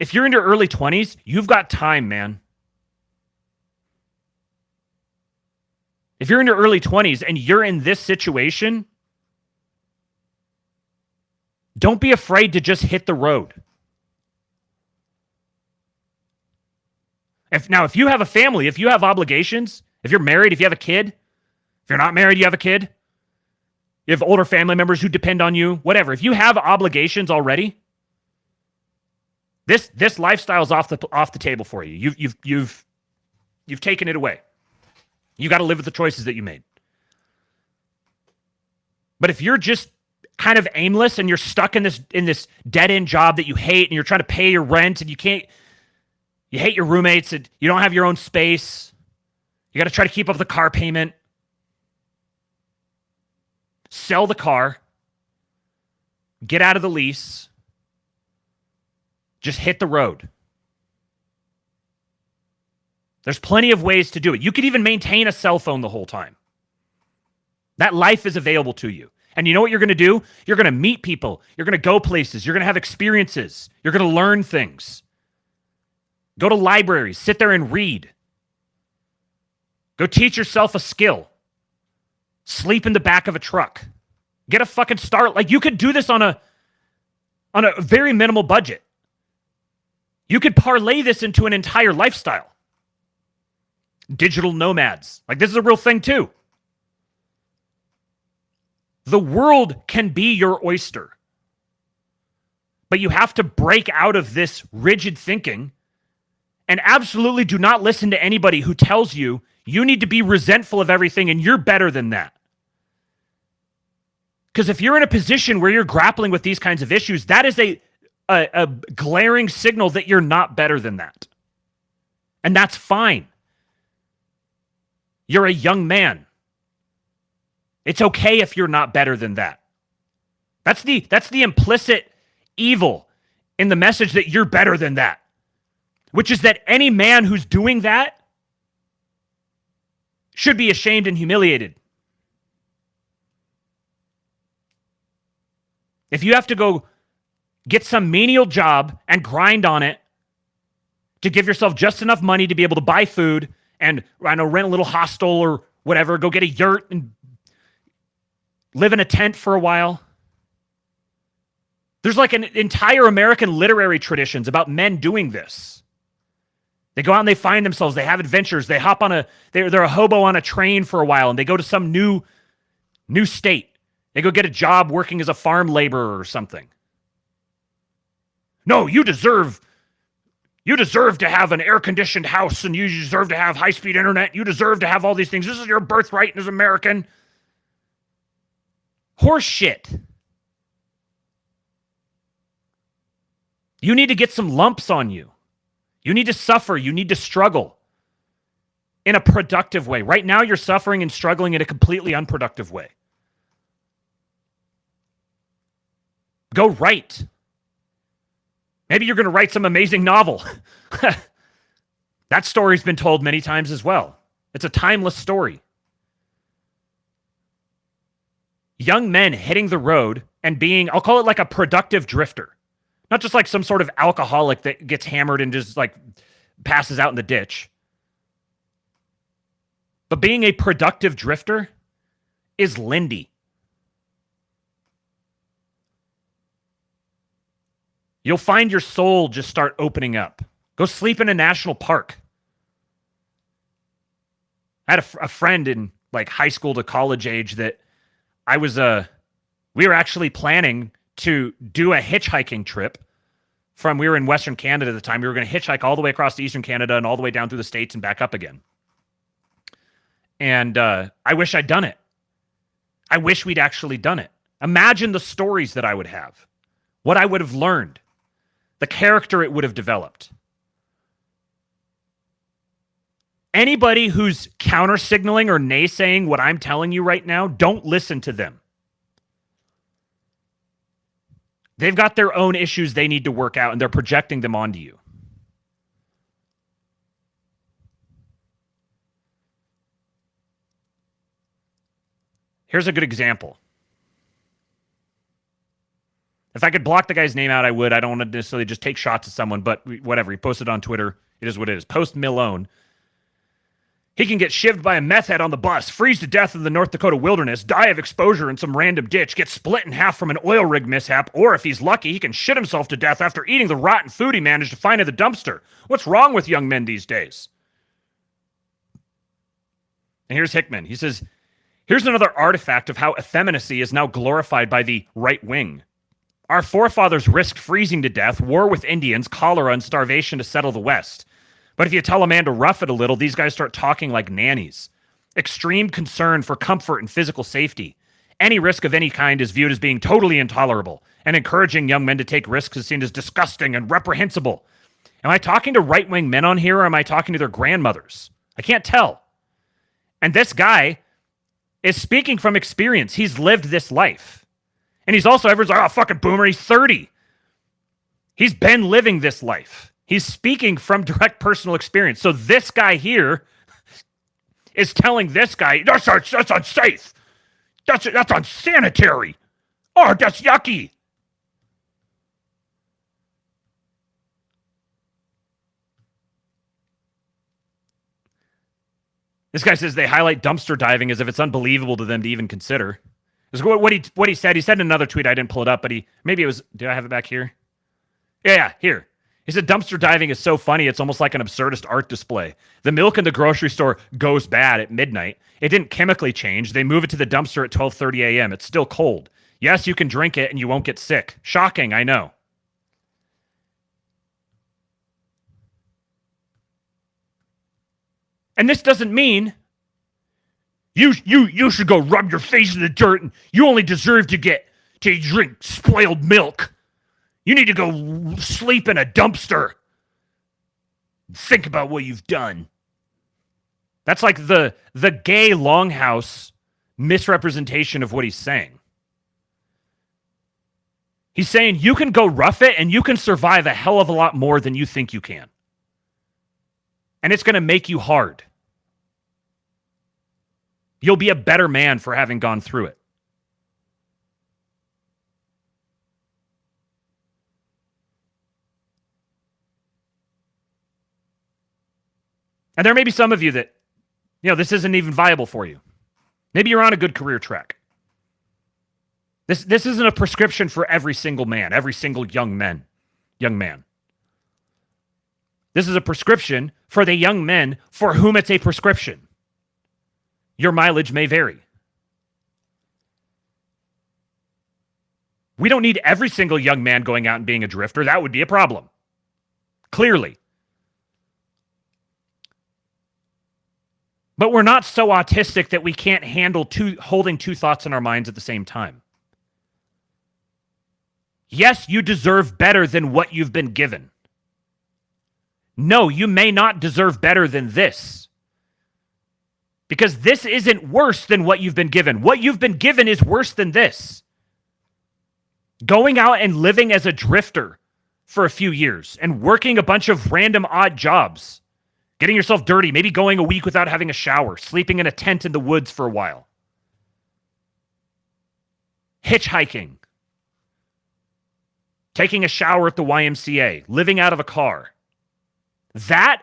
If you're in your early 20s, you've got time, man. If you're in your early 20s and you're in this situation, don't be afraid to just hit the road. If you have a family, if you have obligations, if you're married, if you have a kid, if you're not married, you have a kid, you have older family members who depend on you, whatever. If you have obligations already, this lifestyle's off the table for you. You've taken it away. You got to live with the choices that you made. But if you're just kind of aimless and you're stuck in this dead-end job that you hate and you're trying to pay your rent and you hate your roommates and you don't have your own space, you got to try to keep up the car payment, sell the car, get out of the lease, just hit the road. There's plenty of ways to do it. You could even maintain a cell phone the whole time. That life is available to you. And you know what you're going to do? You're going to meet people. You're going to go places. You're going to have experiences. You're going to learn things. Go to libraries. Sit there and read. Go teach yourself a skill. Sleep in the back of a truck. Get a fucking start. Like, you could do this on a very minimal budget. You could parlay this into an entire lifestyle. Digital nomads. Like, this is a real thing too. The world can be your oyster. But you have to break out of this rigid thinking and absolutely do not listen to anybody who tells you you need to be resentful of everything and you're better than that. Because if you're in a position where you're grappling with these kinds of issues, that is a glaring signal that you're not better than that. And that's fine. You're a young man. It's okay if you're not better than that. That's the implicit evil in the message that you're better than that, which is that any man who's doing that should be ashamed and humiliated. If you have to go get some menial job and grind on it to give yourself just enough money to be able to buy food and, rent a little hostel or whatever, go get a yurt and live in a tent for a while. There's like an entire American literary traditions about men doing this. They go out and they find themselves, they have adventures, they hop on they're a hobo on a train for a while and they go to some new state. They go get a job working as a farm laborer or something. No, you deserve to have an air-conditioned house and you deserve to have high-speed internet. You deserve to have all these things. This is your birthright as an American. Horse shit. You need to get some lumps on you. You need to suffer. You need to struggle in a productive way. Right now, you're suffering and struggling in a completely unproductive way. Go write. Maybe you're going to write some amazing novel. That story's been told many times as well. It's a timeless story. Young men hitting the road and being, I'll call it like a productive drifter. Not just like some sort of alcoholic that gets hammered and just like passes out in the ditch. But being a productive drifter is Lindy. You'll find your soul just start opening up. Go sleep in a national park. I had a friend in like high school to college age that we were actually planning to do a hitchhiking trip we were in Western Canada at the time. We were going to hitchhike all the way across to Eastern Canada and all the way down through the States and back up again. And I wish I'd done it. I wish we'd actually done it. Imagine the stories that I would have, what I would have learned, the character it would have developed. Anybody who's counter-signaling or naysaying what I'm telling you right now, don't listen to them. They've got their own issues they need to work out, and they're projecting them onto you. Here's a good example. If I could block the guy's name out, I would. I don't want to necessarily just take shots at someone, but whatever. He posted on Twitter. It is what it is. Post Malone. He can get shivved by a meth head on the bus, freeze to death in the North Dakota wilderness, die of exposure in some random ditch, get split in half from an oil rig mishap, or if he's lucky, he can shit himself to death after eating the rotten food he managed to find in the dumpster. What's wrong with young men these days? And here's Hickman. He says, here's another artifact of how effeminacy is now glorified by the right wing. Our forefathers risked freezing to death, war with Indians, cholera, and starvation to settle the West. But if you tell a man to rough it a little, these guys start talking like nannies. Extreme concern for comfort and physical safety. Any risk of any kind is viewed as being totally intolerable, and encouraging young men to take risks is seen as disgusting and reprehensible. Am I talking to right-wing men on here, or am I talking to their grandmothers? I can't tell. And this guy is speaking from experience. He's lived this life. And he's also, everyone's like, oh, fucking boomer, he's 30. He's been living this life. He's speaking from direct personal experience. So this guy here is telling this guy, that's unsafe. That's unsanitary. Oh, that's yucky. This guy says they highlight dumpster diving as if it's unbelievable to them to even consider. What he said. He said in another tweet. I didn't pull it up, but maybe it was. Do I have it back here? Yeah, here. He said dumpster diving is so funny, it's almost like an absurdist art display. The milk in the grocery store goes bad at midnight. It didn't chemically change. They move it to the dumpster at 12:30 a.m. It's still cold. Yes, you can drink it and you won't get sick. Shocking, I know. And this doesn't mean you should go rub your face in the dirt and you only deserve to drink spoiled milk. You need to go sleep in a dumpster. Think about what you've done. That's like the gay longhouse misrepresentation of what he's saying. He's saying you can go rough it and you can survive a hell of a lot more than you think you can. And it's going to make you hard. You'll be a better man for having gone through it. And there may be some of you that, this isn't even viable for you. Maybe you're on a good career track. This isn't a prescription for every single man, every single young man. This is a prescription for the young men for whom it's a prescription. Your mileage may vary. We don't need every single young man going out and being a drifter. That would be a problem. Clearly. But we're not so autistic that we can't handle holding two thoughts in our minds at the same time. Yes, you deserve better than what you've been given. No, you may not deserve better than this. Because this isn't worse than what you've been given. What you've been given is worse than this. Going out and living as a drifter for a few years and working a bunch of random odd jobs, getting yourself dirty, maybe going a week without having a shower, sleeping in a tent in the woods for a while, hitchhiking, taking a shower at the YMCA, living out of a car. That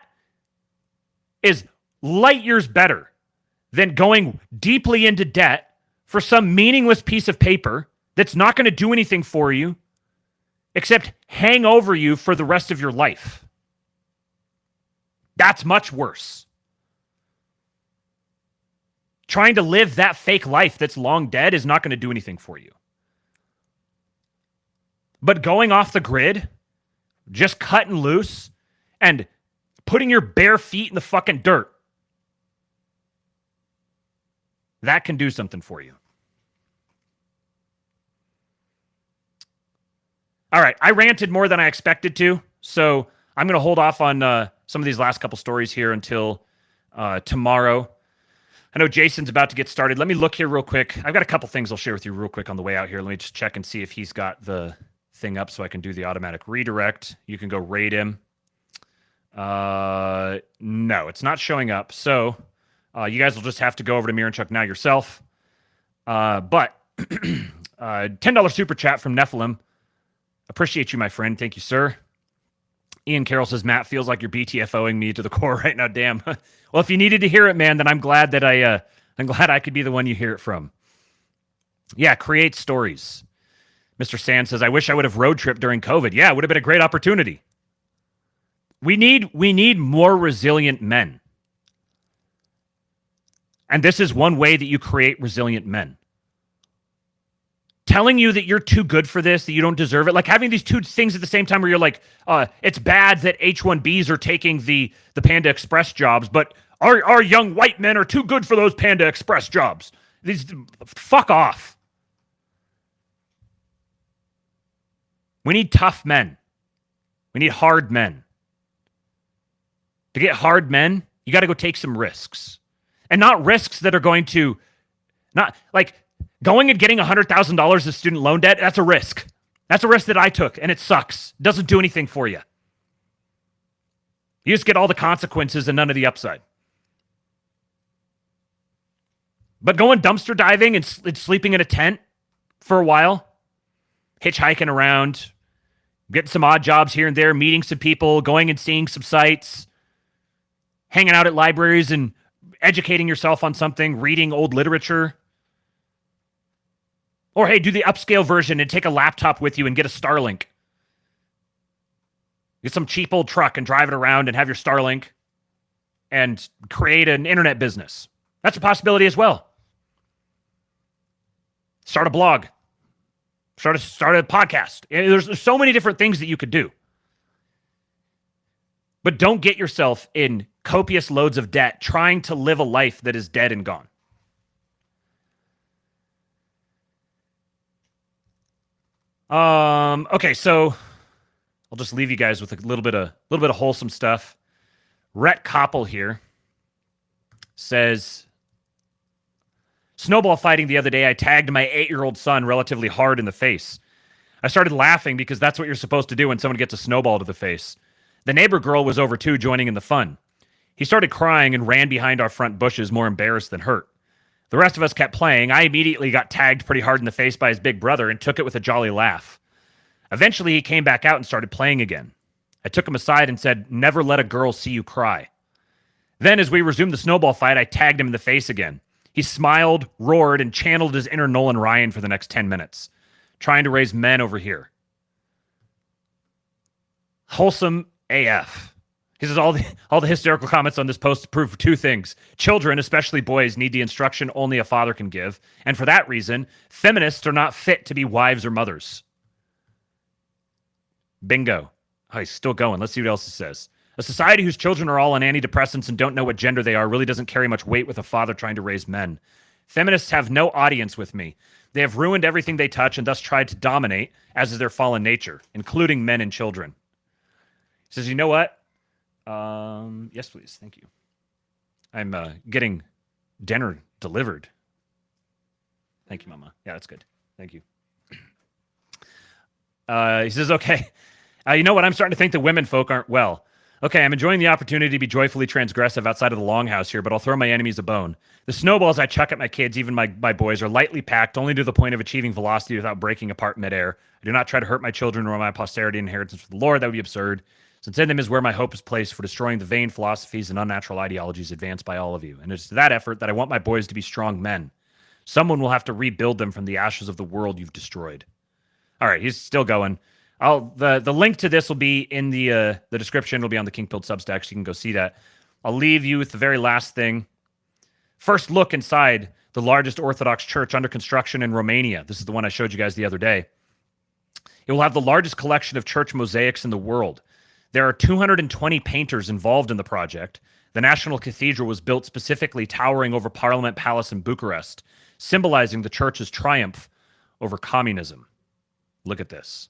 is light years better than going deeply into debt for some meaningless piece of paper that's not going to do anything for you except hang over you for the rest of your life. That's much worse. Trying to live that fake life that's long dead is not going to do anything for you. But going off the grid, just cutting loose, and putting your bare feet in the fucking dirt, that can do something for you. All right, I ranted more than I expected to, so I'm going to hold off on some of these last couple stories here until tomorrow. I know Jason's about to get started. Let me look here real quick. I've got a couple things I'll share with you real quick on the way out here. Let me just check and see if he's got the thing up so I can do the automatic redirect. You can go rate him. No, it's not showing up. So you guys will just have to go over to Mir and Chuck now yourself. But $10 super chat from Nephilim. Appreciate you, my friend. Thank you, sir. Ian Carroll says, Matt, feels like you're BTFOing me to the core right now. Damn. Well, if you needed to hear it, man, then I'm glad that I'm glad I could be the one you hear it from. Yeah, create stories. Mr. Sand says, I wish I would have road tripped during COVID. Yeah, it would have been a great opportunity. We need more resilient men. And this is one way that you create resilient men. Telling you that you're too good for this, that you don't deserve it, like having these two things at the same time where you're like, it's bad that H-1Bs are taking the Panda Express jobs, but our young white men are too good for those Panda Express jobs. Fuck off. We need tough men. We need hard men. To get hard men, you got to go take some risks. And not risks that are going to, not like going and getting $100,000 of student loan debt, that's a risk. That's a risk that I took, and it sucks. It doesn't do anything for you. You just get all the consequences and none of the upside. But going dumpster diving and sleeping in a tent for a while, hitchhiking around, getting some odd jobs here and there, meeting some people, going and seeing some sites, hanging out at libraries and educating yourself on something, reading old literature. Or, hey, do the upscale version and take a laptop with you and get a Starlink. Get some cheap old truck and drive it around and have your Starlink and create an internet business. That's a possibility as well. Start a blog. Start a podcast. There's so many different things that you could do. But don't get yourself in copious loads of debt trying to live a life that is dead and gone. Okay, so I'll just leave you guys with a little bit of wholesome stuff. Rhett Koppel here says, snowball fighting the other day, I tagged my 8-year-old son relatively hard in the face. I started laughing because that's what you're supposed to do when someone gets a snowball to the face. The neighbor girl was over too, joining in the fun. He started crying and ran behind our front bushes, more embarrassed than hurt. The rest of us kept playing. I immediately got tagged pretty hard in the face by his big brother and took it with a jolly laugh. Eventually, he came back out and started playing again. I took him aside and said, never let a girl see you cry. Then, as we resumed the snowball fight, I tagged him in the face again. He smiled, roared, and channeled his inner Nolan Ryan for the next 10 minutes, trying to raise men over here. Wholesome AF. He says all the hysterical comments on this post prove two things. Children, especially boys, need the instruction only a father can give. And for that reason, feminists are not fit to be wives or mothers. Bingo. Oh, he's still going. Let's see what else it says. A society whose children are all on antidepressants and don't know what gender they are really doesn't carry much weight with a father trying to raise men. Feminists have no audience with me. They have ruined everything they touch and thus tried to dominate, as is their fallen nature, including men and children. He says, you know what? Yes, please. Thank you. I'm getting dinner delivered. Thank you, Mama. Yeah, that's good. Thank you. He says, okay. You know what? I'm starting to think the women folk aren't well. Okay, I'm enjoying the opportunity to be joyfully transgressive outside of the longhouse here, but I'll throw my enemies a bone. The snowballs I chuck at my kids, even my boys, are lightly packed, only to the point of achieving velocity without breaking apart midair. I do not try to hurt my children or my posterity inheritance for the Lord. That would be absurd, since in them is where my hope is placed for destroying the vain philosophies and unnatural ideologies advanced by all of you. And it's to that effort that I want my boys to be strong men. Someone will have to rebuild them from the ashes of the world you've destroyed. All right, he's still going. The link to this will be in the description. It'll be on the King Pilled Substack, so you can go see that. I'll leave you with the very last thing. First look inside the largest Orthodox church under construction in Romania. This is the one I showed you guys the other day. It will have the largest collection of church mosaics in the world. There are 220 painters involved in the project. The National Cathedral was built specifically towering over Parliament Palace in Bucharest, symbolizing the church's triumph over communism. Look at this.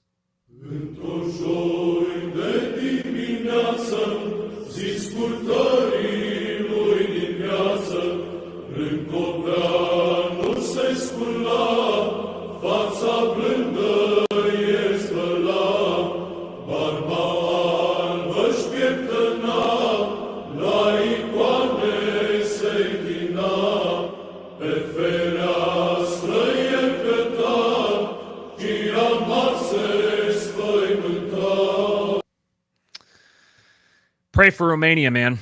Pray for Romania, man.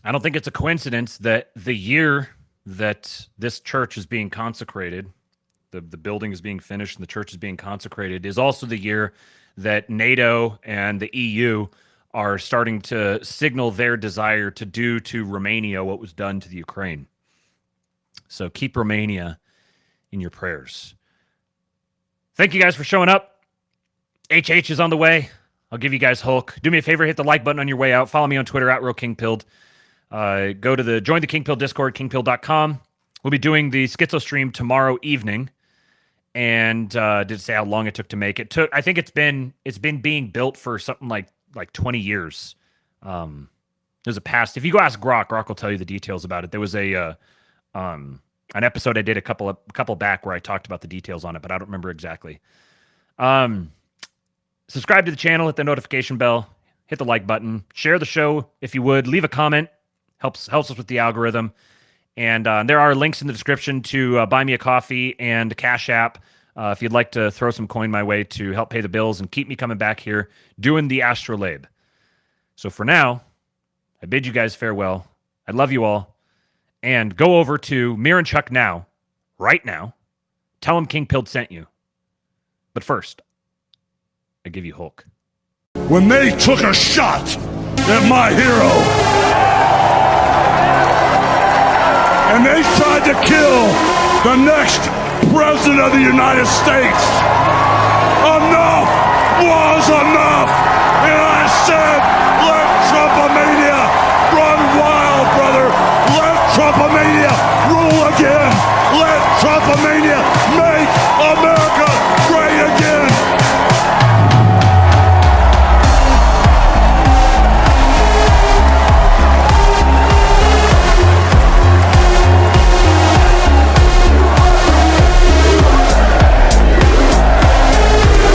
I don't think it's a coincidence that the year that this church is being consecrated, the building is being finished and the church is being consecrated, is also the year that NATO and the EU are starting to signal their desire to do to Romania what was done to the Ukraine. So keep Romania in your prayers. Thank you guys for showing up. HH is on the way. I'll give you guys Hulk. Do me a favor, hit the like button on your way out. Follow me on Twitter, @RealKingPilled. Go to join the King Pilled Discord, kingpilled.com. We'll be doing the Schizo stream tomorrow evening. And did say how long it took to make it. I think it's been being built for something like 20 years. There's a past. If you go ask Grok will tell you the details about it. There was an episode I did a couple back where I talked about the details on it, but I don't remember exactly. Subscribe to the channel, hit the notification bell, hit the like button, share the show if you would, leave a comment, helps us with the algorithm. And there are links in the description to buy me a coffee and a Cash App if you'd like to throw some coin my way to help pay the bills and keep me coming back here doing the Astrolabe. So for now, I bid you guys farewell. I love you all. And go over to Mir and Chuck now, right now. Tell them King Pilled sent you. But first, I give you Hulk. When they took a shot at my hero, and they tried to kill the next president of the United States, enough was enough.